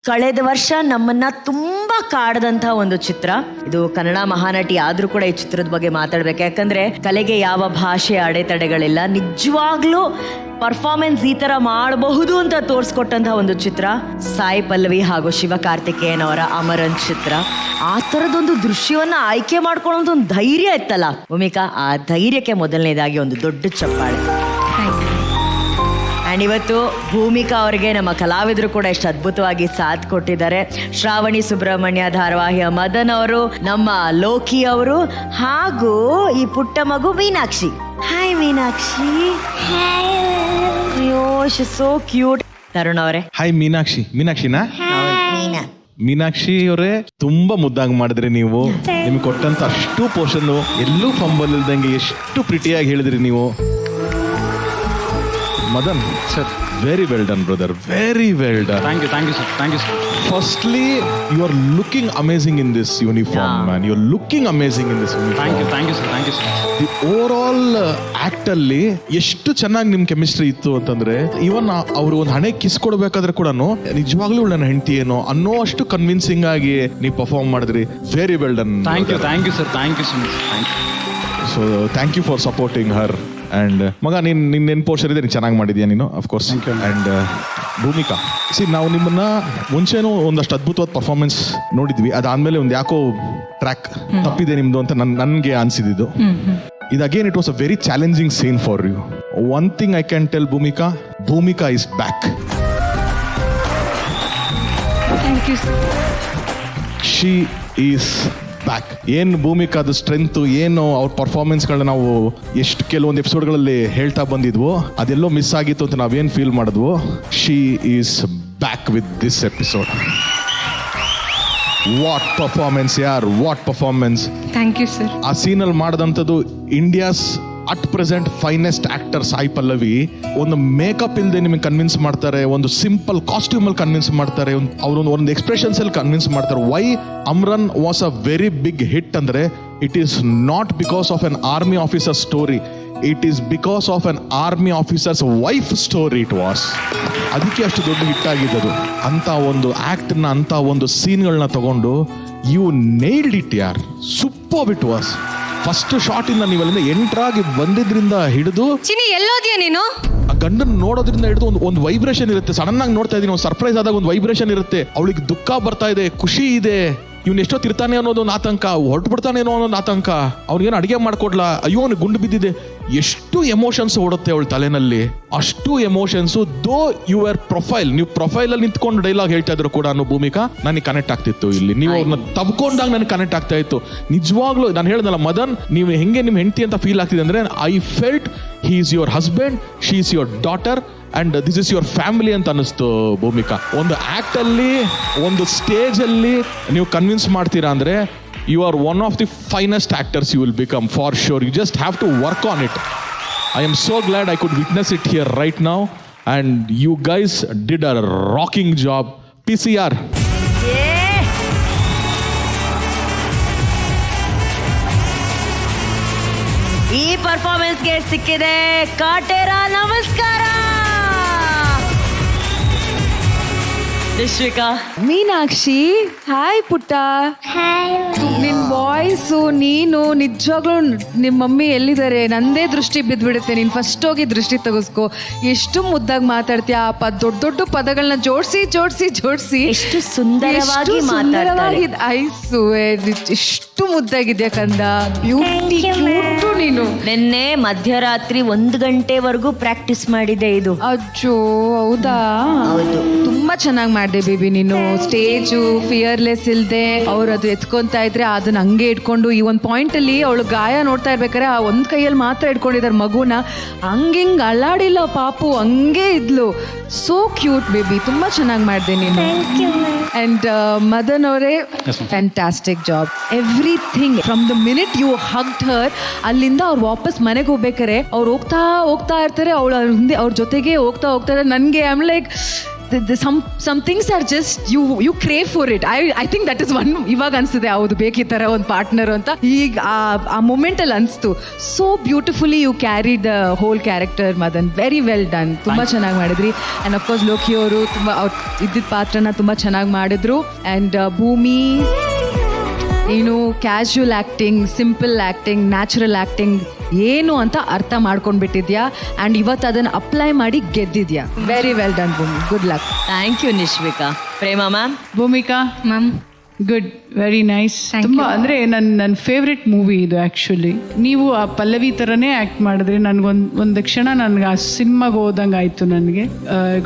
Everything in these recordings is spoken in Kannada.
ಕಳೆದ ವರ್ಷ ನಮ್ಮನ್ನ ತುಂಬಾ ಕಾಡದಂತ ಒಂದು ಚಿತ್ರ ಇದು. ಕನ್ನಡ ಮಹಾನಟಿ ಆದ್ರೂ ಕೂಡ ಈ ಚಿತ್ರದ ಬಗ್ಗೆ ಮಾತಾಡ್ಬೇಕು, ಯಾಕಂದ್ರೆ ಕಲೆಗೆ ಯಾವ ಭಾಷೆ ಅಡೆತಡೆಗಳಿಲ್ಲ. ನಿಜವಾಗ್ಲೂ ಪರ್ಫಾರ್ಮೆನ್ಸ್ ಈ ತರ ಮಾಡಬಹುದು ಅಂತ ತೋರಿಸ್ಕೊಟ್ಟಂತಹ ಒಂದು ಚಿತ್ರ ಸಾಯಿ ಪಲ್ಲವಿ ಹಾಗೂ ಶಿವಕಾರ್ತಿಕೇಯನ್ ಅವರ ಅಮರನ್ ಚಿತ್ರ. ಆ ತರದೊಂದು ದೃಶ್ಯವನ್ನ ಆಯ್ಕೆ ಮಾಡ್ಕೊಳ್ಳೋದು ಒಂದು ಧೈರ್ಯ ಇತ್ತಲ್ಲ ಭೂಮಿಕಾ, ಆ ಧೈರ್ಯಕ್ಕೆ ಮೊದಲನೇದಾಗಿ ಒಂದು ದೊಡ್ಡ ಚಪ್ಪಾಳೆ. ಆ್ಯಂಡ್ ಇವತ್ತು ಭೂಮಿಕಾ ಅವರಿಗೆ ನಮ್ಮ ಕಲಾವಿದರು ಕೂಡ ಎಷ್ಟು ಅದ್ಭುತವಾಗಿ ಸಾಥ್ ಕೊಟ್ಟಿದ್ದಾರೆ. ಶ್ರಾವಣಿ ಸುಬ್ರಹ್ಮಣ್ಯ ಧಾರಾವಾಹಿಯ ಮದನ್ ಅವರು, ನಮ್ಮ ಲೋಕಿ ಅವರು, ಹಾಗೂ ಈ ಪುಟ್ಟ ಮಗು ಮೀನಾಕ್ಷಿ. ಹಾಯ್ ಮೀನಾಕ್ಷಿ. ಅಯ್ಯೋ ಸೋ ಕ್ಯೂಟ್. ತರುಣ್ ಅವರೇ ಹಾಯ್ ಮೀನಾಕ್ಷಿ. ಮೀನಾಕ್ಷಿನಾ? ಮೀನಾ. ಮೀನಾಕ್ಷಿ ಅವರೇ ತುಂಬಾ ಮುದ್ದಾಗಿ ಮಾಡಿದ್ರಿ ನೀವು. ನಿಮ್ಗೆ ಕೊಟ್ಟಂತ ಅಷ್ಟು ಪೋರ್ಷನ್ ಎಲ್ಲೂ ಫಂಬಲ್ ಇಲ್ದಂಗೆ ಎಷ್ಟು ಪ್ರಿಟಿಯಾಗಿ ಹೇಳಿದ್ರಿ ನೀವು. Madan sir, very well done brother, very well done. Thank you sir, thank you sir. Firstly you are looking amazing in this uniform man, you are looking amazing in this uniform. Thank you sir. The overall act ಅಲ್ಲಿ ಎಷ್ಟು ಚೆನ್ನಾಗಿ ನಿಮ್ ಕೆಮಿಸ್ಟ್ರಿ ಇತ್ತು ಅಂತಂದ್ರೆ, ಇವನ್ ಅವ್ರು ಒಂದು ಹಣೆ ಕಿಸ್ ಕೊಡ್ಬೇಕಾದ್ರೆ ಕೂಡ ನಿಜವಾಗ್ಲೂ ನನ್ನ ಹೆಂಡತಿ ಏನೋ ಅನ್ನೋ ಅಷ್ಟು ಕನ್ವಿನ್ಸಿಂಗ್ ಆಗಿ ನೀವು ಪರ್ಫಾರ್ಮ್ ಮಾಡಿದ್ರಿ. Very well done. Thank you sir, thank you so much. So thank you for supporting her. And ಮಗ, ನಿನ್ನ ಪೋರ್ಷನ್ ಇದೆ, ನೀನು ಚೆನ್ನಾಗಿ ಮಾಡಿದ್ಯಾ ನೀನು, ಅಫ್ಕೋರ್ಸ್. ಅಂಡ್ ಭೂಮಿಕಾ, ನಾವು ನಿಮ್ಮನ್ನ ಮುಂಚೆನೂ ಒಂದಷ್ಟು ಅದ್ಭುತವಾದ ಪರ್ಫಾರ್ಮೆನ್ಸ್ ನೋಡಿದ್ವಿ. ಅದಾದ್ಮೇಲೆ ಒಂದು ಯಾಕೋ ಟ್ರ್ಯಾಕ್ ತಪ್ಪಿದೆ ನಿಮ್ದು ಅಂತ ನನಗೆ ಅನ್ಸಿದ್ದು. ಇದು again it was a very challenging scene for you. One thing I can tell Bhoomika is back. She is back. ಏನು ಭೂಮಿಕಾದ ಸ್ಟ್ರೆಂತ್ ಏನು, ಅವ್ರ ಪರ್ಫಾರ್ಮೆನ್ಸ್ಗಳನ್ನ ನಾವು ಎಷ್ಟು ಕೆಲವೊಂದು ಎಪಿಸೋಡ್ಗಳಲ್ಲಿ ಹೇಳ್ತಾ ಬಂದಿದ್ವು, ಅದೆಲ್ಲೋ ಮಿಸ್ ಆಗಿತ್ತು ಅಂತ ನಾವೇನು ಫೀಲ್ ಮಾಡಿದ್ವು. She is back with this episode. What performance ಯಾರ್, what performance. Thank you sir. ಆ ಸೀನಲ್ಲಿ ಮಾಡಿದಂಥದ್ದು India's at present finest actor Sai Pallavi. ಒಂದು ಮೇಕಪ್ ಇಲ್ಲದೆ ನಿಮಗೆ ಕನ್ವಿನ್ಸ್ ಮಾಡ್ತಾರೆ, ಒಂದು ಸಿಂಪಲ್ ಕಾಸ್ಟ್ಯೂಮ್ ಅಲ್ಲಿ ಕನ್ವಿನ್ಸ್ ಮಾಡ್ತಾರೆ, ಒಂದು ಎಕ್ಸ್ಪ್ರೆಷನ್ಸ್ ಅಲ್ಲಿ ಕನ್ವಿನ್ಸ್ ಮಾಡ್ತಾರೆ. Why Amaran was a very big hit ಅಂದ್ರೆ, it is not because of an army officer story, it is because of an army officer's wife story. It was ಅದಕ್ಕೆ ಅಷ್ಟು ದೊಡ್ಡ ಹಿಟ್ ಆಗಿದ್ದದು. ಅಂತ ಒಂದು ಆಕ್ಟ್ನ, ಅಂತ ಒಂದು ಸೀನ್ಗಳನ್ನ ತಗೊಂಡು ಯು ನೈಲ್ಡ್ ಇಟ್ ಯಾರ್. Super it was. First shot ಇಂದ ನೀವಲ್ಲಿಂದ ಎಂಟ್ರಾಗಿ ಬಂದಿದ್ರಿಂದ ಹಿಡಿದು ಚಿನಿ ಎಲ್ಲೋದ್ಯಾ ನೀನು? ಆ ಗಂಡನ್ ನೋಡೋದ್ರಿಂದ ಹಿಡಿದು ಒಂದು ವೈಬ್ರೇಷನ್ ಇರುತ್ತೆ. ಸಡನ್ ಆಗಿ ನೋಡ್ತಾ ಇದೀನಿ, ಒಂದು ಸರ್ಪ್ರೈಸ್ ಆದಾಗ ಒಂದು ವೈಬ್ರೇಷನ್ ಇರುತ್ತೆ. ಅವಳಿಗೆ ದುಃಖ ಬರ್ತಾ ಇದೆ, ಖುಷಿ ಇದೆ, ಇವ್ನು ಎಷ್ಟೊತ್ತಿರ್ತಾನೆ ಅನ್ನೋದು ಒಂದು ಆತಂಕ, ಹೊರಟು ಬಿಡ್ತಾನೆ ಅನ್ನೋ ಒಂದು ಆತಂಕ, ಅವ್ನಿಗೇನು ಅಡಿಗೆ ಮಾಡ್ಕೊಡ್ಲಾ, ಅಯ್ಯೋ ಅವ್ನಿಗೆ ಗುಂಡು ಬಿದ್ದಿದೆ, ಎಷ್ಟು ಎಮೋಷನ್ಸ್ ಓಡುತ್ತೆ ಅವಳ ತಲೆನಲ್ಲಿ. ಅಷ್ಟು ಎಮೋಷನ್ಸು. ದೋ ಯುವರ್ ಪ್ರೊಫೈಲ್, ನೀವು ಪ್ರೊಫೈಲ್ ಅಲ್ಲಿ ನಿಂತ್ಕೊಂಡು ಡೈಲಾಗ್ ಹೇಳ್ತಾ ಇದ್ರು ಕೂಡ ಭೂಮಿಕಾ, ನನಗೆ ಕನೆಕ್ಟ್ ಆಗ್ತಿತ್ತು. ಇಲ್ಲಿ ನೀವು ಅವ್ರನ್ನ ತಬ್ಕೊಂಡಾಗ ನನಗೆ ಕನೆಕ್ಟ್ ಆಗ್ತಾ ಇತ್ತು. ನಿಜವಾಗ್ಲೂ ನಾನು ಹೇಳ್ದಲ್ಲ ಮದನ್, ನೀವು ಹೆಂಗೆ ನಿಮ್ಮ ಹೆಂಡತಿ ಅಂತ ಫೀಲ್ ಆಗ್ತಿದೆ ಅಂದ್ರೆ, I felt he is your husband, she is your daughter and this is your family ಅಂತ ಅನಿಸ್ತು ಭೂಮಿಕಾ. ಒಂದು ಆಕ್ಟ್ ಅಲ್ಲಿ, ಒಂದು ಸ್ಟೇಜ್ ಅಲ್ಲಿ ನೀವು ಕನ್ವಿನ್ಸ್ ಮಾಡ್ತೀರಾ ಅಂದ್ರೆ, you are one of the finest actors you will become for sure. You just have to work on it. I am so glad I could witness it here right now, and you guys did a rocking job. PCR. ಈ ಪರ್ಫಾರ್ಮೆನ್ಸ್ಗೆ ಸಿಕ್ಕಿದೆ ಕಾಟೇರ ನಮಸ್ಕಾರ. ಶ್ರೀಕಾ. ಮೀನಾಕ್ಷಿ, ಹಾಯ್ ಪುಟ್ಟ. ನಿನ್ ವಾಯ್ಸು, ನೀನು ನಿಜವಾಗ್ಲೂ ನಿಮ್ಮ ಮಮ್ಮಿ ಎಲ್ಲಿದ್ದಾರೆ ನಂದೇ ದೃಷ್ಟಿ ಬಿದ್ದ್ಬಿಡುತ್ತೆ. ನೀನ್ ಫಸ್ಟ್ ಹೋಗಿ ದೃಷ್ಟಿ ತೆಗೆಸ್ಕೊ. ಎಷ್ಟು ಮುದ್ದಾಗಿ ಮಾತಾಡ್ತೀಯ. ದೊಡ್ಡ ದೊಡ್ಡ ಪದಗಳನ್ನ ಜೋಡಿಸಿ ಎಷ್ಟು ಸುಂದರವಾಗಿ ಮಾತಾಡ್ತಾಳೆ. ಐಸು ಎಷ್ಟು ಮುದ್ದಾಗಿದ್ಯಾ ಕಂದ. ಬ್ಯೂಟಿ ಕ್ಯೂಟು ನೀನು. ನಿನ್ನೆ ಮಧ್ಯರಾತ್ರಿ 1 ಗಂಟೆವರೆಗೂ ಪ್ರಾಕ್ಟೀಸ್ ಮಾಡಿದೆ ಇದು. ಅಜ್ಜೋ, ಹೌದಾ? ಹೌದು. ತುಂಬಾ ಚೆನ್ನಾಗಿ ಮಾಡಿದೆ ಬೇಬಿ ನೀನು. ಸ್ಟೇಜು ಫಿಯರ್ಲೆಸ್ ಇಲ್ದೆ ಅವ್ರು ಅದು ಎತ್ಕೊಂತಾ ಇದ್ರೆ ಅದನ್ನ ಹಂಗೆ ಇಟ್ಕೊಂಡು, ಈ ಒಂದು ಪಾಯಿಂಟ್ ಅಲ್ಲಿ ಅವಳು ಗಾಯ ನೋಡ್ತಾ ಇರ್ಬೇಕಾದ್ರೆ ಆ ಒಂದ್ ಕೈಯಲ್ಲಿ ಮಾತ್ರ ಇಟ್ಕೊಂಡಿದ್ದಾರೆ ಮಗುನ. ಹಂಗಿಂಗ್ ಅಲ್ಲಾಡಿಲ್ಲ ಪಾಪು, ಹಂಗೆ ಇದ್ಲು. ಸೋ ಕ್ಯೂಟ್ ಬೇಬಿ, ತುಂಬಾ ಚೆನ್ನಾಗಿ ಮಾಡಿದೆ ನೀನು. ಅಂಡ್ ಮದನ್ ಅವರೇ, fantastic job. Everything from the minute you hugged her, ಅಲ್ಲಿಂದ ಅವ್ರು ವಾಪಸ್ ಮನೆಗೆ ಹೋಗ್ಬೇಕಾರೆ ಅವ್ರು ಹೋಗ್ತಾ ಇರ್ತಾರೆ, ಅವಳ ಹಿಂದೆ ಅವ್ರ ಜೊತೆಗೆ ಹೋಗ್ತಾ ಇರ್ತಾರೆ. ನನಗೆ I am like, some things are just you crave for it. I think that is one. ಇವಾಗ ಅನ್ಸುತ್ತೆ ಹೌದು ಬೇಕಿ ತರ ಒಂದು ಪಾರ್ಟ್ನರ್ ಅಂತ. ಈಗ ಆ ಮೂಮೆಂಟ್ ಅಲ್ಲಿ ಅನ್ಸ್ತು. So beautifully you carry the whole character Madan. Very well done. ತುಂಬಾ ಚೆನ್ನಾಗಿ ಮಾಡಿದ್ರಿ. ಅಂಡ್ ಅಫ್ಕೋರ್ಸ್ ಲೋಕಿ ಅವರು ತುಂಬಾ ಇದ್ದಿದ್ದ ಪಾತ್ರನ ತುಂಬಾ ಚೆನ್ನಾಗಿ ಮಾಡಿದ್ರು. ಅಂಡ್ ಭೂಮಿ ಏನು casual acting, simple acting, natural acting ಏನು ಅಂತ ಅರ್ಥ ಮಾಡ್ಕೊಂಡ್ಬಿಟ್ಟಿದ್ಯಾ. ಆ್ಯಂಡ್ ಇವತ್ತು ಅದನ್ನು ಅಪ್ಲೈ ಮಾಡಿ ಗೆದ್ದಿದ್ಯಾ. Very well done Bhoomi. Good luck. Thank you Nishvika. Prema ma'am. Bhoomika ma'am good, very nice. ತುಂಬ ಅಂದರೆ ನನ್ನ ಫೇವ್ರೆಟ್ ಮೂವಿ ಇದು ಆ್ಯಕ್ಚುಲಿ. ನೀವು ಆ ಪಲ್ಲವಿ ಥರನೇ ಆ್ಯಕ್ಟ್ ಮಾಡಿದ್ರೆ ನನಗೊಂದು ಕ್ಷಣ ನನಗೆ ಆ ಸಿನಿಮಾಗೆ ಹೋದಂಗೆ ಆಯಿತು ನನಗೆ.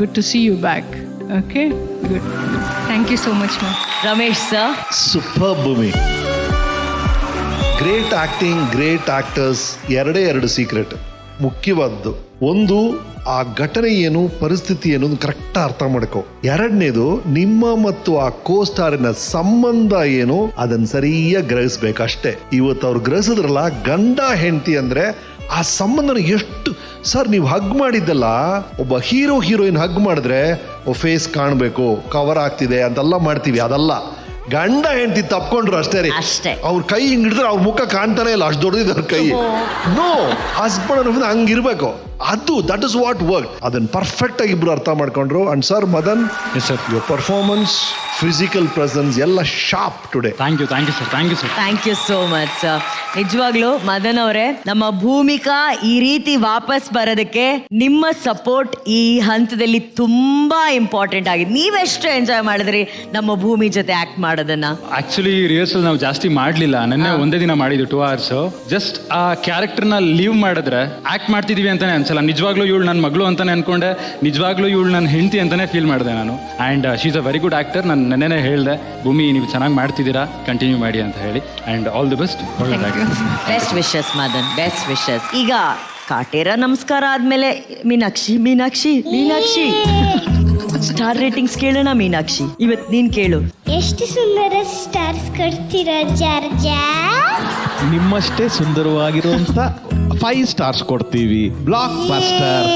Good to see you back. Okay good. Thank you so much ma'am. Ramesh sir. Super Bhoomi. Great acting, great actors. ಎರಡು ಸೀಕ್ರೆಟ್ ಮುಖ್ಯವಾದ್ದು. ಒಂದು, ಆ ಘಟನೆ ಏನು, ಪರಿಸ್ಥಿತಿ ಏನು ಕರೆಕ್ಟ್ ಅರ್ಥ ಮಾಡ್ಕೋ. ಎರಡನೇದು, ನಿಮ್ಮ ಮತ್ತು ಆ ಕೋ ಸ್ಟಾರಿನ ಸಂಬಂಧ ಏನು ಅದನ್ನ ಸರಿಯಾಗಿ ಗ್ರಹಿಸ್ಬೇಕಷ್ಟೇ. ಇವತ್ತು ಅವ್ರು ಗ್ರಹಿಸಿದ್ರಲ್ಲ, ಗಂಡ ಹೆಂಡತಿ ಅಂದ್ರೆ ಆ ಸಂಬಂಧನ ಎಷ್ಟು. ಸರ್ ನೀವು ಹಗ್ ಮಾಡಿದ್ದಲ್ಲ, ಒಬ್ಬ ಹೀರೋಯಿನ್ ಹಗ್ ಮಾಡಿದ್ರೆ ಫೇಸ್ ಕಾಣಬೇಕು, ಕವರ್ ಆಗ್ತಿದೆ ಅಂತೆಲ್ಲ ಮಾಡ್ತೀವಿ. ಅದಲ್ಲ, ಗಂಡ ಹೆಂಡತಿ ತಪ್ಕೊಂಡ್ರು ಅಷ್ಟೇ ರೀ. ಅವ್ರ ಕೈ ಹಿಂಗ್ ಹಿಡಿದ್ರೆ ಅವ್ರ ಮುಖ ಕಾಣ್ತಾನೆ ಇಲ್ಲ, ಅಷ್ಟು ದೊಡ್ಡದಿದೆ ಅವ್ರ ಕೈ. ನೋ, ಹಸ್ಬೆಂಡ್ ಹಂಗಿರ್ಬೇಕು. ಅದು ದಟ್ ಇಸ್ ವಾಟ್ ವರ್ಕ್. ಅದನ್ನ ಪರ್ಫೆಕ್ಟ್ ಆಗಿ ಇಬ್ರು ಅರ್ಥ ಮಾಡ್ಕೊಂಡ್ರು. And sir Madan, your performance, physical presence ಎಲ್ಲ sharp today. Thank you sir. Thank you so much sir. ನಿಜವಾಗ್ಲೂ ಮದನ್ ಅವರೇ, ನಮ್ಮ ಭೂಮಿಕಾ ಈ ರೀತಿ ವಾಪಸ್ ಬರೋದಕ್ಕೆ ನಿಮ್ಮ ಸಪೋರ್ಟ್ ಈ ಹಂತದಲ್ಲಿ ತುಂಬಾ ಇಂಪಾರ್ಟೆಂಟ್ ಆಗಿದೆ. ನೀವೆಷ್ಟು ಎಂಜಾಯ್ ಮಾಡಿದ್ರಿ ನಮ್ಮ ಭೂಮಿ ಜೊತೆ ಆಕ್ಟ್ ಮಾಡೋದನ್ನ? ಆಕ್ಚುಲಿ ರಿಹರ್ಸಲ್ ನಾವು ಜಾಸ್ತಿ ಮಾಡ್ಲಿಲ್ಲ, ನೆನ್ನೆ ಒಂದೇ ದಿನ ಮಾಡಿದ್ದು 2 hours. ಜಸ್ಟ್ ಆ ಕ್ಯಾರೆಕ್ಟರ್ನ ಲೀವ್ ಮಾಡಿದ್ರೆ ಆಕ್ಟ್ ಮಾಡ್ತಿದೀವಿ ಅಂತಾನೆ ಅನ್ಸಲ್ಲ. ನಿಜವಾಗ್ಲೂ ಇವಳು ನನ್ನ ಮಗಳು ಅಂತಾನೆ ಅನ್ಕೊಂಡೆ, ನಿಜವಾಗ್ಲೂ ಇವಳು ನನ್ನ ಹೆಂಡತಿ ಅಂತಾನೆ ಫೀಲ್ ಮಾಡಿದೆ ನಾನು. And she is a very good actor. ನಾನು ನೆನ್ನೆನೇ ಹೇಳಿದೆ, ಭೂಮಿ ನೀವು ಚೆನ್ನಾಗಿ ಮಾಡ್ತಿದ್ದೀರಾ, ಕಂಟಿನ್ಯೂ ಮಾಡಿ ಅಂತ ಹೇಳಿ. And all the best. Best wishes Madan, best wishes. ಈಗ ಕಾಟೇರ ನಮಸ್ಕಾರ ಆದ್ಮೇಲೆ ಮೀನಾಕ್ಷಿ ಸ್ಟಾರ್ ರೇಟಿಂಗ್ಸ್ ಕೇಳೋಣ. ಮೀನಾಕ್ಷಿ, ಇವತ್ತು ನೀನ್ ಕೇಳು. ಎಷ್ಟು ಸುಂದರ ಸ್ಟಾರ್ಸ್ ಕೊಡ್ತೀರಾ ಜಾರ್ಜಾ? ನಿಮ್ಮಷ್ಟೇ ಸುಂದರವಾಗಿರುವಂತ 5 stars ಕೊಡ್ತೀವಿ. Blockbuster.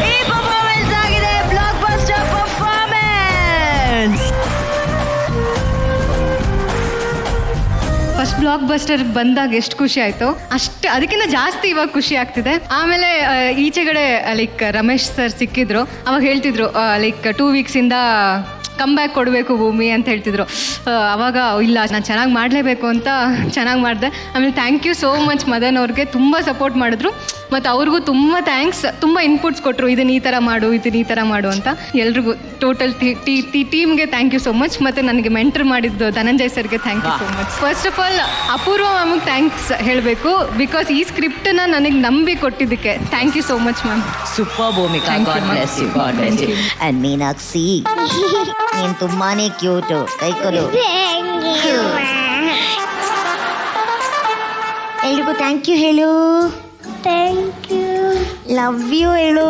ಈ ಪರ್ಫಾರ್ಮೆನ್ಸ್ ಆಗಿದೆ blockbuster performance. First blockbuster ಬಂದಾಗ ಎಷ್ಟು ಖುಷಿ ಆಯ್ತು, ಅಷ್ಟು ಅದಕ್ಕಿಂತ ಜಾಸ್ತಿ ಇವಾಗ ಖುಷಿ ಆಗ್ತಿದೆ. ಆಮೇಲೆ ಈಚೆಗಡೆ ಲೈಕ್ ರಮೇಶ್ ಸರ್ ಸಿಕ್ಕಿದ್ರು, ಅವಾಗ ಹೇಳ್ತಿದ್ರು ಲೈಕ್ 2 weeks ಇಂದ ಕಮ್ ಬ್ಯಾಕ್ ಕೊಡಬೇಕು ಭೂಮಿ ಅಂತ ಹೇಳ್ತಿದ್ರು. ಅವಾಗ ಇಲ್ಲ, ನಾನು ಚೆನ್ನಾಗಿ ಮಾಡಲೇಬೇಕು ಅಂತ ಚೆನ್ನಾಗಿ ಮಾಡಿದೆ. ಆಮೇಲೆ thank you so much Madan ಅವ್ರಿಗೆ, ತುಂಬ ಸಪೋರ್ಟ್ ಮಾಡಿದ್ರು. ಮತ್ತು ಅವ್ರಿಗೂ ತುಂಬ ಥ್ಯಾಂಕ್ಸ್. ತುಂಬ ಇನ್ಪುಟ್ಸ್ ಕೊಟ್ಟರು, ಇದನ್ನ ಈ ಥರ ಮಾಡು, ಇದನ್ನ ಈ ಥರ ಮಾಡು ಅಂತ. ಎಲ್ರಿಗೂ ಟೋಟಲ್ ಟೀಮ್ಗೆ ಥ್ಯಾಂಕ್ ಯು ಸೋ ಮಚ್. ಮತ್ತು ನನಗೆ ಮೆಂಟರ್ ಮಾಡಿದ್ದು ಧನಂಜಯ್ ಸರ್ಗೆ thank you so much. First of all Apoorva ಮ್ಯಾಮಗೆ ಥ್ಯಾಂಕ್ಸ್ ಹೇಳಬೇಕು, ಬಿಕಾಸ್ ಈ ಸ್ಕ್ರಿಪ್ಟನ್ನ ನನಗೆ ನಂಬಿ ಕೊಟ್ಟಿದ್ದಕ್ಕೆ thank you so much ma'am. Super Bhoomika. God bless you, God bless you. And Meenakshi, ನೀನು ತುಂಬಾನೇ ಕ್ಯೂಟ್. ಕೈಕೊಲು. ಎಲ್ರಿಗೂ ಥ್ಯಾಂಕ್ ಯು ಹೇಳು. Thank you. ಲವ್ ಯು ಹೇಳು.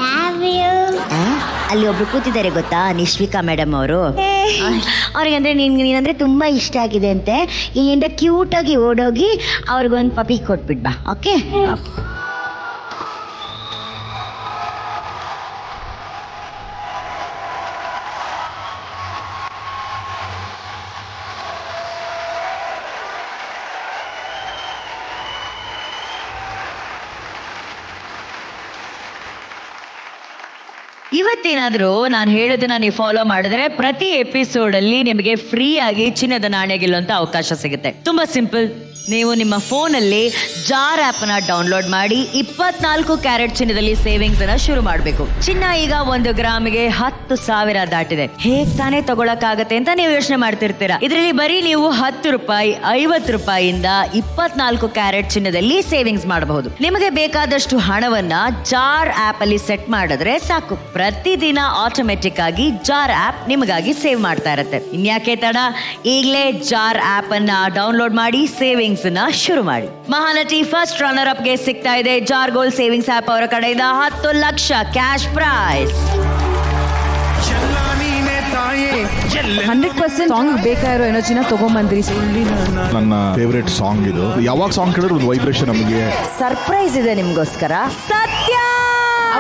Love you. ಅಲ್ಲಿ ಒಬ್ರು ಕೂತಿದ್ದಾರೆ ಗೊತ್ತಾ, ನಿಶ್ವಿಕಾ ಮೇಡಮ್ ಅವರು. ಅವ್ರಿಗಂದ್ರೆ ನೀನಂದ್ರೆ ತುಂಬಾ ಇಷ್ಟ ಆಗಿದೆ ಅಂತೆ. ಇಲ್ಲಿಂದ ಕ್ಯೂಟ್ ಆಗಿ ಓಡೋಗಿ ಅವ್ರಿಗೊಂದು ಪಪಿ ಕೊಟ್ಬಿಡ್ಬಾ. ಓಕೆ? ಇವತ್ತೇನಾದರೂ ನಾನು ಹೇಳೋದನ್ನ ನೀವು ಫಾಲೋ ಮಾಡಿದ್ರೆ ಪ್ರತಿ ಎಪಿಸೋಡಲ್ಲಿ ನಿಮಗೆ ಫ್ರೀ ಆಗಿ ಚಿನ್ನದ ನಾಣ್ಯ ಗೆಲ್ಲುವಂಥ ಅವಕಾಶ ಸಿಗುತ್ತೆ. ತುಂಬ ಸಿಂಪಲ್. ನೀವು ನಿಮ್ಮ ಫೋನಲ್ಲಿ ಜಾರ್ ಆ್ಯಪನ್ನು ಡೌನ್ಲೋಡ್ ಮಾಡಿ 24 ಕ್ಯಾರೆಟ್ ಚಿನ್ನದಲ್ಲಿ ಸೇವಿಂಗ್ಸ್ ಅನ್ನ ಶುರು ಮಾಡಬೇಕು. ಚಿನ್ನ ಈಗ 1 ಗ್ರಾಮಿಗೆ 10,000 ದಾಟಿದೆ. ಹೇಗ್ ತಾನೇ ತಗೊಳಕ್ಕಾಗತ್ತೆ ಅಂತ ನೀವು ಯೋಚನೆ ಮಾಡ್ತಿರ್ತೀರಾ. ಇದರಲ್ಲಿ ಬರೀ ನೀವು 10 ರೂಪಾಯಿ, 50 ರೂಪಾಯಿಯಿಂದ 24 ಕ್ಯಾರೆಟ್ ಚಿನ್ನದಲ್ಲಿ ಸೇವಿಂಗ್ಸ್ ಮಾಡಬಹುದು. ನಿಮಗೆ ಬೇಕಾದಷ್ಟು ಹಣವನ್ನ ಜಾರ್ ಆಪ್ ಅಲ್ಲಿ ಸೆಟ್ ಮಾಡಿದ್ರೆ ಸಾಕು. ಪ್ರತಿದಿನ ಆಟೋಮೆಟಿಕ್ ಆಗಿ ಜಾರ್ ಆಪ್ ನಿಮಗಾಗಿ ಸೇವ್ ಮಾಡ್ತಾ ಇರುತ್ತೆ. ಇನ್ಯಾಕೆ ತಡ, ಈಗಲೇ ಜಾರ್ ಆಪ್ ಅನ್ನ ಡೌನ್ಲೋಡ್ ಮಾಡಿ ಸೇವಿಂಗ್ಸ್ ಶುರು ಮಾಡಿ. ಮಹಾನಟಿ ಫಸ್ಟ್ ರನ್ನರ್ ಅಪ್ ಗೆ ಸಿಗ್ತಾ ಇದೆ ಜಾರ್ ಗೋಲ್ಡ್ ಸೇವಿಂಗ್ಸ್ ಆಪ್ ಅವರ ಕಡೆಯಿಂದ 10 ಲಕ್ಷ ಕ್ಯಾಶ್ ಪ್ರೈಸ್. 100% ಸಾಂಗ್ ಬೇಕಾಗಿರೋ ಎನರ್ಜಿನ ತಗೊಂಬಂದ್ರಿ. ನನ್ನ ಫೇವ್ರೆಟ್ ಸಾಂಗ್ ಇದು. ಯಾವಾಗ ಸಾಂಗ್ ಕೇಳಿದ್ರು ಒಂದು ವೈಬ್ರೇಷನ್ ನಮಗೆ. ಸರ್ಪ್ರೈಸ್ ಇದೆ ನಿಮ್ಗೋಸ್ಕರ. ಸತ್ಯ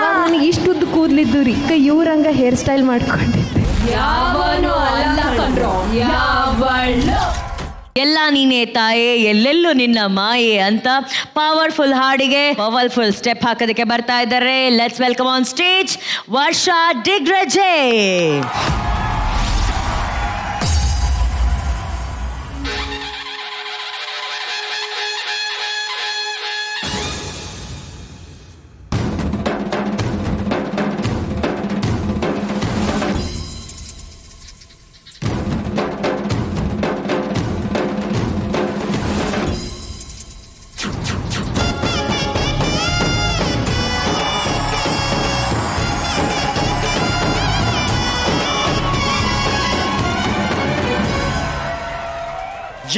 ಅವಾಗ ನನಗೆ ಇಷ್ಟು ಉದ್ದು ಕೂದಲಿದ್ದು ರೀ ಇವ್ರಂಗ ಹೇರ್ ಸ್ಟೈಲ್ ಮಾಡ್ಕೊಂಡಿದ್ದೆ. ಎಲ್ಲ ನೀನೇ ತಾಯೇ ಎಲ್ಲೆಲ್ಲೂ ನಿನ್ನ ಮಾಯೆ ಅಂತ ಪವರ್ಫುಲ್ ಹಾಡಿಗೆ ಪವರ್ಫುಲ್ ಸ್ಟೆಪ್ ಹಾಕೋದಕ್ಕೆ ಬರ್ತಾ ಇದ್ದಾರೆ. ಲೆಟ್ಸ್ ವೆಲ್ಕಮ್ ಆನ್ ಸ್ಟೇಜ್ ವರ್ಷಾ ಡಿಗ್ರಜೆ.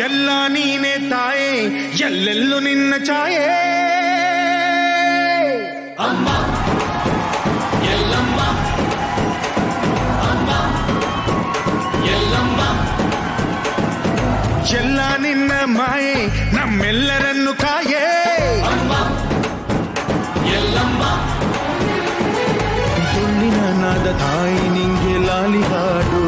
ಎಲ್ಲ ನೀನೆ ತಾಯೇ ಎಲ್ಲೆಲ್ಲೂ ನಿನ್ನ ಛಾಯೆ ಅಮ್ಮ ಎಲ್ಲಮ್ಮ ಅಮ್ಮ ಎಲ್ಲಮ್ಮ ಎಲ್ಲ ನಿನ್ನ ಮಾಯೆ ನಮ್ಮೆಲ್ಲರನ್ನು ಕಾಯೆ ಅಮ್ಮ ಎಲ್ಲಮ್ಮ ತುಳ್ಳಿನ ನಾದ ತಾಯಿ ನಿಂಗೆ ಲಾಲಿ ಹಾಡು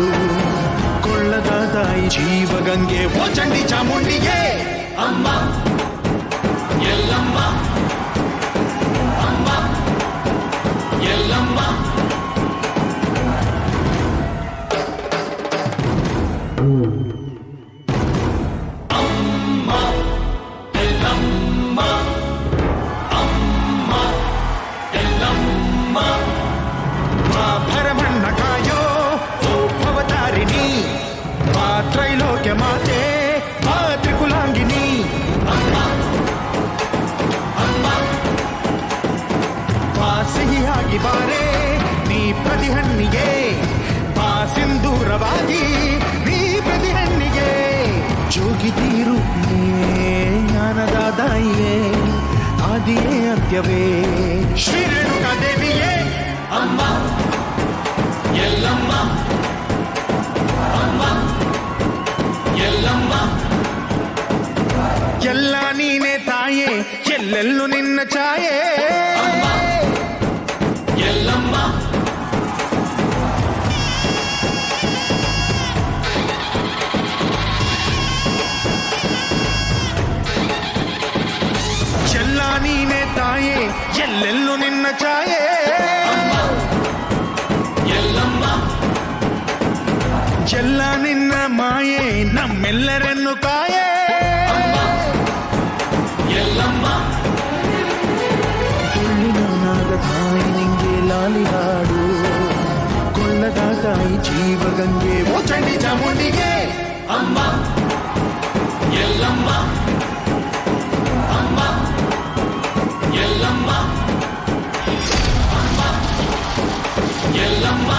ಕೊಳ್ಳದ ತಾಯಿ ಜೀವಗಂಗೆ ಓ ಚಂಡಿ ಚಾಮುಂಡಿಗೆ ಅಮ್ಮ ಎಲ್ಲಮ್ಮ ಅಮ್ಮ ಎಲ್ಲಮ್ಮ ಅಮ್ಮ ಎಲ್ಲಮ್ಮ ಅಮ್ಮ ಎಲ್ಲಮ್ಮ ಭರಮಣ್ಣ ಕಾಯೋ ಓ ಭವತಾರಿಣಿ ತ್ರೈಲೋಕ್ಯ ಮಾತೆ ತ್ರಿಕುಲಾಂಗಿನಿ ಅಮ್ಮ ಅಮ್ಮ ಸಿಹಿಯಾಗಿ ಬಾರೆ ನೀ ಪ್ರತಿಹಣ್ಣಿಗೆ ಸಿಂಧೂರವಾಗಿ ನೀ ಪ್ರತಿಹಣ್ಣಿಗೆ ಜೋಗಿತೀರು ಜ್ಞಾನದಾದಾಯಿಯೇ ಆದಿಯೇ ಅಂತ್ಯವೇ ಶ್ರೀ ರೇಣುಕಾ ದೇವಿಯೇ ಅಮ್ಮ ಎಲ್ಲಮ್ಮ ಅಮ್ಮ ಎಲ್ಲಮ್ಮ ಎಲ್ಲ ನೀನೆ ತಾಯೇ ಎಲ್ಲೆಲ್ಲೂ ನಿನ್ನ ಛಾಯೆ ಎಲ್ಲಮ್ಮ ಎಲ್ಲ ನೀನೆ ತಾಯೇ ಎಲ್ಲೆಲ್ಲೂ ನಿನ್ನ ಛಾಯೆ ಎಲ್ಲಮ್ಮ ಎಲ್ಲ ನಿನ್ನ ಮಾಯೆ ನಮ್ಮೆಲ್ಲರನ್ನು ಕಾಯೆ ಎಲ್ಲಮ್ಮ ತುಳ್ಳಿನ ನಾದ ತಾಯಿ ನಿಂಗೆ ಲಾಲಿ ಹಾಡು ಕೊಳ್ಳದ ತಾಯಿ ಜೀವಗಂಗೆ ಓ ಚಂಡಿ ಚಾಮುಂಡಿಗೆ ಅಮ್ಮ ಎಲ್ಲಮ್ಮ ಅಮ್ಮ ಎಲ್ಲಮ್ಮ ಅಮ್ಮ ಎಲ್ಲಮ್ಮ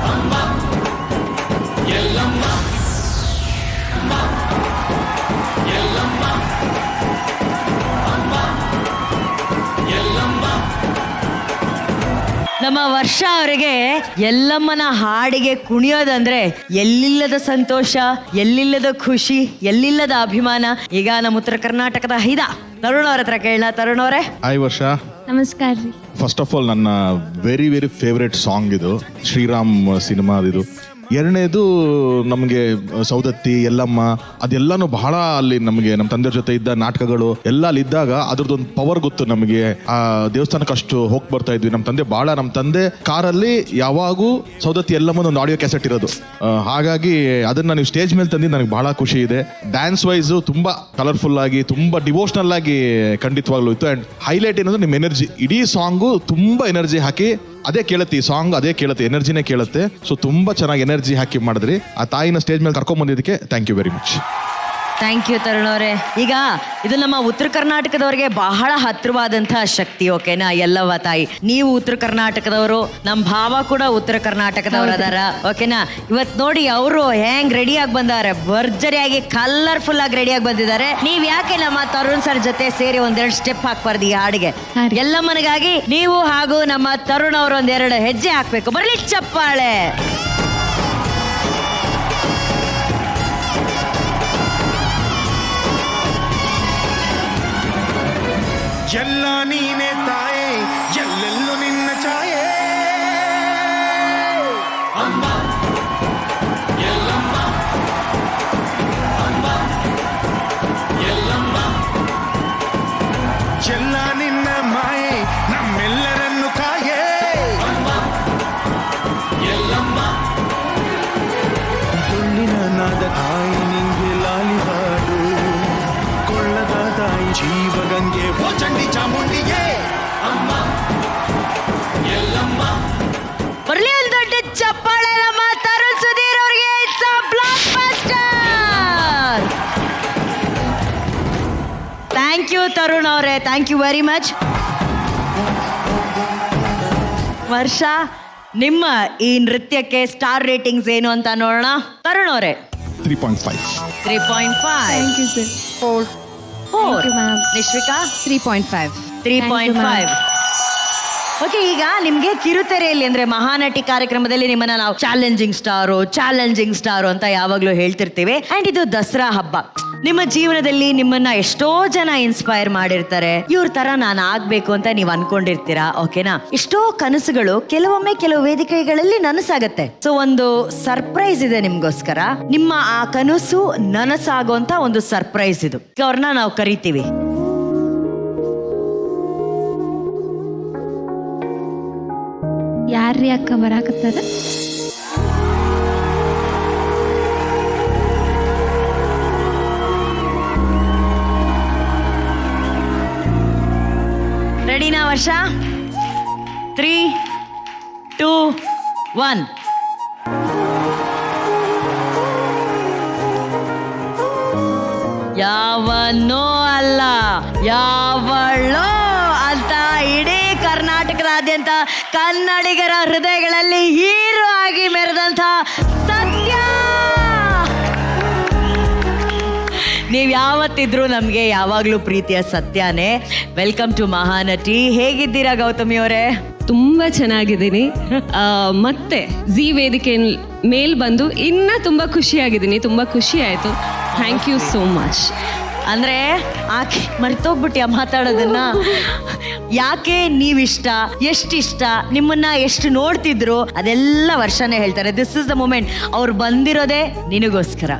ಅಮ್ಮ ಎಲ್ಲಮ್ಮ ಅಮ್ಮ ಎಲ್ಲಮ್ಮ ಅಮ್ಮ ಎಲ್ಲಮ್ಮ. ನಮ್ಮ ವರ್ಷ ಅವರಿಗೆ ಎಲ್ಲಮ್ಮನ ಹಾಡಿಗೆ ಕುಣಿಯೋದಂದ್ರೆ ಎಲ್ಲಿಲ್ಲದ ಸಂತೋಷ, ಎಲ್ಲಿಲ್ಲದ ಖುಷಿ, ಎಲ್ಲಿಲ್ಲದ ಅಭಿಮಾನ. ಈಗ ನಮ್ಮ ಉತ್ತರ ಕರ್ನಾಟಕದ ಹೈದ ತರುಣ್ ಅವ್ರ ಹತ್ರ ಕೇಳೋಣ. ತರುಣ್ ಅವರೇ, ಹಾಯ್ ವರ್ಷ. ನಮಸ್ಕಾರ ರೀ. ಫಸ್ಟ್ ಆಫ್ ಆಲ್ ನನ್ನ ವೆರಿ ವೆರಿ ಫೇವ್ರೆಟ್ ಸಾಂಗ್ ಇದು, ಶ್ರೀರಾಮ್ ಸಿನಿಮಾದಿದು. ಎರಡನೇದು ನಮಗೆ ಸೌದತ್ತಿ, ಎಲ್ಲಮ್ಮ, ಅದೆಲ್ಲಾನು ಬಹಳ ಅಲ್ಲಿ ನಮಗೆ ನಮ್ಮ ತಂದೆ ಜೊತೆ ಇದ್ದ ನಾಟಕಗಳು ಎಲ್ಲ ಅಲ್ಲಿ ಇದ್ದಾಗ ಅದ್ರದ್ದೊಂದು ಪವರ್ ಗೊತ್ತು ನಮಗೆ. ಆ ದೇವಸ್ಥಾನಕ್ಕೆ ಅಷ್ಟು ಹೋಗಿ ಬರ್ತಾ ಇದ್ವಿ. ನಮ್ಮ ತಂದೆ ಕಾರಲ್ಲಿ ಯಾವಾಗೂ ಸೌದತ್ತಿ ಎಲ್ಲಮ್ಮನ ಒಂದು ಆಡಿಯೋ ಕ್ಯಾಸೆಟ್ ಇರೋದು. ಹಾಗಾಗಿ ಅದನ್ನ ನೀವು ಸ್ಟೇಜ್ ಮೇಲೆ ತಂದು ನನಗೆ ಬಹಳ ಖುಷಿ ಇದೆ. ಡ್ಯಾನ್ಸ್ ವೈಸ್ ತುಂಬಾ ಕಲರ್ಫುಲ್ ಆಗಿ, ತುಂಬಾ ಡಿವೋಷನಲ್ ಆಗಿ ಖಂಡಿತವಾಗ್ಲೂ ಇತ್ತು. ಅಂಡ್ ಹೈಲೈಟ್ ಏನಂದ್ರೆ ನಿಮ್ಮ ಎನರ್ಜಿ. ಇಡೀ ಸಾಂಗು ತುಂಬಾ ಎನರ್ಜಿ ಹಾಕಿ ಅದೇ ಕೇಳುತ್ತೆ, ಈ ಸಾಂಗ್ ಅದೇ ಕೇಳುತ್ತೆ, ಎನರ್ಜಿನೇ ಕೇಳುತ್ತೆ. ಸೊ ತುಂಬಾ ಚೆನ್ನಾಗಿ ಎನರ್ಜಿ ಹಾಕಿ ಮಾಡಿದ್ರಿ. ಆ ತಾಯಿನ ಸ್ಟೇಜ್ ಮೇಲೆ ಕರ್ಕೊಂಡ್ ಬಂದಿದ್ದಕ್ಕೆ thank you very much. Thank you Tarun ಅವರೇ. ಈಗ ಇದು ನಮ್ಮ ಉತ್ತರ ಕರ್ನಾಟಕದವರಿಗೆ ಬಹಳ ಹತ್ತಿರವಾದಂತಹ ಶಕ್ತಿ, ಓಕೆನಾ? ಎಲ್ಲವ್ವ ತಾಯಿ. ನೀವು ಉತ್ತರ ಕರ್ನಾಟಕದವರು, ನಮ್ಮ ಭಾವ ಕೂಡ ಉತ್ತರ ಕರ್ನಾಟಕದವ್ರು ಅದಾರ, ಓಕೆನಾ? ಇವತ್ತು ನೋಡಿ ಅವರು ಹೆಂಗ್ ರೆಡಿಯಾಗಿ ಬಂದಾರೆ, ಭರ್ಜರಿಯಾಗಿ ಕಲರ್ಫುಲ್ ಆಗಿ ರೆಡಿಯಾಗಿ ಬಂದಿದ್ದಾರೆ. ನೀವ್ ಯಾಕೆ ನಮ್ಮ ತರುಣ್ ಸರ್ ಜೊತೆ ಸೇರಿ ಒಂದೆರಡು ಸ್ಟೆಪ್ ಹಾಕ್ಬಾರ್ದು ಈ ಹಾಡಿಗೆ? ಎಲ್ಲಮ್ಮನಿಗಾಗಿ ನೀವು ಹಾಗೂ ನಮ್ಮ ತರುಣ್ ಅವರು ಒಂದೆರಡು ಹೆಜ್ಜೆ ಹಾಕ್ಬೇಕು. ಬರ್ಲಿ ಚಪ್ಪಾಳೆ. ಎಲ್ಲ ನೀನೆ ತಾಯೇ ಎಲ್ಲೆಲ್ಲೂ ನಿನ್ನ ಛಾಯೆ ಅಮ್ಮ ಎಲ್ಲಮ್ಮ ಅಮ್ಮ ಎಲ್ಲಮ್ಮ ಚೆಲ್ಲ ನಿನ್ನ ಮಾಯೆ ನಮ್ಮೆಲ್ಲರನ್ನು ಕಾಯೆ ಅಮ್ಮ ಎಲ್ಲಮ್ಮ ಕೊಳ್ಳಿನ ನಾದ ತಾಯಿ ನಿಂಗೆ ಲಾಲಿ ಹಾಡು ಕೊಳ್ಳದ ತಾಯಿ ಜೀವಗಂಗೆ ಓ ಚಂಡಿ ಚಾಮುಂಡಿಗೆ ಅಮ್ಮ ಎಲ್ಲಮ್ಮ ಬರ್ಲಿ ಒಂದು ದೊಡ್ಡ ಚಪ್ಪಾಳೆ ನಮ್ಮ ತರುಣ್ ಸುಧೀರ್ ಅವ್ರಿಗೆ. It's a blockbuster. Thank you Tarun ಅವರೇ, ಥ್ಯಾಂಕ್ ಯು ವೆರಿ ಮಚ್. ವರ್ಷ ನಿಮ್ಮ ಈ ನೃತ್ಯಕ್ಕೆ ಸ್ಟಾರ್ ರೇಟಿಂಗ್ಸ್ ಏನು ಅಂತ ನೋಡೋಣ. ತರುಣ್ ಅವರೇ 3.5. 3.5. 4. ನಿಶ್ವಿಕಾ 3.5. 3.5. ಓಕೆ, ಈಗ ನಿಮ್ಗೆ ಕಿರುತೆರೆಯಲ್ಲಿ ಅಂದ್ರೆ ಮಹಾನಟಿ ಕಾರ್ಯಕ್ರಮದಲ್ಲಿ ನಿಮ್ಮನ್ನ ನಾವು ಚಾಲೆಂಜಿಂಗ್ ಸ್ಟಾರು ಅಂತ ಯಾವಾಗ್ಲೂ ಹೇಳ್ತಿರ್ತೀವಿ. ಅಂಡ್ ಇದು ದಸರಾ ಹಬ್ಬ. ನಿಮ್ಮ ಜೀವನದಲ್ಲಿ ನಿಮ್ಮನ್ನ ಎಷ್ಟೋ ಜನ ಇನ್ಸ್ಪೈರ್ ಮಾಡಿರ್ತಾರೆ. ಇವ್ರ ತರ ನಾನು ಆಗ್ಬೇಕು ಅಂತ ನೀವು ಅನ್ಕೊಂಡಿರ್ತೀರಾ, ಓಕೆನಾ? ಎಷ್ಟೋ ಕನಸುಗಳು ಕೆಲವೊಮ್ಮೆ ಕೆಲವು ವೇದಿಕೆಗಳಲ್ಲಿ ನನಸಾಗತ್ತೆ. ಸೊ ಒಂದು ಸರ್ಪ್ರೈಸ್ ಇದೆ ನಿಮ್ಗೋಸ್ಕರ. ನಿಮ್ಮ ಆ ಕನಸು ನನಸಾಗುವಂತ ಒಂದು ಸರ್ಪ್ರೈಸ್ ಇದು. ಅವ್ರನ್ನ ನಾವು ಕರಿತೀವಿ. ಯಾರ್ರೀ ಅಕ್ಕ ಬರಾಕತ್ತದ? ರೆಡಿನಾ ವರ್ಷ? 3, 2, 1. ಯಾವನೋ ಅಲ್ಲ ಯಾವಳೋ ಅಂತ ಇಡೀ ಕರ್ನಾಟಕದಾದ್ಯಂತ ಕನ್ನಡಿಗರ ಹೃದಯಗಳಲ್ಲಿ ಹೀರೋ ಆಗಿ ಮೆರೆದಂಥ ಸತ್ಯ. ನೀವು ಯಾವತ್ತಿದ್ರೂ ನಮಗೆ ಯಾವಾಗಲೂ ಪ್ರೀತಿಯ ಸತ್ಯನೇ. Welcome to Mahanati. ಹೇಗಿದ್ದೀರಾ ಗೌತಮಿ ಅವರೇ? ತುಂಬ ಚೆನ್ನಾಗಿದ್ದೀನಿ. ಮತ್ತೆ ಜಿ ವೇದಿಕೆ ಮೇಲ್ ಬಂದು ಇನ್ನೂ ತುಂಬ ಖುಷಿಯಾಗಿದ್ದೀನಿ. ತುಂಬ ಖುಷಿ ಆಯಿತು. Thank you so much. ಅಂದರೆ ಆಕೆ ಮರ್ತೋಗ್ಬಿಟ್ಟು ಮಾತಾಡೋದನ್ನ. ಯಾಕೆ ನೀವಿಷ್ಟ, ಎಷ್ಟಿಷ್ಟ, ನಿಮ್ಮನ್ನ ಎಷ್ಟು ನೋಡ್ತಿದ್ರು ಅದೆಲ್ಲ ವರ್ಷನೇ ಹೇಳ್ತಾರೆ. This is the moment. ಅವ್ರು ಬಂದಿರೋದೇ ನಿನಗೋಸ್ಕರ.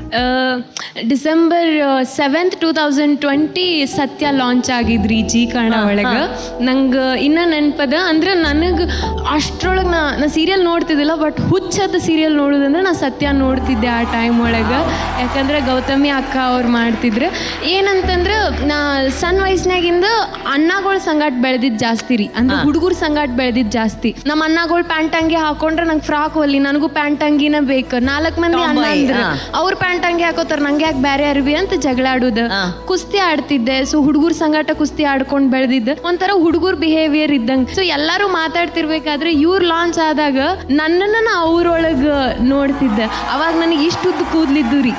ಡಿಸೆಂಬರ್ 7th, 2020 ಸತ್ಯ ಲಾಂಚ್ ಆಗಿದ್ರಿ ಜಿ ಕನ್ನಡ ಒಳಗೆ. ನಂಗೆ ಇನ್ನೂ ನೆನಪದ. ಅಂದ್ರೆ ನನಗೆ ಅಷ್ಟ್ರೊಳಗೆ ನಾ ಸೀರಿಯಲ್ ನೋಡ್ತಿದ್ದಿಲ್ಲ, ಬಟ್ ಹುಚ್ಚದ ಸೀರಿಯಲ್ ನೋಡೋದಂದ್ರೆ ನಾ ಸತ್ಯ ನೋಡ್ತಿದ್ದೆ ಆ ಟೈಮ್ ಒಳಗೆ. ಯಾಕಂದ್ರೆ ಗೌತಮಿ ಅಕ್ಕ ಅವ್ರು ಮಾಡ್ತಿದ್ರು. ಏನಂತಂದ್ರೆ ನಾ ಸಣ್ಣ ವಯಸ್ಸಿನಾಗಿಂದ ಅನ್ನಗಳು ಸಂಗಾಟ ಬೆಳೆದಿದ್ದು ಜಾಸ್ತಿ ರೀ. ಅಂದ್ರೆ ಹುಡುಗರು ಸಂಗಾಟ ಬೆಳೆದಿದ್ದು ಜಾಸ್ತಿ. ನಮ್ಮ ಅನ್ನಗಳು ಪ್ಯಾಂಟ್ ಅಂಗಿ ಹಾಕೊಂಡ್ರೆ ನಂಗೆ ಫ್ರಾಕ್ ಹೊಲಿ, ನನಗೂ ಪ್ಯಾಂಟ್ ಅಂಗಿನ ಬೇಕು. 4 ಮಂದಿ ಅನ್ನ ಅಂದ್ರೆ ಅವ್ರು ಪ್ಯಾಂಟ್ ಅಂಗಿ ಹಾಕೋತಾರ, ನಂಗೆ ಯಾಕೆ ಬೇರೆ ಅರ್ವಿ ಅಂತ ಜಗಳಾಡುದು. ಕುಸ್ತಿ ಆಡ್ತಿದ್ದೆ. ಸೊ ಹುಡುಗರು ಸಂಗಾಟ ಕುಸ್ತಿ ಆಡ್ಕೊಂಡ್ ಬೆಳೆದಿದ್ದೆ. ಒಂಥರ ಹುಡುಗರು ಬಿಹೇವಿಯರ್ ಇದ್ದಂಗೆ. ಸೊ ಎಲ್ಲಾರು ಮಾತಾಡ್ತಿರ್ಬೇಕಾದ್ರೆ ಇವ್ರು ಲಾಂಚ್ ಆದಾಗ ನನ್ನನ್ನ ಅವ್ರೊಳಗ ನೋಡ್ತಿದ್ದೆ. ಅವಾಗ ನನಗೆ ಇಷ್ಟುದ್ದು ಕೂದ್ಲಿದ್ದು ರೀ.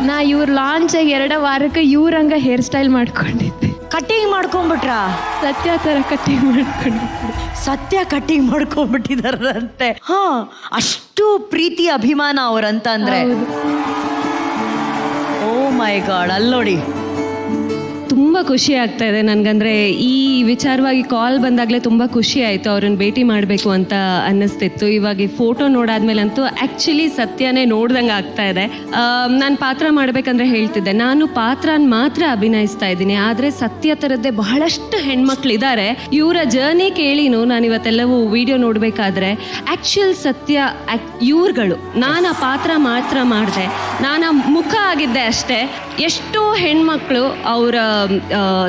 ನಾ ಇವ್ರ ಲಾಂಚ್ 2 ವಾರಕ್ಕೆ ಇವ್ರಂಗ ಹೇರ್ ಸ್ಟೈಲ್ ಮಾಡ್ಕೊಂಡಿದ್ದೆ. ಕಟ್ಟಿಂಗ್ ಮಾಡ್ಕೊಂಡ್ಬಿಟ್ರ? ಸತ್ಯ ತರ ಕಟ್ಟಿಂಗ್ ಮಾಡ್ಕೊಂಡಿದ್ದೆ. ಸತ್ಯ ಕಟ್ಟಿಂಗ್ ಮಾಡ್ಕೊಂಡ್ಬಿಟ್ಟಿದಾರಂತೆ. ಹಾ, ಅಷ್ಟು ಪ್ರೀತಿ ಅಭಿಮಾನ ಅವ್ರಂತ ಅಂದ್ರೆ. ಓ ಮೈ ಗಾಡ್. ಅಲ್ಲಿ ನೋಡಿ, ತುಂಬ ಖುಷಿ ಆಗ್ತಾ ಇದೆ ನನಗಂದ್ರೆ. ಈ ವಿಚಾರವಾಗಿ ಕಾಲ್ ಬಂದಾಗಲೇ ತುಂಬ ಖುಷಿ ಆಯಿತು. ಅವ್ರನ್ನ ಭೇಟಿ ಮಾಡಬೇಕು ಅಂತ ಅನ್ನಿಸ್ತಿತ್ತು. ಇವಾಗ ಈ ಫೋಟೋ ನೋಡಾದ್ಮೇಲಂತೂ ಆ್ಯಕ್ಚುಲಿ ಸತ್ಯನೇ ನೋಡ್ದಂಗೆ ಆಗ್ತಾ ಇದೆ. ನಾನು ಪಾತ್ರ ಮಾಡಬೇಕಂದ್ರೆ ಹೇಳ್ತಿದ್ದೆ, ನಾನು ಪಾತ್ರನ ಮಾತ್ರ ಅಭಿನಯಿಸ್ತಾ ಇದ್ದೀನಿ, ಆದರೆ ಸತ್ಯ ಥರದ್ದೇ ಬಹಳಷ್ಟು ಹೆಣ್ಮಕ್ಳಿದ್ದಾರೆ. ಇವರ ಜರ್ನಿ ಕೇಳಿನೂ ನಾನು ಇವತ್ತೆಲ್ಲವೂ ವಿಡಿಯೋ ನೋಡಬೇಕಾದ್ರೆ ಆ್ಯಕ್ಚುಯಲ್ ಸತ್ಯ ಇವ್ರುಗಳು. ನಾನು ಆ ಪಾತ್ರ ಮಾತ್ರ ಮಾಡಿದೆ, ನಾನು ಮುಖ ಆಗಿದ್ದೆ ಅಷ್ಟೇ. ಎಷ್ಟೋ ಹೆಣ್ಮಕ್ಳು ಅವರ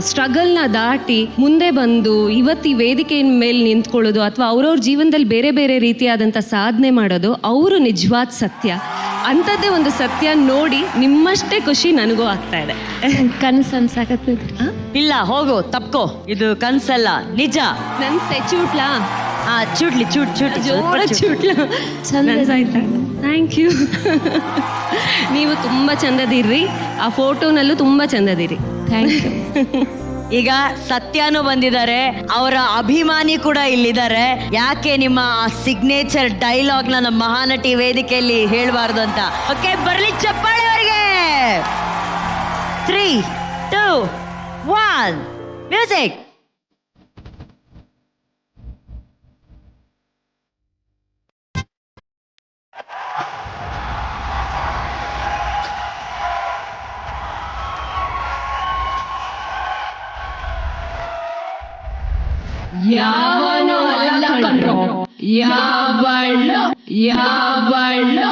ಸ್ಟ್ರಗಲ್ನ ದಾಟಿ ಮುಂದೆ ಬಂದು ಇವತ್ತು ಈ ವೇದಿಕೆಯ ಮೇಲೆ ನಿಂತ್ಕೊಳ್ಳೋದು ಅಥವಾ ಅವ್ರವ್ರ ಜೀವನದಲ್ಲಿ ಬೇರೆ ಬೇರೆ ರೀತಿಯಾದಂಥ ಸಾಧನೆ ಮಾಡೋದು ಅವರು ನಿಜವಾದ ಸತ್ಯ. ಅಂಥದ್ದೇ ಒಂದು ಸತ್ಯ ನೋಡಿ ನಿಮ್ಮಷ್ಟೇ ಖುಷಿ ನನಗೂ ಆಗ್ತಾ ಇದೆ. ಕನಸು ಅನ್ಸಾಕತ್ತಿದ್ರಿ? ಇಲ್ಲ, ಹೋಗು, ತಪ್ಕೋ. ಇದು ಕನ್ಸಲ್ಲ, ನಿಜ. ನನ್ನ ಚೂಟ್ಲಾ? ಚೂಟ್ಲಿ ಜೋರ ಚೂಟ್ಲ. ಚಂದ ಆಯ್ತಾ? Thank you. ನೀವು ತುಂಬ ಚಂದದಿರ್ರಿ. ಆ ಫೋಟೋನಲ್ಲೂ ತುಂಬ ಚಂದದಿರಿ. Thank you. ಈಗ ಸತ್ಯನೂ ಬಂದಿದ್ದಾರೆ, ಅವರ ಅಭಿಮಾನಿ ಕೂಡ ಇಲ್ಲಿದ್ದಾರೆ. ಯಾಕೆ ನಿಮ್ಮ ಸಿಗ್ನೇಚರ್ ಡೈಲಾಗ್ ನ ನಮ್ಮ ಮಹಾನಟಿ ವೇದಿಕೆಯಲ್ಲಿ ಹೇಳಬಾರ್ದು ಅಂತ. ಓಕೆ, ಬರ್ಲಿ ಚಪ್ಪಾಳೆ ಅವರಿಗೆ. 3, 2, 1 ಮ್ಯೂಸಿಕ್. ಯಾವನೋ ಅಲ್ಲ ಕಣ್ರೋ, ಯಾವಳು ಯಾವಳು.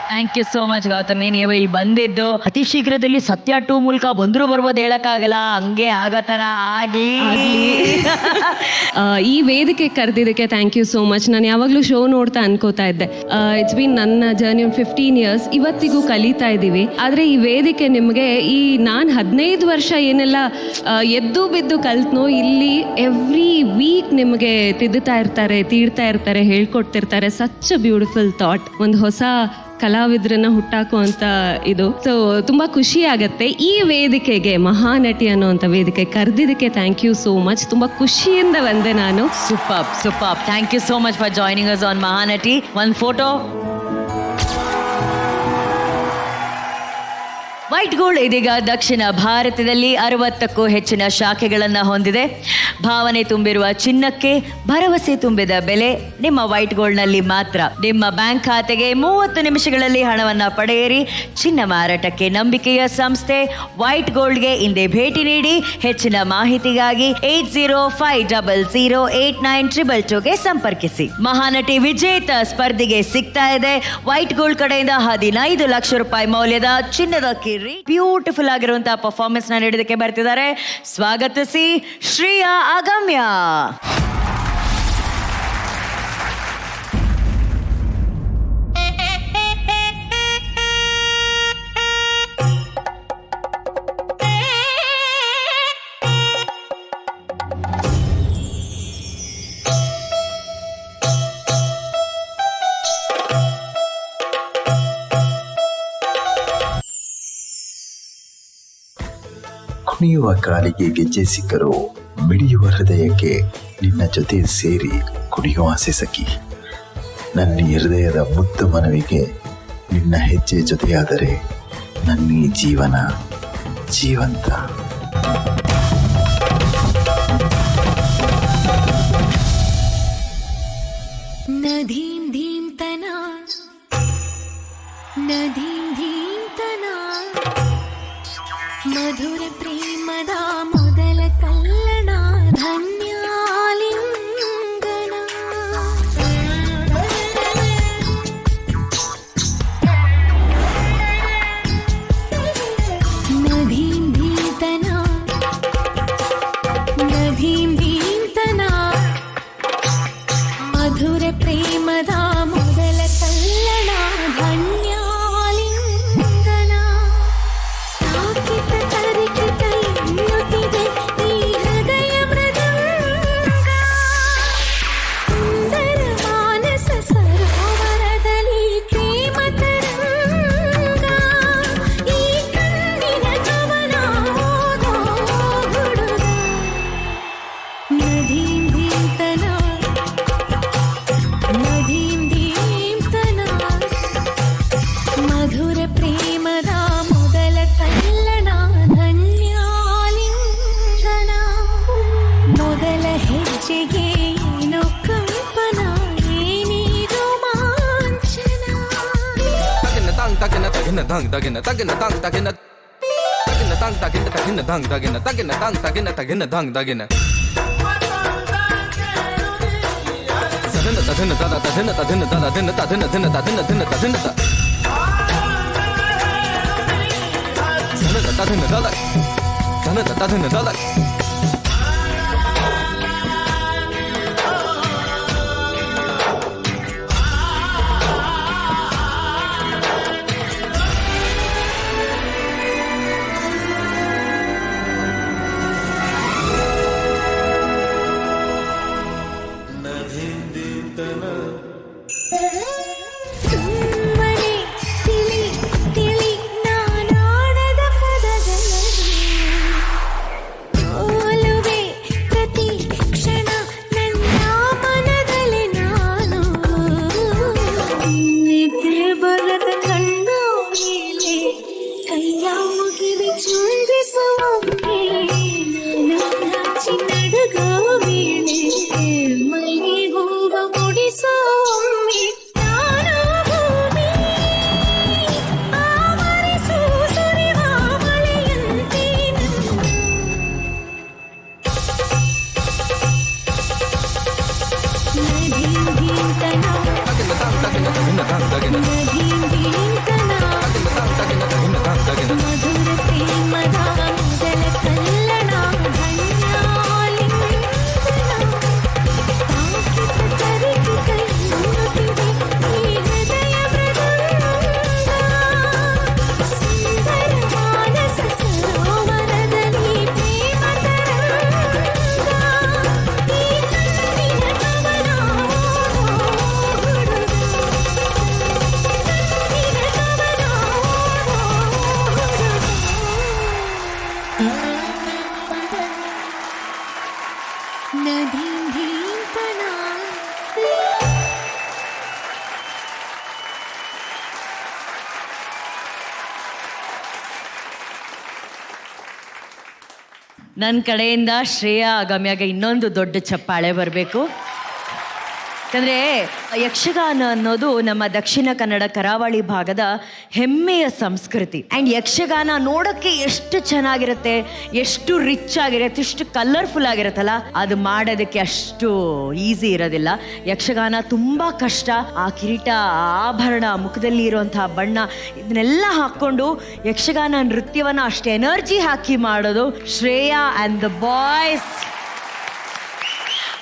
Thank you so much Gautami. ನೀವು ಇಲ್ಲಿ ಬಂದಿದ್ದು ಅತಿ ಶೀಘ್ರದಲ್ಲಿ ಸತ್ಯ 2 ಮೂಲಕ ಬಂದ್ರು ಬರ್ಬೋದು, ಹೇಳಕ್ಕಾಗಲ್ಲ, ಹಂಗೆ ಆಗೋ ಥರ ಆಗಿ ಈ ವೇದಿಕೆ ಕರೆದಿದ್ದಕ್ಕೆ ಥ್ಯಾಂಕ್ ಯು ಸೋ ಮಚ್. ನಾನು ಯಾವಾಗಲೂ ಶೋ ನೋಡ್ತಾ ಅನ್ಕೋತಾ ಇದ್ದೆ, ಇಟ್ಸ್ ಬೀನ್ ನನ್ನ ಜರ್ನಿ ಒಂದು 15 ಇಯರ್ಸ್, ಇವತ್ತಿಗೂ ಕಲಿತಾ ಇದ್ದೀವಿ. ಆದರೆ ಈ ವೇದಿಕೆ ನಿಮಗೆ ನಾನು 15 ವರ್ಷ ಏನೆಲ್ಲ ಎದ್ದು ಬಿದ್ದು ಕಲ್ತ್ನೋ, ಇಲ್ಲಿ ಎವ್ರಿ ವೀಕ್ ನಿಮಗೆ ತಿದ್ದುತ್ತಾ ಇರ್ತಾರೆ, ತೀಡ್ತಾ ಇರ್ತಾರೆ, ಹೇಳ್ಕೊಡ್ತಿರ್ತಾರೆ. Such a beautiful thought. ಒಂದು ಹೊಸ ಕಲಾವಿದ್ರನ್ನ ಹುಟ್ಟಾಕುವಂತ ಇದು. ಸೊ ತುಂಬಾ ಖುಷಿ ಆಗತ್ತೆ. ಈ ವೇದಿಕೆಗೆ ಮಹಾನಟಿ ಅನ್ನುವಂಥ ವೇದಿಕೆ ಕರೆದಿದ್ದಕ್ಕೆ ಥ್ಯಾಂಕ್ ಯು ಸೋ ಮಚ್. ತುಂಬಾ ಖುಷಿಯಿಂದ ಬಂದೆ ನಾನು. Super. Thank you so much for joining us on Mahanati. ಒಂದು ಫೋಟೋ. ವೈಟ್ ಗೋಲ್ಡ್ ಇದೀಗ ದಕ್ಷಿಣ ಭಾರತದಲ್ಲಿ 60ಕ್ಕೂ ಹೆಚ್ಚಿನ ಶಾಖೆಗಳನ್ನು ಹೊಂದಿದೆ. ಭಾವನೆ ತುಂಬಿರುವ ಚಿನ್ನಕ್ಕೆ ಭರವಸೆ ತುಂಬಿದ ಬೆಲೆ ನಿಮ್ಮ ವೈಟ್ ಗೋಲ್ಡ್ನಲ್ಲಿ ಮಾತ್ರ. ನಿಮ್ಮ ಬ್ಯಾಂಕ್ ಖಾತೆಗೆ 30 ನಿಮಿಷಗಳಲ್ಲಿ ಹಣವನ್ನು ಪಡೆಯಿರಿ. ಚಿನ್ನ ಮಾರಾಟಕ್ಕೆ ನಂಬಿಕೆಯ ಸಂಸ್ಥೆ ವೈಟ್ ಗೋಲ್ಡ್ಗೆ ಇಂದೇ ಭೇಟಿ ನೀಡಿ. ಹೆಚ್ಚಿನ ಮಾಹಿತಿಗಾಗಿ 8050089222ಗೆ ಸಂಪರ್ಕಿಸಿ. ಮಹಾನಟಿ ವಿಜೇತ ಸ್ಪರ್ಧೆಗೆ ಸಿಗ್ತಾ ಇದೆ ವೈಟ್ ಗೋಲ್ಡ್ ಕಡೆಯಿಂದ 15 ಲಕ್ಷ ರೂಪಾಯಿ ಮೌಲ್ಯದ ಚಿನ್ನದ ಕಿರೀಟ. ಬ್ಯೂಟಿಫುಲ್ ಆಗಿರುವಂತಹ ಪರ್ಫಾರ್ಮೆನ್ಸ್ ನ ನೀಡೋದಕ್ಕೆ ಬರ್ತಿದ್ದಾರೆ. ಸ್ವಾಗತಿಸಿ ಶ್ರೇಯಾ ಅಗಮ್ಯ. ಕುಣಿಯುವ ಕಾಲಿಗೆ ಗೆಜ್ಜೆ ಸಿಕ್ಕರು, ಮಿಡಿಯುವ ಹೃದಯಕ್ಕೆ ನಿನ್ನ ಜೊತೆ ಸೇರಿ ಕುಣಿಯುವ ಆಸೆ ಸಖಿ. ನನ್ನ ಹೃದಯದ ಮುದ್ದು ಮನವಿಗೆ ನಿನ್ನ ಹೆಜ್ಜೆ ಜೊತೆಯಾದರೆ ನನ್ನ ಜೀವನ ಜೀವಂತ. ನದೀಂ ಧೀಂ ತನ ನದೀಂ ಧೀಂ ತನ ಮಧುರ ಪ್ರೇಮದ ಮೊದಲ ಕಲ್ಲಣ ಧನ್ಯಾಲಿಂಗನ. ನದೀಂ ಧೀಂತನ ನದೀಂ ಧೀಂತನ ಮಧುರ ಪ್ರೇಮದ ಮೊದಲ ಕಲ್ಲಣ ಧನ್ಯಾಲಿಂಗನ. ಮಧುರ ಪ್ರೇಮದ ಮೊದಲ ಕಲ್ಲಣ ಧನ್ಯಾಲಿಂಗನ. ಮೊದಲ ಹೆಜ್ಜೆಗೆ ಏನೋ ಕಂಪನ, ಏನೇ ರೋಮಾಂಚನ. ಸುಮ್ಮನೆ ತಿಳಿ ತಿಳಿ ನಾನಾಡದ ಪದಗಳಲ್ಲಿ ನನ್ನ ಕಡೆಯಿಂದ ಶ್ರೇಯಾ ಗಮ್ಯಾಗೆ ಇನ್ನೊಂದು ದೊಡ್ಡ ಚಪ್ಪಾಳೆ ಬರಬೇಕು. ಯಾಕಂದರೆ ಯಕ್ಷಗಾನ ಅನ್ನೋದು ನಮ್ಮ ದಕ್ಷಿಣ ಕನ್ನಡ ಕರಾವಳಿ ಭಾಗದ ಹೆಮ್ಮೆಯ ಸಂಸ್ಕೃತಿ. ಆ್ಯಂಡ್ ಯಕ್ಷಗಾನ ನೋಡೋಕ್ಕೆ ಎಷ್ಟು ಚೆನ್ನಾಗಿರುತ್ತೆ, ಎಷ್ಟು ರಿಚ್ ಆಗಿರುತ್ತೆ, ಎಷ್ಟು ಕಲರ್ಫುಲ್ ಆಗಿರುತ್ತಲ್ಲ, ಅದು ಮಾಡೋದಕ್ಕೆ ಅಷ್ಟು ಈಸಿ ಇರೋದಿಲ್ಲ. ಯಕ್ಷಗಾನ ತುಂಬ ಕಷ್ಟ. ಆ ಕಿರೀಟ, ಆ ಆಭರಣ, ಮುಖದಲ್ಲಿ ಇರುವಂತಹ ಬಣ್ಣ, ಇದನ್ನೆಲ್ಲ ಹಾಕ್ಕೊಂಡು ಯಕ್ಷಗಾನ ನೃತ್ಯವನ್ನು ಅಷ್ಟು ಎನರ್ಜಿ ಹಾಕಿ ಮಾಡೋದು Shreya and the boys.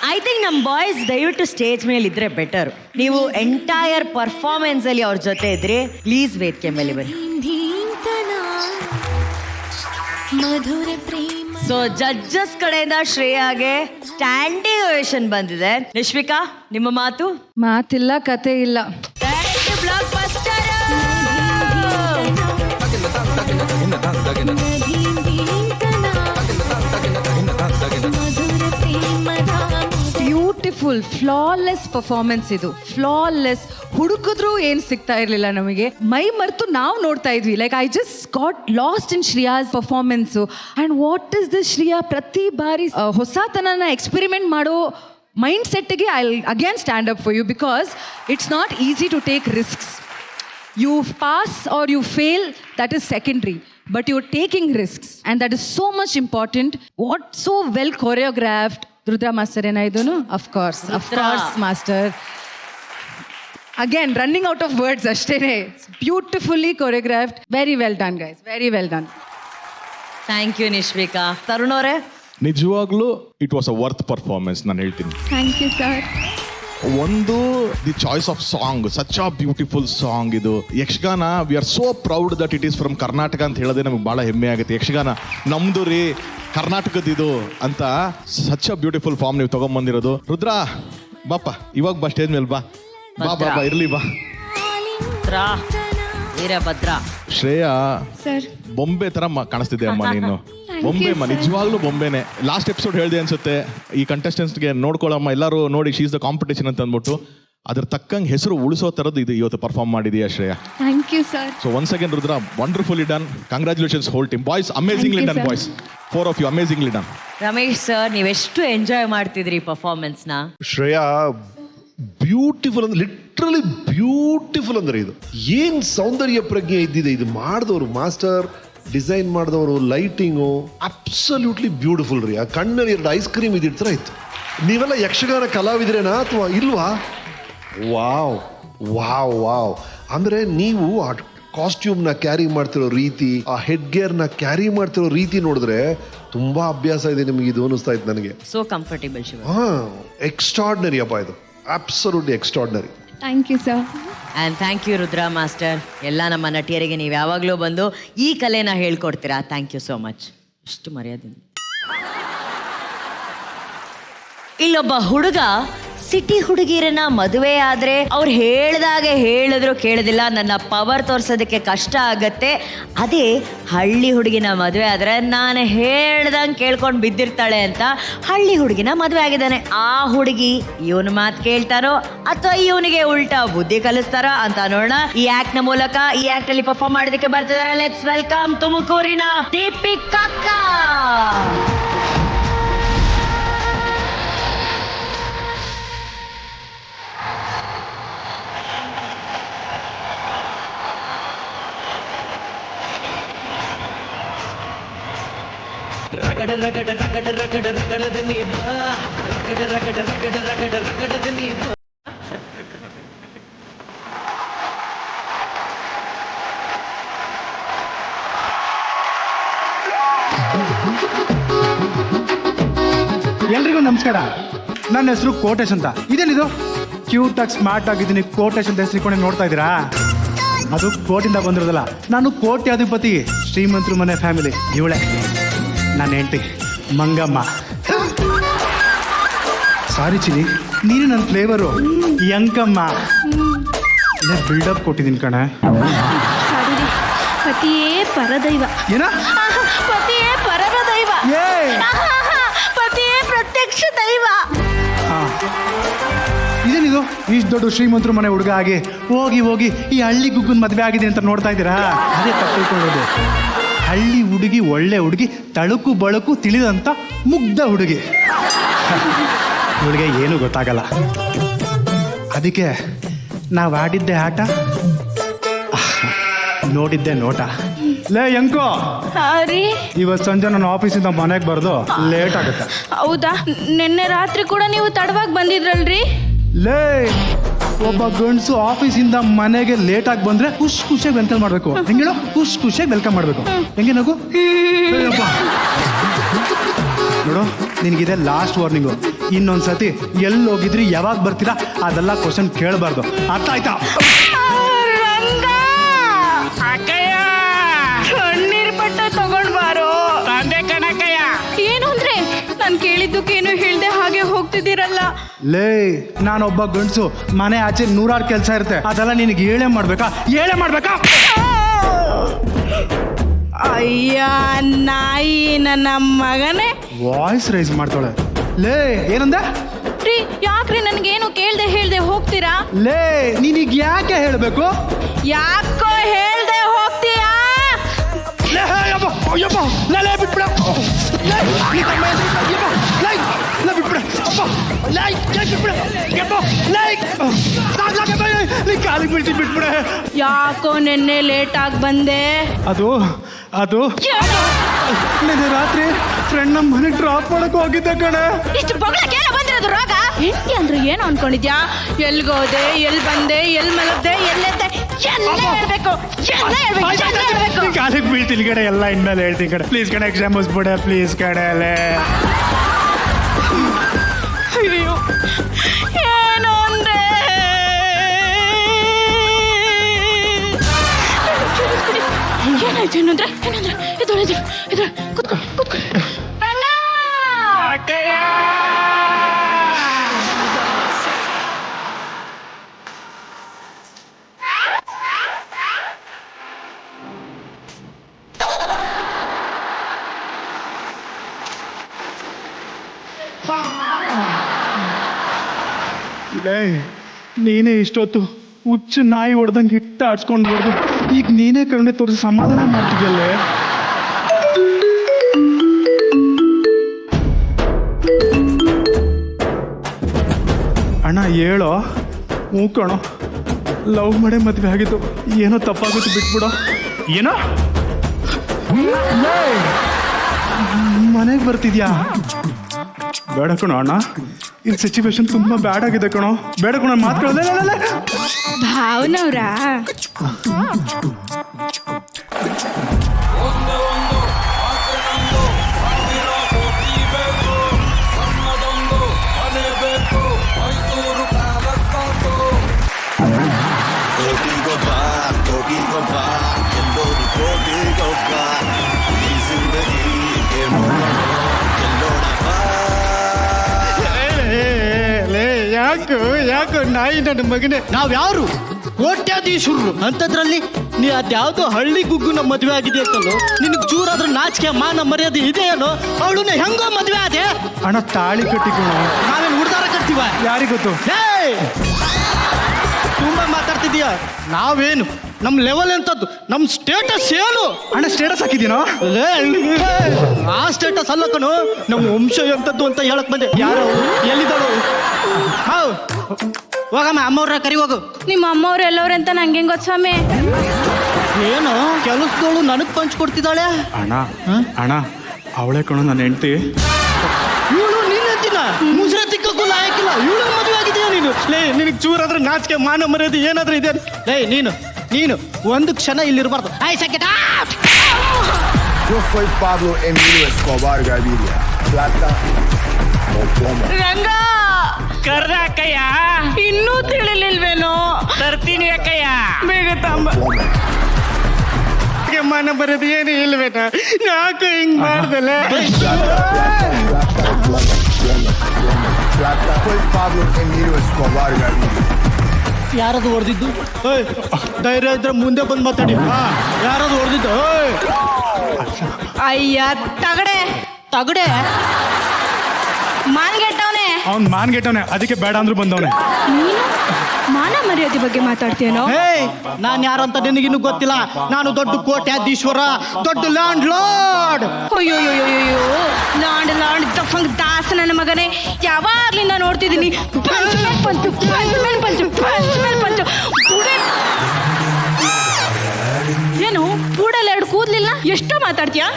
I think ನಮ್ಮ ಬಾಯ್ಸ್ ದಯವಿಟ್ಟು ಸ್ಟೇಜ್ ಮೇಲೆ ಇದ್ರೆ ಬೆಟರ್. ನೀವು ಎಂಟೈರ್ ಪರ್ಫಾರ್ಮೆನ್ಸ್ ಅಲ್ಲಿ ಅವ್ರ ಜೊತೆ ಇದ್ರೆ ಪ್ಲೀಸ್ ವೇದಿಕೆ ಮೇಲೆ ಬನ್ನಿ. ಮಧುರ ಪ್ರೇಮ. ಸೊ ಜಡ್ಜಸ್ ಕಡೆಯಿಂದ ಶ್ರೇಯಾಗೆ ಸ್ಟ್ಯಾಂಡಿಂಗ್ ಓವೇಷನ್ ಬಂದಿದೆ. ನಿಶ್ವಿಕಾ, ನಿಮ್ಮ ಮಾತು? ಮಾತಿಲ್ಲ, ಕತೆ ಇಲ್ಲ. ಬ್ಯೂಟಿಫುಲ್ ಫ್ಲಾಲೆಸ್ ಪರ್ಫಾರ್ಮೆನ್ಸ್ ಇದು, ಫ್ಲಾಲೆಸ್. ಹುಡುಕಿದ್ರು ಏನ್ ಸಿಗ್ತಾ ಇರ್ಲಿಲ್ಲ ನಮಗೆ, ಮೈ ಮರೆತು ನಾವು ನೋಡ್ತಾ ಇದ್ವಿ. Like I just got lost in Shreya's performance. And what is this Shreya, ಪ್ರತಿ ಬಾರಿ ಹೊಸತನನ ಎಕ್ಸ್ಪೆರಿಮೆಂಟ್ ಮಾಡೋ ಮೈಂಡ್ ಸೆಟ್ಗೆ I again stand up for you, because it's not easy to take risks. You pass or you fail, that is secondary, but you're taking risks, and that is so much important. What so well choreographed. Rudra master ena idunu? Of course master. Again, running out of words ashtene. Beautifully choreographed. Very well done, guys. Very well done. Thank you Nishvika. Tarun ಅವರೇ? ನಿಜವಾಗ್ಲೂ it was a worth performance, ನಾನು ಹೇಳ್ತೀನಿ. Thank you sir. ಒಂದು the choice of song, such a beautiful song ಇದು. Yakshagana, we are so proud that it is from Karnataka ಅಂತ ಹೇಳೋದೇ ನಮಗೆ ಭಾಳ ಹೆಮ್ಮೆ ಆಗುತ್ತೆ. ಯಕ್ಷಗಾನ ನಮ್ದು ರೀ, ಕರ್ನಾಟಕದಿದು ಅಂತ ಸಚ್ ಅ ಬ್ಯೂಟಿಫುಲ್ ಫಾರ್ಮ್ ನೀವು ತಗೊಂಡ್ಬಂದಿರೋದು. ರುದ್ರ ಬಾಪ, ಇವಾಗ ಬಾ ಸ್ಟೇಜ್ ಮೇಲೆ ಬಾ, ಬಾ ಬಾ ಬಾ, ಇರ್ಲಿ ಬಾ. ವೀರಭದ್ರ. ಶ್ರೇಯಾ ಸರ್, ಬೊಂಬೆ ತರ ಕಾಣಿಸ್ತಿದೆ ಅಮ್ಮ ನೀನು. ಬೊಂಬೆ ಅಮ್ಮ, ನಿಜವಾಗ್ಲೂ ಬೊಂಬೆನೆ. ಲಾಸ್ಟ್ ಎಪಿಸೋಡ್ ಹೇಳಿದೆ ಅನ್ಸುತ್ತೆ, ಈ ಕಂಟೆಸ್ಟೆಂಟ್ಸ್ಗೆ ನೋಡ್ಕೊಳ್ಳಮ್ಮ ಎಲ್ಲರೂ ನೋಡಿ, ಶೀ ಇಸ್ ದ ಕಾಂಪಿಟೇಷನ್ ಅಂತ ಅಂದ್ಬಿಟ್ಟು ಅದ್ರ ತಕ್ಕಂಗೆ ಹೆಸರು ಉಳಿಸೋ ಥರದ್ದು ಇದು ಇವತ್ತು ಪರ್ಫಾರ್ಮ್ ಮಾಡಿದೀಯಾ Shreya. Thank you sir. So once again Rudra, wonderfully done. Congratulations whole team. Boys amazingly done, boys 4 of you amazingly done. Ramesh sir, ನೀವೆಷ್ಟು ಎಂಜಾಯ್ ಮಾಡ್ತಿದ್ರಿ ಪರ್ಫಾರ್ಮೆನ್ಸ್ನ? ಶ್ರೇಯಾ ಬ್ಯೂಟಿಫುಲ್ ಅಂದ್ರೆ ಲಿಟ್ರಲಿ ಬ್ಯೂಟಿಫುಲ್ ಅಂದ್ರೆ ಇದು ಏನ್ ಸೌಂದರ್ಯ ಪ್ರಜ್ಞೆ ಇದ್ದಿದೆ. ಇದು ಮಾಡಿದವರು ಮಾಸ್ಟರ್, ಡಿಸೈನ್ ಮಾಡಿದವರು, ಲೈಟಿಂಗು ಅಬ್ಸಲ್ಯೂಟ್ಲಿ ಬ್ಯೂಟಿಫುಲ್ ರೀ. ಆ ಕಣ್ಣಲ್ಲಿ 2 ಐಸ್ ಕ್ರೀಮ್ ಇದಿರ್ತಾರ ಇತ್ತು. ನೀವೆಲ್ಲ ಯಕ್ಷಗಾನ ಕಲಾವಿದ್ರೇನಾ ಅಥವಾ ಇಲ್ವಾ? Wow wow wow. ಅಂದ್ರೆ ನೀವು ಆ ಕಾಸ್ಟ್ಯೂಮ್ನ ಕ್ಯಾರಿ ಮಾಡ್ತಿರೋ ರೀತಿ, ಆ ಹೆಡ್ ಗೇರ್ನ ಕ್ಯಾರಿ ಮಾಡ್ತಿರೋ ರೀತಿ ನೋಡಿದ್ರೆ ತುಂಬಾ ಅಭ್ಯಾಸ ಇದೆ ನಿಮ್ಗೆ ಇದು ಅನಿಸ್ತಾ ಇತ್ತು ನನಗೆ. So comfortable Shiva. ಎಕ್ಸ್ಟ್ರಾರ್ಡಿನರಿ ಅಪ್ಪ ಇದು, absolutely extraordinary. Thank you sir. And thank you Rudra master. ಎಲ್ಲ ನಮ್ಮ ನಟಿಯರಿಗೆ ನೀವು ಯಾವಾಗಲೂ ಬಂದು ಈ ಕಲೆನ ಹೇಳ್ಕೊಡ್ತೀರಾ. ಥ್ಯಾಂಕ್ ಯು ಸೋ ಮಚ್. ಇಷ್ಟು ಮರ್ಯಾದೆ. ಇಲ್ಲೊಬ್ಬ ಹುಡುಗ ಸಿಟಿ ಹುಡುಗಿರನ್ನ ಮದುವೆ ಆದ್ರೆ ಅವ್ರು ಹೇಳ್ದಾಗೆ ಹೇಳಿದ್ರು ಕೇಳೋದಿಲ್ಲ, ನನ್ನ ಪವರ್ ತೋರ್ಸೋದಕ್ಕೆ ಕಷ್ಟ ಆಗತ್ತೆ. ಅದೇ ಹಳ್ಳಿ ಹುಡುಗಿನ ಮದುವೆ ಆದ್ರೆ ನಾನು ಹೇಳ್ದಂಗೆ ಕೇಳ್ಕೊಂಡು ಬಿದ್ದಿರ್ತಾಳೆ ಅಂತ ಹಳ್ಳಿ ಹುಡುಗಿನ ಮದುವೆ ಆಗಿದ್ದಾನೆ. ಆ ಹುಡುಗಿ ಇವನ ಮಾತು ಕೇಳ್ತಾರೋ ಅಥವಾ ಇವನಿಗೆ ಉಲ್ಟಾ ಬುದ್ಧಿ ಕಲಿಸ್ತಾರೋ ಅಂತ ನೋಡೋಣ. ಈ ಆಕ್ಟ್ ನ ಮೂಲಕ, ಈ ಆಕ್ಟ್ ಅಲ್ಲಿ ಪರ್ಫಾರ್ಮ್ ಮಾಡೋದಕ್ಕೆ ಬರ್ತಿದ್ದಾರೆ. ಲೆಟ್ಸ್ ವೆಲ್ಕಮ್ ತುಮಕೂರಿನ ದೀಪಿಕಾ. ಎಲ್ರಿಗೂ ನಮಸ್ಕಾರ. ನನ್ನ ಹೆಸರು ಕೋಟೇಶ್ ಅಂತ. ಇದೇನಿದು ಕ್ಯೂಟ್ ಆಗಿ ಸ್ಮಾರ್ಟ್ ಆಗಿದ್ದೀನಿ, ಕೋಟೇಶ್ ಅಂತ ಹೆಸರು ನೋಡ್ತಾ ಇದ್ದೀರಾ? ಅದು ಕೋಟಿಂದ ಬಂದಿರೋದಲ್ಲ, ನಾನು ಕೋಟ್ಯಾಧಿಪತಿ, ಶ್ರೀಮಂತರು ಮನೆ ಫ್ಯಾಮಿಲಿ. ಇವಳೆ ನನ್ನ ಹೆಂಡತಿ ಮಂಗಮ್ಮ. ಸಾರಿ ಚಿನಿ, ನೀನು ನನ್ನ ಫ್ಲೇವರು ಯಂಕಮ್ಮ. ಬಿಲ್ಡಪ್ ಕೊಟ್ಟಿದ್ದೀನಿ ಕಣ. ಪತಿಯೇ ಪರದೈವ. ಏನ? ಪತಿಯೇ ಪರರ ದೈವ. ಪತಿಯೇ ಪ್ರತ್ಯಕ್ಷ ದೈವ. ಇದೇನಿದು ಇಷ್ಟು ದೊಡ್ಡ ಶ್ರೀಮಂತರು ಮನೆ ಹುಡುಗ ಆಗಿ ಹೋಗಿ ಹೋಗಿ ಈ ಹಳ್ಳಿ ಗುಗ್ಗನ್ ಮದುವೆ ಆಗಿದೆ ಅಂತ ನೋಡ್ತಾ ಇದ್ದೀರಾ? ಅದೇ ತಪ್ಪು ತಿಳ್ಕೊಳ್ಳೋದು. ಹಳ್ಳಿ ಹುಡುಗಿ, ಒಳ್ಳೆ ಹುಡುಗಿ, ತಳುಕು ಬಳಕು ತಿಳಿದಂಥ ಮುಗ್ಧ ಹುಡುಗಿ. ಇವಳಿಗೆ ಏನು ಗೊತ್ತಾಗಲ್ಲ. ಅದಕ್ಕೆ ನಾವು ಆಡಿದ್ದೆ ಆಟ, ನೋಡಿದ್ದೆ ನೋಟ. ಲೇ ಎಂಕೋ, ಇವತ್ತು ಸಂಜೆ ನನ್ನ ಆಫೀಸಿಂದ ಮನೆಗೆ ಬರೋದು ಲೇಟ್ ಆಗುತ್ತೆ. ಹೌದಾ? ನಿನ್ನೆ ರಾತ್ರಿ ಕೂಡ ನೀವು ತಡವಾಗಿ ಬಂದಿದ್ರಲ್ರಿ? ಲೇ, ಒಬ್ಬ ಗಂಡಸು ಆಫೀಸಿಂದ ಮನೆಗೆ ಲೇಟ್ ಆಗಿ ಬಂದ್ರೆ ಖುಷಿಯಾಗಿ ವೆಲ್ಕಮ್ ಮಾಡ್ಬೇಕು. ಹೆಂಗೆ ಹೇಳು? ಖುಷಿಯಾಗಿ ವೆಲ್ಕಮ್ ಮಾಡ್ಬೇಕು. ಹೆಂಗೆ ನಗು? ನೋಡು, ನಿನಗಿದೆ ಲಾಸ್ಟ್ ವಾರ್ನಿಂಗು. ಇನ್ನೊಂದ್ಸತಿ ಎಲ್ಲಿ ಹೋಗಿದ್ರಿ, ಯಾವಾಗ ಬರ್ತೀರಾ, ಅದೆಲ್ಲ ಕ್ವಶನ್ ಕೇಳಬಾರ್ದು. ಅರ್ಥ ಆಯ್ತಾ? ಏನು ಅಂದ್ರೆ ನಾನು ಕೇಳಿದ್ದಕ್ಕೇನು ಹೇಳ್ದೆ ಹಾಗೆ ಹೋಗ್ತಿದ್ದೀರಲ್ಲ. ಲೇ, ನಾನೊಬ್ಬ ಗಂಡಸು, ಮನೆ ಆಚೆ 100 ಕೆಲಸ ಇರುತ್ತೆ, ಅದೆಲ್ಲ ನಿನಗೆ ಹೇಳೇ ಮಾಡ್ಬೇಕಾ? ಅಯ್ಯ ನಾಯಿ ನನ್ನ ಮಗನೇ. ವಾಯ್ಸ್ ರೈಸ್ ಮಾಡ್ತಾಳೆ. ಲೇ, ಏನಂದ? ರೀ, ಯಾಕ್ರಿ ನನ್ಗೇನು ಹೇಳ್ದೆ ಹೋಗ್ತೀರಾ? ಲೇ, ನಿನಗೆ ಯಾಕೆ ಹೇಳ್ಬೇಕು? ಯಾಕೋ ಹೇಳ್ದೆ ಹೋಗ್ತೀಯಾ? ಯಾಕೋ ನಿನ್ನೆ ಲೇಟ್ ಆಗಿ ಬಂದೆ? ಅದು ನಿನ್ನೆ ರಾತ್ರಿ ಫ್ರೆಂಡ್ ನಮ್ಮ ಮನೆಗೆ ಡ್ರಾಪ್ ಮಾಡಕ್ ಹೋಗಿದ್ದೆ ಕಣೆ. ಇಷ್ಟು ಬೊಗಳಕ್ಕೆ ಬಂದಿರೋದು ರೋಗ? ಹೆಂಡತಿ ಅಂದ್ರೆ ಏನು ಅನ್ಕೊಂಡಿದ್ಯಾ? ಎಲ್ಗೋದೆ, ಎಲ್ ಬಂದೆ, ಎಲ್ ಮಲಗ್ದೆ, ಎಲ್ಲೆದ್ದೆ, ಎಲ್ಲ ಹೇಳ್ಬೇಕು. ಕಾಲಿಗೆ ಬೀಳ್ತೀನಿ ಕಡೆ, ಎಲ್ಲ ಇನ್ಮೇಲೆ ಹೇಳ್ತೀನಿ ಕಡೆ. ಪ್ಲೀಸ್ ಕಡೆ, ಕ್ಷಮಿಸ್ಬಿಡೆ ಪ್ಲೀಸ್ ಕಡೆ. ಅಯ್ಯೋ, ಏನು ಅಂದ್ರೆ ಏನಾಯ್ತು? ಏನಂದ್ರೆ ಇದು ಕೂತ್ಕೊ. ನೀನೇ ಇಷ್ಟೊತ್ತು ಹುಚ್ಚು ನಾಯಿ ಹೊಡೆದಂಗೆ ಹಿಟ್ಟ ಆಡ್ಸ್ಕೊಂಡು ಹೊಡೆದು ಈಗ ನೀನೇ ಕರುಣೆ ತೋರಿಸಿ ಸಮಾಧಾನ ಮಾಡ್ತಿದ್ದಲ್ಲೇ. ಅಣ್ಣ ಹೇಳೋ. ಹ್ಞೂ ಕಣೋ, ಲವ್ ಮಾಡೇ ಮದುವೆ ಆಗಿತ್ತು, ಏನೋ ತಪ್ಪಾಗುತ್ತೆ, ಬಿಟ್ಬಿಡೋ. ಏನೋ ಮನೆಗೆ ಬರ್ತಿದ್ಯಾ? ಬೇಡ ಕಣೋ ಅಣ್ಣ, ಈ ಸಿಚುವೇಶನ್ ತುಂಬಾ ಬ್ಯಾಡ್ ಆಗಿದೆ ಕಣೋ. ಬೇಡ ಕಣೋ, ಮಾತಾಡೋದೇ ಭಾವನವ್ರ. ಯಾಕೋ ನಾಯಿ ನನ್ನ ಮಗನೇ. ನಾವ್ ಯಾರು ಕೋಟ್ಯಾಧೀಶರು ಅಂತದ್ರಲ್ಲಿ ನೀ ಅದ್ಯಾವ್ದೋ ಹಳ್ಳಿ ಗುಗ್ಗು ನಮ್ಮ ಮದ್ವೆ ಆಗಿದೆ ಅಂತಲ್ಲೋ. ನಿನಗ್ ಚೂರಾದ್ರೂ ನಾಚಿಕೆ ಮಾನ ಮರ್ಯಾದೆ ಇದೆಯೇನೋ? ಅವಳನ್ನ ಹೆಂಗೋ ಮದ್ವೆ ಆದೆ? ಅಣ್ಣ ತಾಳಿ ಕಟ್ಟಿಕೋ. ನಾವೇನು ಹುಡ್ದಾರ ಕಟ್ತೀವ? ಯಾರಿಗೊತ್ತು? ತುಂಬಾ ಮಾತಾಡ್ತಿದೀಯ. ನಾವೇನು, ನಮ್ ಲೆವೆಲ್ ಎಂತದ್ದು, ನಮ್ ಸ್ಟೇಟಸ್ ಏನು? ಅಣ್ಣ ಸ್ಟೇಟಸ್ ಹಾಕಿದ್ದೀನೋ? ಆ ಸ್ಟೇಟಸ್ ಅಲ್ಲ ಕಣು, ನಮ್ಮ ವಂಶ ಎಂತದ್ದು ಅಂತ ಹೇಳಕ್ ಬಂದೆ. ಯಾರು, ಎಲ್ಲಿದ್ದಾಳು? ಹೋಗಮ್ಮ, ಅಮ್ಮವ್ರ ಕರಿ ಹೋಗು. ನಿಮ್ಮ ಅಮ್ಮವ್ರು ಎಲ್ಲವ್ರೆ ಅಂತ ನಂಗೆ ಹೆಂಗ್ ಗೊತ್ತ ಸ್ವಾಮಿ? ಏನು ಕೆಲಸದವಳು ನನಗ್ ಪಂಚ್ ಕೊಡ್ತಿದ್ದಾಳೆ? ಅಣ್ಣ ಅವಳೆ ಕಣೋ ನನ್ನ ಹೆಂಡತಿ. ಇವಳು ನೀನ್ ಹೇಳ್ತೀನ ಮುಸ್ರೆ ತಿಕ್ಕಕ್ಕೂ ಲಾಯಕ್ಕಿಲ್ಲ. ಇವಳು ಮದುವೆ ಆಗಿದೆಯಾ ನೀನು? ಲೇ, ನಿನಗೆ ಚೂರಾದ್ರೆ ನಾಚಿಕೆ ಮಾನ ಮರ್ಯಾದೆ ಏನಾದ್ರೂ ಇದೆ? ಲೇ, ನೀನು ಒಂದು ಕ್ಷಣ ಇಲ್ಲಿರ್ಬಾರ್ದು. Yo soy Pablo Emilio Escobar Gaviria. Plata o plomo. ರಂಗ ಕರ್ದ ಅಕ್ಕಯ್ಯ, ಇನ್ನೂ ತಿಳಿಲಿಲ್ವೇನೋ? ತರ್ತೀನಿ ಅಕ್ಕಯ್ಯ, ಬೇಗ ತಂಬ. ಮಾನ ಬರೋದು ಏನು ಇಲ್ವೇನ? ಯಾಕೆ ಹಿಂಗ್ ಮಾಡ್ದಲ್ಲ? Plata. Soy Pablo Emilio Escobar Gaviria. ಯಾರದು ಹೊಡೆದಿದ್ದು? ಧೈರ್ಯ ಇದ್ರೆ ಮುಂದೆ ಬಂದು ಮಾತಾಡಿ. ಯಾರದು ಹೊಡೆದಿದ್ದು? ಅಯ್ಯ ತಗಡೆ ಮಾನ್ಗೆಟ್ಟವನೇ. ಅವ್ನು ಮಾನ್ಗೆಟ್ಟವನೆ, ಅದಕ್ಕೆ ಬೇಡ ಅಂದ್ರೂ ಬಂದವನೆ. ನೀನು ಮಾನ ಮರ್ಯಾದೆ ಬಗ್ಗೆ ಮಾತಾಡ್ತೀಯನೋ? ಹೇ, ನಾನು ಯಾರು ಅಂತ ನಿನಗಿನ್ನೂ ಗೊತ್ತಿಲ್ಲ. ನಾನು ದೊಡ್ಡ ಕೋಟ್ಯಾಧೀಶ್ವರ, ದೊಡ್ಡ ಲ್ಯಾಂಡ್ ಲಾರ್ಡ್. ಅಯ್ಯೋಯ್ಯೋಯ್ಯೋ, ಲಾಂಡ್ ದಫಂಗ್ ದಾಸ ನನ್ನ ಮಗನೇ, ಯಾವಾಗ್ಲಿಂದ ನೋಡ್ತಿದ್ದೀನಿ ಪಂಚ್ ಮೇಲ್ ಪಂಚು, ಪಂಚ್ ಮೇಲ್ ಪಂಚು, ಪಂಚ್ ಮೇಲ್ ಪಂಚು. ಏನು ಕೂಡಲ್ಲ ಎರಡು ಕೂದ್ಲಿಲ್ಲ? ಎಷ್ಟೋ ಮಾತಾಡ್ತೀಯಾ?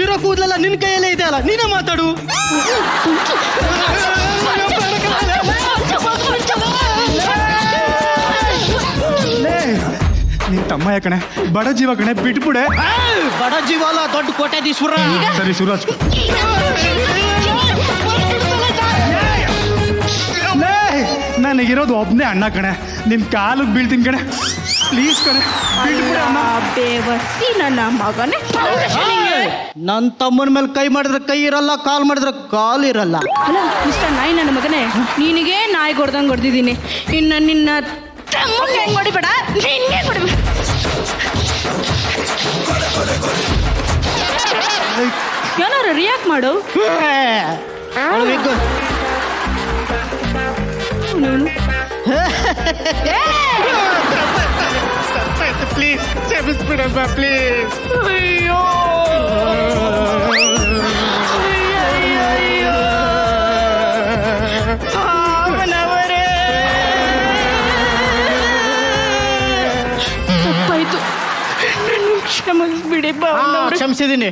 ಇರೋ ಕೂದಲೆಲ್ಲ ನಿನ್ ಕೈಯಲ್ಲೇ ಇದೆ ಅಲ್ಲ, ನೀನೇ ಮಾತಾಡು. ನಿನ್ ತಮ್ಮ ಯಾಕಣೆ, ಬಡ ಜೀವ ಕಣೆ, ಬಿಟ್ಬಿಡೆ. ಬಡ ಜೀವ ಅಲ್ಲ, ದೊಡ್ಡ ಕೋಟ್ಯಾಧೀಶ್ವರ. ಸರಿ ಸುರಾಜ್, ನನಗಿರೋದು ಒಬ್ನೇ ಅಣ್ಣ ಕಣೆ, ನಿನ್ ಕಾಲಿಗೆ ಬೀಳ್ತೀನಿ ಕಣೆ, ಪ್ಲೀಸ್ ಕಣೆ, ಬಿಟ್ಬಿಡೆ ಅಣ್ಣ. ಬೇವರ್ಸಿ ನನ್ನ ಮಗನೇ. ನನ್ನ ತಮ್ಮನ ಮೇಲೆ ಕೈ ಮಾಡಿದ್ರೆ ಕೈ ಇರಲ್ಲ, ಕಾಲ್ ಮಾಡಿದ್ರೆ ಕಾಲ್ ಇರಲ್ಲ. ಅಲ್ಲ ಮಿಸ್ಟರ್ ನಾಯಿ ನನ್ನ ಮಗನೇ, ನಿನಗೆ ನಾಯಿ ಹೊಡ್ದಂಗೆ ಹೊಡೆದಿದ್ದೀನಿ, ಇನ್ನು ನಿನ್ನ ತಮ್ಮಗೆ ಹೆಂಗೆ ಹೊಡಿಬೇಡ, ನಿನ್ಗೆ ಹೊಡಿಬೇಡ. ಏನಾರು ರಿಯಾಕ್ಟ್ ಮಾಡು. ಪ್ಲೀಸ್ ಕ್ಷಮಿಸ್ಬಿಡಮ್ಮ, ಪ್ಲೀಸ್. ಅಯ್ಯೋ ಅವನವರೇ, ತಪ್ಪಾಯ್ತು, ಕ್ಷಮಿಸ್ಬಿಡಿ ಬಾವನವ್ರೆ. ಕ್ಷಮಿಸಿದ್ದೀನಿ.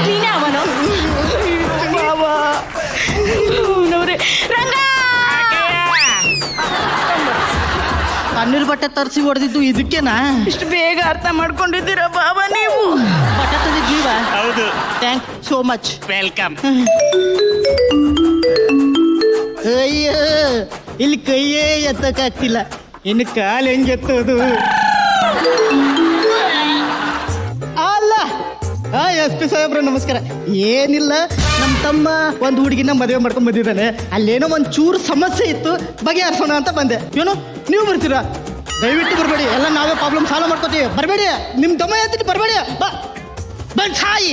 ನೀನೇ ಅವನು ಬಾವಾ, ಅವನವ್ರೆ. ರಂಗ, ತಣ್ಣೀರ್ ಬಟ್ಟೆ ತರಿಸಿ ಹೊಡೆದಿದ್ದು ಇದಕ್ಕೇನಾ? ಇಷ್ಟು ಬೇಗ ಅರ್ಥ ಮಾಡ್ಕೊಂಡಿದ್ದೀರಾ ಬಾಬಾ ನೀವು? ಬಟ್ಟೆ ತಂದಿದ್ದೀವ? ಹೌದು. Thank so much. ವೆಲ್ಕಮ್. ಅಯ್ಯೋ, ಇಲ್ಲಿ ಕೈಯೇ ಎತ್ತಕ್ಕಾಗ್ತಿಲ್ಲ, ಇನ್ನು ಕಾಲು ಹೆಂಗೆ ಎತ್ತೋದು? ಅಲ್ಲ, ಎಸ್ ಪಿ ಸಾಹೇಬ್ರ ನಮಸ್ಕಾರ. ಏನಿಲ್ಲ, ನಮ್ಮ ತಮ್ಮ ಒಂದು ಹುಡುಗಿನ ಮದುವೆ ಮಾಡ್ಕೊಂಡ್ ಬಂದಿದ್ದಾನೆ. ಅಲ್ಲೇನೋ ಒಂದು ಚೂರು ಸಮಸ್ಯೆ ಇತ್ತು, ಬಗೆಹರಿಸೋಣ ಅಂತ ಬಂದೆ. ಏನೋ ನೀವು ಬರ್ತೀರಾ? ದಯವಿಟ್ಟು ಬರಬೇಡಿ, ಎಲ್ಲ ನಾವೇ ಪ್ರಾಬ್ಲಮ್ ಸಾಲ್ವ್ ಮಾಡ್ಕೋತೀವಿ. ಬರಬೇಡಿ, ನಿಮ್ಮ ತಮ್ಮ ಹೇಳ್ತೀನಿ, ಬರಬೇಡಿ. ಬಂದ್ ಸಾಯಿ.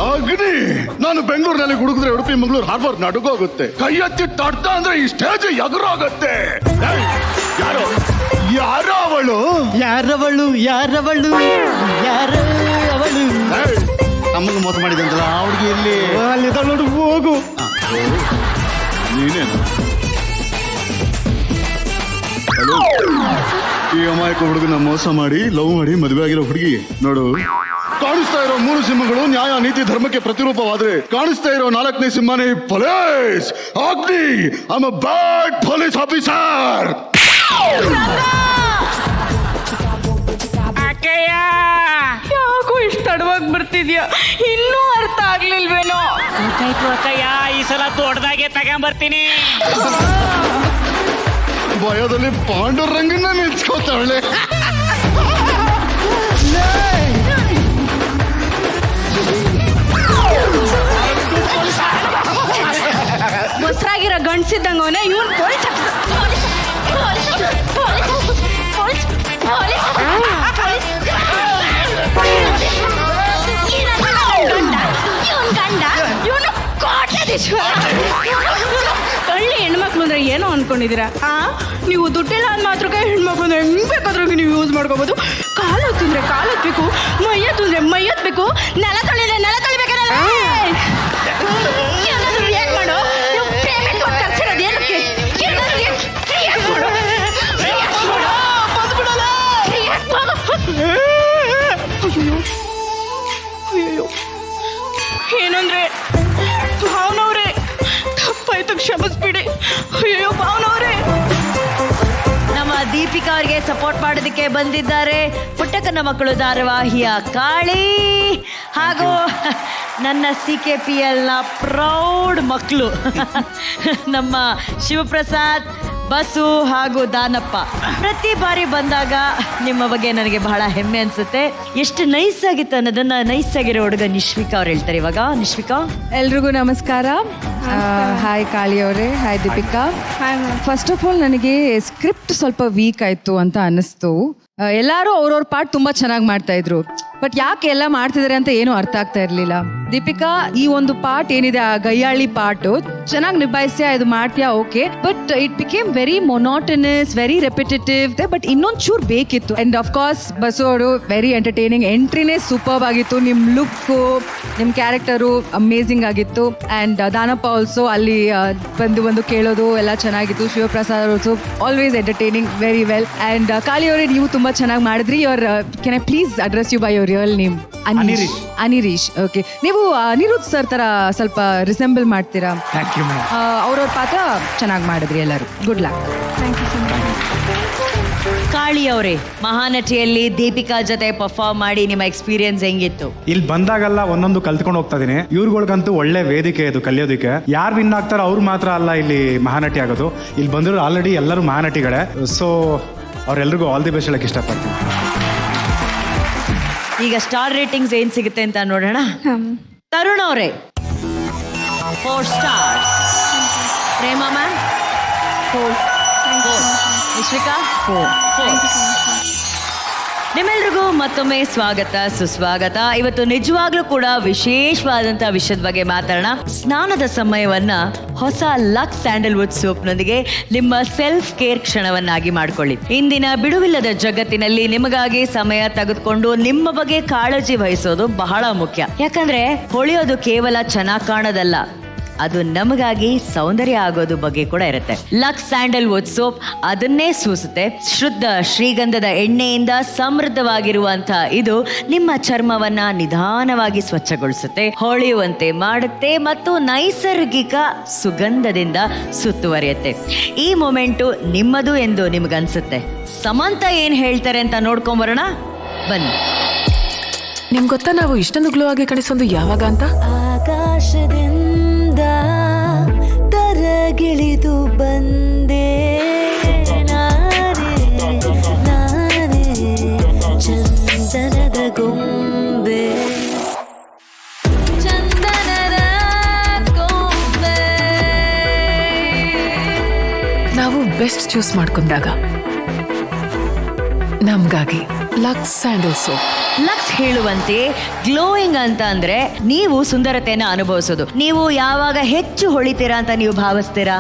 ಅಗ್ನಿ, ನಾನು ಬೆಂಗಳೂರಿನಲ್ಲಿ ಹುಡುಗಿದ್ರೆ ಉಡುಪಿ ಮಂಗಳೂರು ಹಾರ್ಬರ್ ನಡುಗೋಗುತ್ತೆ. ಕೈ ಎತ್ತಿ ತಡ್ತ ಅಂದ್ರೆ ಈ ಸ್ಟೇಜ್ ಎಗರಾಗುತ್ತೆ. ಯಾರೋ ಯಾರೋ ಅವಳು, ಯಾರವಳು, ಯಾರವಳು, ಯಾರು ಅವಳು? ನಮಗೆ ಮೋಸ ಮಾಡಿದಂತಲ್ಲ ಆ ಹುಡುಗಿ ಎಲ್ಲಿ? ಅಲ್ಲಿದ್ದಾಳೆ ನೋಡು, ಹೋಗು. ನೀನೇನು ಈ ಅಮಾಯಕ ಹುಡುಗನ ಮೋಸ ಮಾಡಿ ಲವ್ ಮಾಡಿ ಮದುವೆ ಆಗಿರೋ ಹುಡುಗಿ ನೋಡು. ಕಾಣಿಸ್ತಾ ಇರೋ 3 ಸಿಂಹಗಳು ನ್ಯಾಯ ನೀತಿ ಧರ್ಮಕ್ಕೆ ಪ್ರತಿರೂಪವಾದ್ರೆ, ಕಾಣಿಸ್ತಾ ಇರೋ 4ನೇ ಸಿಂಹನೇ ಪೊಲೀಸ್. ಅಗ್ನಿ, I am a bad police officer. ಯಾಕೋ ಇಷ್ಟು ತಡವಾಗಿ ಬರ್ತಿದ್ಯಾ? ಇನ್ನೂ ಅರ್ಥ ಆಗ್ಲಿಲ್ವೇನೋ? ಅಕ್ಕಯ್ಯ, ಈ ಸಲ ದೊಡ್ಡದಾಗೆ ತಗೊಂಬರ್ತೀನಿ. ಭಯದಲ್ಲಿ ಪಾಂಡುರಂಗನ್ನ ನಿಲ್ಸ್ಕೊತಾಳೆ. ಮೊಸರಾಗಿರೋ ಗಂಡ್ಸಿದ್ದಂಗ ಅವನೇ ಇವನ್ ಪೊಲೀಸ್ ಗಂಡ ಇವನು ಕೋಟ್ಯಾಧೀಶ್ವರ. ಹಳ್ಳಿ ಹೆಣ್ಮಕ್ಳು ಅಂದ್ರೆ ಏನೋ ಅನ್ಕೊಂಡಿದ್ದೀರಾ? ನೀವು ದುಡ್ಡಿಲ್ಲ ಅಂದ ಮಾತ್ರಕ್ಕೆ ಹೆಣ್ಮಕ್ಳು ಅಂದ್ರೆ ಹೆಂಗ್ ಬೇಕಾದ್ರೂ ನೀವು ಯೂಸ್ ಮಾಡ್ಕೋಬಹುದು. ಕಾಲು ಹೊತ್ತಿದ್ರೆ ಕಾಲು ಹೊತ್ಬೇಕು, ಮೈ ಎತ್ತಿದ್ರೆ ಮೈ ಎತ್ಬೇಕು, ನೆಲ ತೊಳಿದ್ರೆ ನೆಲ ತೊಳಿಬೇಕಲ್ಲ. ಏನಾದ್ರು ರಿಯಾಕ್ಟ್ ಮಾಡು. ನೀವು ಪೇಮೆಂಟ್ ಕೊಟ್ಟು ತರ್ಸಿರೋದು ಏನಕ್ಕೆ? ಏನಾದ್ರು ರಿಯಾಕ್ಟ್ ಮಾಡು. ಅಯ್ಯೋ, ಏನಂದ್ರೆ ಭಾವನವ್ರೆ, ತಪ್ಪಾಯ್ತು, ಕ್ಷಮಿಸ್ಬಿಡಿ. ಅಯ್ಯೋ ಭಾವನವ್ರೆ. ನಮ್ಮ ದೀಪಿಕಾ ಅವರಿಗೆ ಸಪೋರ್ಟ್ ಮಾಡೋದಕ್ಕೆ ಬಂದಿದ್ದಾರೆ ಪುಟ್ಟಕ್ಕನ ಮಕ್ಕಳು ಧಾರಾವಾಹಿಯ ಕಾಳಿ ಹಾಗೂ ನನ್ನ CKPLನ ಪ್ರೌಡ್ ಮಕ್ಕಳು ನಮ್ಮ ಶಿವಪ್ರಸಾದ್, ಬಸು ಹಾಗೂ ದಾನಪ್ಪ. ಪ್ರತಿ ಬಾರಿ ಬಂದಾಗ ನಿಮ್ಮ ಬಗ್ಗೆ ನನಗೆ ಬಹಳ ಹೆಮ್ಮೆ ಅನ್ಸುತ್ತೆ. ಎಷ್ಟು ನೈಸ್ ಆಗಿತ್ತು ಅನ್ನೋದನ್ನ ನೈಸ್ ಆಗಿರೋ ಹುಡುಗ ನಿಶ್ವಿಕಾ ಅವ್ರು ಹೇಳ್ತಾರೆ. ಇವಾಗ ನಿಶ್ವಿಕಾ, ಎಲ್ರಿಗೂ ನಮಸ್ಕಾರ. ಹಾಯ್ ಕಾಳಿ ಅವರೇ, hi Deepika. First of all ನನಗೆ ಸ್ಕ್ರಿಪ್ಟ್ ಸ್ವಲ್ಪ ವೀಕ್ ಆಯಿತು ಅಂತ ಅನ್ನಿಸ್ತು. ಎಲ್ಲರೂ ಅವ್ರವ್ರ ಪಾರ್ಟ್ ತುಂಬ ಚೆನ್ನಾಗಿ ಮಾಡ್ತಾ ಇದ್ರು, ಬಟ್ ಯಾಕೆ ಎಲ್ಲ ಮಾಡ್ತಿದ್ದಾರೆ ಅಂತ ಏನೂ ಅರ್ಥ ಆಗ್ತಾ ಇರಲಿಲ್ಲ. ದೀಪಿಕಾ, ಈ ಒಂದು ಪಾರ್ಟ್ ಏನಿದೆ, ಆ ಗಯ್ಯಾಳಿ ಪಾರ್ಟು ಚೆನ್ನಾಗಿ ನಿಭಾಯಿಸ್ಯಾ, ಇದು ಮಾಡ್ತೀಯಾ, okay, but it became very monotonous, very repetitive. But ಇನ್ನೊಂದು ಚೂರು ಬೇಕಿತ್ತು. ಅಂಡ್ ಆಫ್ ಕೋರ್ಸ್ ಬಸು ಅವರು ವೆರಿ ಎಂಟರ್ಟೈನಿಂಗ್, ಎಂಟ್ರಿನೇ ಸೂಪರ್ಬ್ ಆಗಿತ್ತು. ನಿಮ್ಮ ಲುಕ್ಕು, ನಿಮ್ಮ ಕ್ಯಾರೆಕ್ಟರು ಅಮೇಝಿಂಗ್ ಆಗಿತ್ತು. ಆ್ಯಂಡ್ ದಾನಪ್ಪ ಆಲ್ಸೋ ಅಲ್ಲಿ ಬಂದು ಕೇಳೋದು ಎಲ್ಲ ಚೆನ್ನಾಗಿತ್ತು. Shivaprasad also always entertaining, very well. And Kali ಅವರೇ, ನೀವು ತುಂಬ ಚೆನ್ನಾಗಿ ಮಾಡಿದ್ರಿ. Your can I please address you by your real name? Anirish. Okay, ನೀವು ಅನಿರುದ್ಧ್ ಸರ್ ತರ ಸ್ವಲ್ಪ ರಿಸೆಂಬಲ್ ಮಾಡ್ತೀರಾ. ಅವ್ರವ್ರ ಪಾತ್ರ ಚೆನ್ನಾಗಿ ಮಾಡಿದ್ರಿ ಎಲ್ಲರೂ. Good luck. ಕಾಳಿ ಅವರೇ, ಮಹಾನಟಿಯಲ್ಲಿ ದೀಪಿಕಾ ಜೊತೆ ಪರ್ಫಾರ್ಮ್ ಮಾಡಿ ನಿಮ್ಮ ಎಕ್ಸ್ಪೀರಿಯನ್ಸ್ ಹೆಂಗಿತ್ತು? ಇಲ್ಲಿ ಬಂದಾಗೆಲ್ಲ ಒಂದೊಂದು ಕಲ್ತ್ಕೊಂಡು ಹೋಗ್ತಾ ಇದೀನಿ. ಇವ್ರುಗಳ್ಗಂತೂ ಒಳ್ಳೆ ವೇದಿಕೆ ಇದು ಕಲಿಯೋದಕ್ಕೆ. ಯಾರು ವಿನ್ ಆಗ್ತಾರೋ ಅವ್ರು ಮಾತ್ರ ಅಲ್ಲ ಇಲ್ಲಿ ಮಹಾನಟಿ ಆಗೋದು. ಇಲ್ಲಿ ಬಂದಿರೋ ಆಲ್ರೆಡಿ ಎಲ್ಲರೂ ಮಹಾನಟಿಗಳೇ. ಸೊ ಅವ್ರೆಲ್ರಿಗೂ ಆಲ್ ದಿ ಬೆಸ್ಟ್ ಹೇಳಕ್ ಇಷ್ಟಪಡ್ತೀನಿ. ಈಗ ಸ್ಟಾರ್ ರೇಟಿಂಗ್ಸ್ ಏನ್ ಸಿಗುತ್ತೆ ಅಂತ ನೋಡೋಣ. ತರುಣ್ ಅವರೇ 4 ಸ್ಟಾರ್ಸ್. ಪ್ರೇಮ ಮ್ಯಾಮ್ 4. ವಿಶ್ವಿಕಾ 4. ನಿಮ್ಮೆಲ್ರಿಗೂ ಮತ್ತೊಮ್ಮೆ ಸ್ವಾಗತ, ಸುಸ್ವಾಗತ. ಇವತ್ತು ನಿಜವಾಗ್ಲೂ ಕೂಡ ವಿಶೇಷವಾದಂಥ ವಿಷಯದ ಬಗ್ಗೆ ಮಾತಾಡೋಣ. ಸ್ನಾನದ ಸಮಯವನ್ನ ಹೊಸ ಲಕ್ಸ್ ಸ್ಯಾಂಡಲ್ವುಡ್ ಸೋಪ್ನೊಂದಿಗೆ ನಿಮ್ಮ ಸೆಲ್ಫ್ ಕೇರ್ ಕ್ಷಣವನ್ನಾಗಿ ಮಾಡ್ಕೊಳ್ಳಿ. ಇಂದಿನ ಬಿಡುವಿಲ್ಲದ ಜಗತ್ತಿನಲ್ಲಿ ನಿಮಗಾಗಿ ಸಮಯ ತೆಗೆದುಕೊಂಡು ನಿಮ್ಮ ಬಗ್ಗೆ ಕಾಳಜಿ ವಹಿಸೋದು ಬಹಳ ಮುಖ್ಯ. ಯಾಕಂದ್ರೆ ಹೊಳೆಯೋದು ಕೇವಲ ಚೆನ್ನಾಗಿ ಕಾಣೋದಲ್ಲ, ಅದು ನಮಗಾಗಿ ಸೌಂದರ್ಯ ಆಗೋದು ಬಗ್ಗೆ ಕೂಡ ಇರುತ್ತೆ. ಲಕ್ಸ್ ಸ್ಯಾಂಡಲ್ವುಡ್ ಸೋಪ್ ಅದನ್ನೇ ಸೂಸುತ್ತೆ. ಶುದ್ಧ ಶ್ರೀಗಂಧದ ಎಣ್ಣೆಯಿಂದ ಸಮೃದ್ಧವಾಗಿರುವಂತ ಇದು ನಿಮ್ಮ ಚರ್ಮವನ್ನ ನಿಧಾನವಾಗಿ ಸ್ವಚ್ಛಗೊಳಿಸುತ್ತೆ, ಹೊಳೆಯುವಂತೆ ಮಾಡುತ್ತೆ ಮತ್ತು ನೈಸರ್ಗಿಕ ಸುಗಂಧದಿಂದ ಸುತ್ತುವರಿಯುತ್ತೆ. ಈ ಮೊಮೆಂಟು ನಿಮ್ಮದು ಎಂದು ನಿಮ್ಗನ್ಸುತ್ತೆ. ಸಮಂತ ಏನ್ ಹೇಳ್ತಾರೆ ಅಂತ ನೋಡ್ಕೊಂಬರೋಣ ಬನ್ನಿ. ನಿಮ್ಗೆ ಗೊತ್ತಾ ನಾವು ಇಷ್ಟೊಂದು ಗ್ಲೋ ಆಗಿ ಕಾಣಿಸೋದು ಯಾವಾಗ ಅಂತ? ಆಕಾಶದಿಂದ ತರಗಿಳಿದು ಬಂದೆ ನಾನೇ ಚಂದನದ ಗೊಂಬೆ, ಚಂದನದ ಗೊಂಬೆ. ನಾವು ಬೆಸ್ಟ್ ಚೂಸ್ ಮಾಡ್ಕೊಂಡಾಗ ನಮ್ಗಾಗಿ ಲಕ್ಸ್ ಸ್ಯಾಂಡಲ್ ಸೋಪ್. ಲಕ್ಸ್ ಹೇಳುವಂತೆ ಗ್ಲೋಯಿಂಗ್ ಅಂತ ಅಂದ್ರೆ ನೀವು ಸುಂದರತೆಯನ್ನ ಅನುಭವಿಸೋದು. ನೀವು ಯಾವಾಗ ಹೆಚ್ಚು ಹೊಳಿತೀರಾ ಅಂತ ನೀವು ಭಾವಿಸ್ತೀರಾ?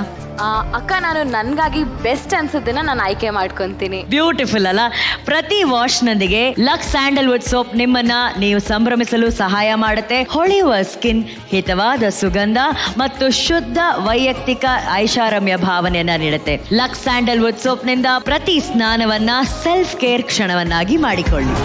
ಅಕ್ಕ, ನಾನು ನನ್ಗಾಗಿ ಬೆಸ್ಟ್ ಅನ್ಸೋದನ್ನ ನಾನು ಆಯ್ಕೆ ಮಾಡ್ಕೊಂತೀನಿ. ಬ್ಯೂಟಿಫುಲ್ ಅಲ್ಲ? ಪ್ರತಿ ವಾಶ್ನೊಂದಿಗೆ ಲಕ್ಸ್ ಸ್ಯಾಂಡಲ್ವುಡ್ ಸೋಪ್ ನಿಮ್ಮನ್ನ ನೀವು ಸಂಭ್ರಮಿಸಲು ಸಹಾಯ ಮಾಡುತ್ತೆ. ಹೊಳೆಯುವ ಸ್ಕಿನ್, ಹಿತವಾದ ಸುಗಂಧ ಮತ್ತು ಶುದ್ಧ ವೈಯಕ್ತಿಕ ಐಷಾರಾಮ್ಯ ಭಾವನೆಯನ್ನ ನೀಡುತ್ತೆ. ಲಕ್ಸ್ ಸ್ಯಾಂಡಲ್ವುಡ್ ಸೋಪ್ನಿಂದ ಪ್ರತಿ ಸ್ನಾನವನ್ನ ಸೆಲ್ಫ್ ಕೇರ್ ಕ್ಷಣವನ್ನಾಗಿ ಮಾಡಿಕೊಳ್ಳಿ.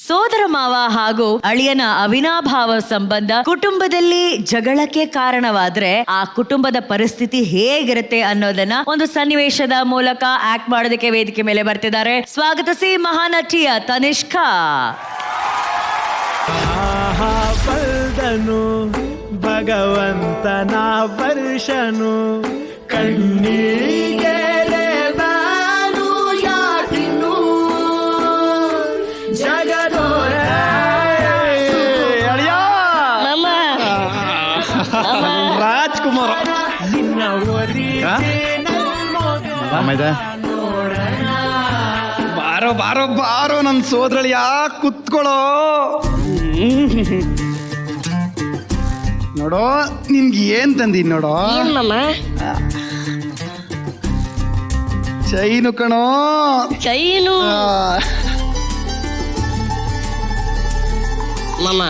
ಸೋದರ ಮಾವ ಹಾಗೂ ಅಳಿಯನ ಅವಿನಾಭಾವ ಸಂಬಂಧ ಕುಟುಂಬದಲ್ಲಿ ಜಗಳಕ್ಕೆ ಕಾರಣವಾದ್ರೆ ಆ ಕುಟುಂಬದ ಪರಿಸ್ಥಿತಿ ಹೇಗಿರುತ್ತೆ ಅನ್ನೋದನ್ನ ಒಂದು ಸನ್ನಿವೇಶದ ಮೂಲಕ ಆಕ್ಟ್ ಮಾಡೋದಕ್ಕೆ ವೇದಿಕೆ ಮೇಲೆ ಬರ್ತಿದ್ದಾರೆ. ಸ್ವಾಗತಿಸಿ ಮಹಾನಟಿಯ ತನಿಷ್ಕಾ. ಬಲ್ದನು ಭಗವಂತನ ವರ್ಷನು ಕಣ್ಣಿಗೆ ರಾಜ್ಕುಮಾರ್ ಬಾರೋ ಬಾರೋ ಬಾರೋ ನನ್ನ ಸೋದರಳಿ, ಯಾಕೆ ಕುತ್ಕೊಳ್ಳೋ. ನೋಡೋ ನಿನ್ಗೆ ಏನ್ ತಂದೀನಿ ನೋಡೋ. ಚೈನು ಕಣೋ, ಚೈನು ಮಾಮ.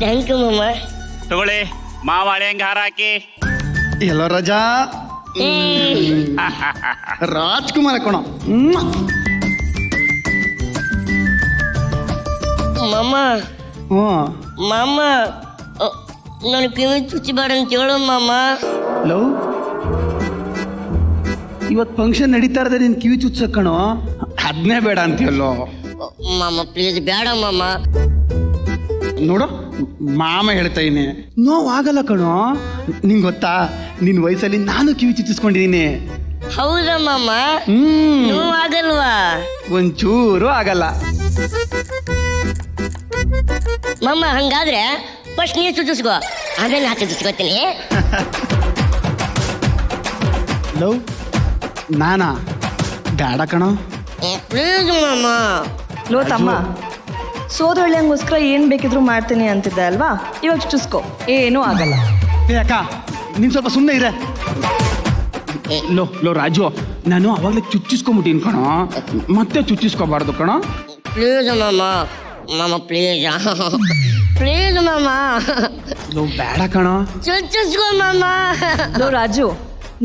ಥ್ಯಾಂಕ್ ಯು ಮಾಮ. ತಗೊಳ್ಳಿ ಮಾವ ಹಳೆಯಂಗ ಹಾರ ಹಾಕಿ. ಎಲ್ಲೋ ರಜಾ ರಾಜ್ಕುಮಾರ ಕಣೋ. ಮಾಮ ಮಾಮ, ನಾನು ಕಿವಿ ಚುಚ್ಚಬೇಡ ಅಂತ ಹೇಳು ಮಾಮ. ಲವ್, ಇವತ್ತು ಫಂಕ್ಷನ್ ನಡೀತಾ ಇರೋದೇ ನೀನು ಕಿವಿ ಚುಚ್ಚ ಕಣೋ. ಅದನ್ನೇ ಬೇಡ ಅಂತೀಯಲ್ಲೋ ಮಾಮ. ಪ್ಲೀಸ್ ಬೇಡ ಮಾಮ. ನೋಡು, ಮಾಮ ಹೇಳ್ತಾ ಇದೀನಿ, ನೋವಾಗಲ್ಲ ಕಣೋ. ನಿಂಗೆ ಗೊತ್ತಾ, ನಿನ್ನ ವಯಸ್ಸಲ್ಲಿ ನಾನು ಕಿವಿ ಚುಚ್ಚಿಸ್ಕೊಂಡಿದ್ದೀನಿ. ಹೌದಾ ಮಾಮ? ನೋವಾಗಲ್ವಾ? ಒಂಚೂರು ಆಗಲ್ಲ. ಮಮ್ಮ ಹಂಗಾದ್ರೆ ಫಸ್ಟ್ ನೀರು ಚುಚ್ಚಿಸ್ಕೋ, ಆಮೇಲೆ ನಾ ಚುಚ್ಚಿಸ್ಕೊತೀನಿ. ಲವ್ ನಾನಾ ಬೇಡ ಕಣೋ. ಪ್ಲೀಸ್ ಮಮ್ಮ. ಲೋ ತಮ್ಮ, ಸೋದೊಳ್ಳೆಂಗೋಸ್ಕರ ಏನ್ ಬೇಕಿದ್ರು ಮಾಡ್ತೀನಿ ಅಂತಿದ್ದೆ ಅಲ್ವಾ, ಇವಾಗ ಚುಚ್ಚಿಸ್ಕೋ, ಏನೂ ಆಗಲ್ಲ. ಏ ಅಕ್ಕ ನೀನು ಸ್ವಲ್ಪ ಸುಮ್ಮನೆ ಇರೆ. ಲೋ ರಾಜು, ನಾನು ಅವಾಗಲೇ ಚುಚ್ಚಿಸ್ಕೊಂಬಿಟ್ಟಿನಿ ಕಣೋ, ಮತ್ತೆ ಚುಚ್ಚಿಸ್ಕೋಬಾರ್ದು ಕಣೋ. ಪ್ಲೀಸ್ ಮಮ್ಮ, ಮಮ್ಮ ಪ್ಲೀಸ್ ಪ್ಲೀಸ್ ಮಮ್ಮ. ಲೋ ಬೇಡ ಕಣೋ. ಚುಚ್ಚಿಸ್ಕೋ ಮಮ್ಮ. ಲೋ ರಾಜು,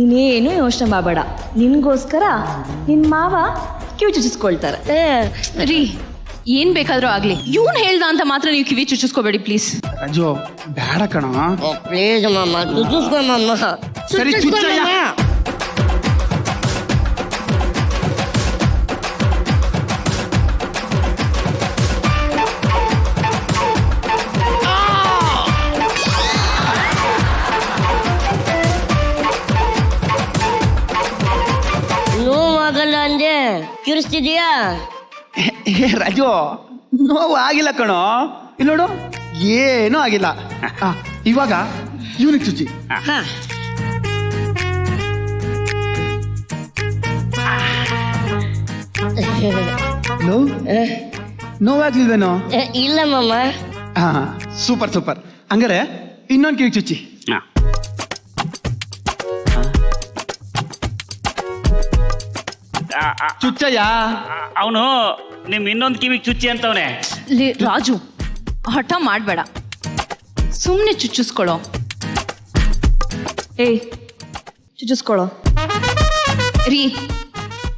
ನೀನೇನು ಯೋಚನೆ ಮಾಡಬೇಡ, ನಿನ್ಗೋಸ್ಕರ ನಿನ್ ಮಾವ ಕಿವಿ ಚುಚ್ಚಿಸ್ಕೊಳ್ತಾರೆ. ರೀ ಏನ್ ಬೇಕಾದ್ರೂ ಆಗ್ಲಿ, ಇವ್ನು ಹೇಳ್ದ ಅಂತ ಮಾತ್ರ ನೀವು ಕಿವಿ ಚುಚ್ಚಿಸ್ಕೋಬೇಡಿ ಪ್ಲೀಸ್. ರಾಜು ಬೇಡ ಕಣೋ. ಪ್ಲೀಸ್ ಮಮ್ಮ, ಚುಚ್ಚಿಸ್ಕೋ ಮಮ್ಮ. ಸರಿ ಚುಚ್ಚಯ್ಯ. ನೋವಾಗಲ್ಲ ಅಂದೆ, ಕಿರಿಸ್ತಿದೀಯಾ? ಏ ರಾಜು, ನೋವು ಆಗಿಲ್ಲ ಕಣೋ, ಇಲ್ಲಿ ನೋಡು ಏನೂ ಆಗಿಲ್ಲ. ಇವಾಗ ಇವನಿಗೆ ಚುಚ್ಚಿ. ನೋವಾಗ್ಲಿಲ್ವೇನೋ? ಇಲ್ಲ ಮಮ್ಮ. ಹಾ ಸೂಪರ್ ಸೂಪರ್. ಹಂಗಾರೆ ಇನ್ನೊಂದು ಕಿವಿಗೆ ಚುಚ್ಚಿ. ಚುಚ್ಚಯ್ಯ. ಅವನು ನಿಮ್ ಇನ್ನೊಂದು ಕಿವಿಗೆ ಚುಚ್ಚಿ ಅಂತವನೆ. ರಾಜು ಹಠ ಮಾಡಬೇಡ, ಸುಮ್ಮನೆ ಚುಚ್ಚಿಸ್ಕೊಳ್ಳೋ. ಏಯ್ ಚುಚ್ಚಿಸ್ಕೊಳ್ಳೋ. ರೀ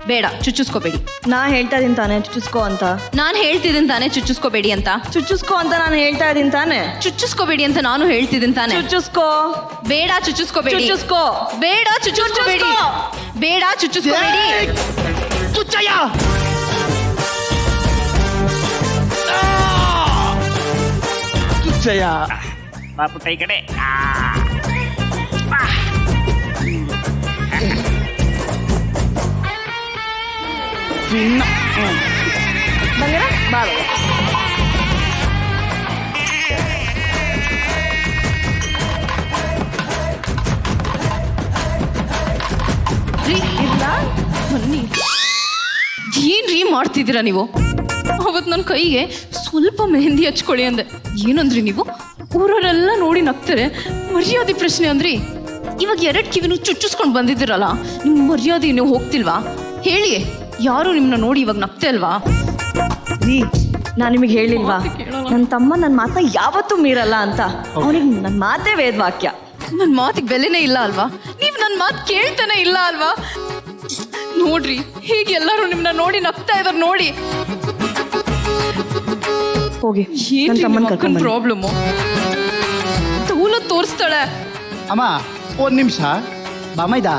ಬೇಡ, ಚುಚ್ಚಿಸ್ಕೋಬೇಡಿ. ನಾ ಹೇಳ್ತಾ ಇದೀನಿ ತಾನೆ ಚುಚ್ಚಿಸ್ಕೋ ಅಂತ. ನಾನು ಹೇಳ್ತಿದ್ದೀನಿ ತಾನೆ ಚುಚ್ಚಿಸ್ಕೋಬೇಡಿ ಅಂತ. ಚುಚ್ಚಿಸ್ಕೋ ಅಂತ ನಾನು ಹೇಳ್ತಾ ಇದೀನಿ ತಾನೆ. ಚುಚ್ಚಿಸ್ಕೋಬೇಡಿ ಅಂತ ನಾನು ಹೇಳ್ತಿದ್ದೀನಿ ತಾನೆ. ಚುಚ್ಚಿಸ್ಕೋ. ಬೇಡ ಚುಚ್ಚಿಸ್ಕೋಬೇಡಿ. ಚುಚ್ಚಿಸ್ಕೋ. ಬೇಡ ಚುಚ್ಚಿಸ್ಕೋಬೇಡಿ. ಬೇಡ ಚುಚ್ಚಿಸ್ಕೋಬೇಡಿ. ಚುಚ್ಚಯ್ಯ. ಚುಚ್ಚಯ್ಯ. ಬಾಪು ಕೈ ಕಡೆ. ಬಂಗಾರ ಬಾ. ಬನ್ನಿ. ಏನ್ರೀ ಮಾಡ್ತಿದ್ದೀರಾ ನೀವು? ಅವತ್ತು ನನ್ನ ಕೈಗೆ ಸ್ವಲ್ಪ ಮೆಹಂದಿ ಹಚ್ಕೊಳ್ಳಿ ಅಂದೆ, ಏನಂದ್ರಿ ನೀವು? ಊರವರೆಲ್ಲ ನೋಡಿ ನಗ್ತಾರೆ, ಮರ್ಯಾದೆ ಪ್ರಶ್ನೆ ಅಂದ್ರಿ. ಇವಾಗ 2 ಕಿವಿನೂ ಚುಚ್ಚಿಸ್ಕೊಂಡು ಬಂದಿದ್ದೀರಲ್ಲ, ನಿಮ್ಮ ಮರ್ಯಾದೆ ನೀವು ಹೋಗ್ತಿಲ್ವಾ? ಹೇಳಿ, ಯಾರು ನಿಮ್ಮನ್ನ ನೋಡಿ ಇವಾಗ ನಗ್ತಾ ಇಲ್ವಾ? ರೀ ನಾನು ನಿಮಗೆ ಹೇಳಿಲ್ವಾ, ನನ್ನ ತಮ್ಮ ನನ್ನ ಮಾತನ್ನ ಯಾವತ್ತೂ ಮೀರಲ್ಲ ಅಂತ. ಅವನಿಗೆ ನನ್ನ ಮಾತೇ ವೇದವಾಕ್ಯ. ನನ್ನ ಮಾತಿಗೆ ಬೆಲೆನೇ ಇಲ್ಲ ಅಲ್ವಾ? ನೀವು ನನ್ನ ಮಾತು ಕೇಳ್ತಾನೆ ಇಲ್ಲ ಅಲ್ವಾ? ನೋಡ್ರಿ ಹೀಗೆ ಎಲ್ಲರೂ ನಿಮ್ಮನ್ನ ನೋಡಿ ನಗ್ತಾ ಇದಾರೆ ನೋಡಿ. ಹೋಗಿ ಏನ್ ಪ್ರಾಬ್ಲಮ್ಮು? ತೋರಿಸ್ತಾಳೆ. ಅಮ್ಮ ಒಂದ್ ನಿಮಿಷ ಬಾಮೈದ,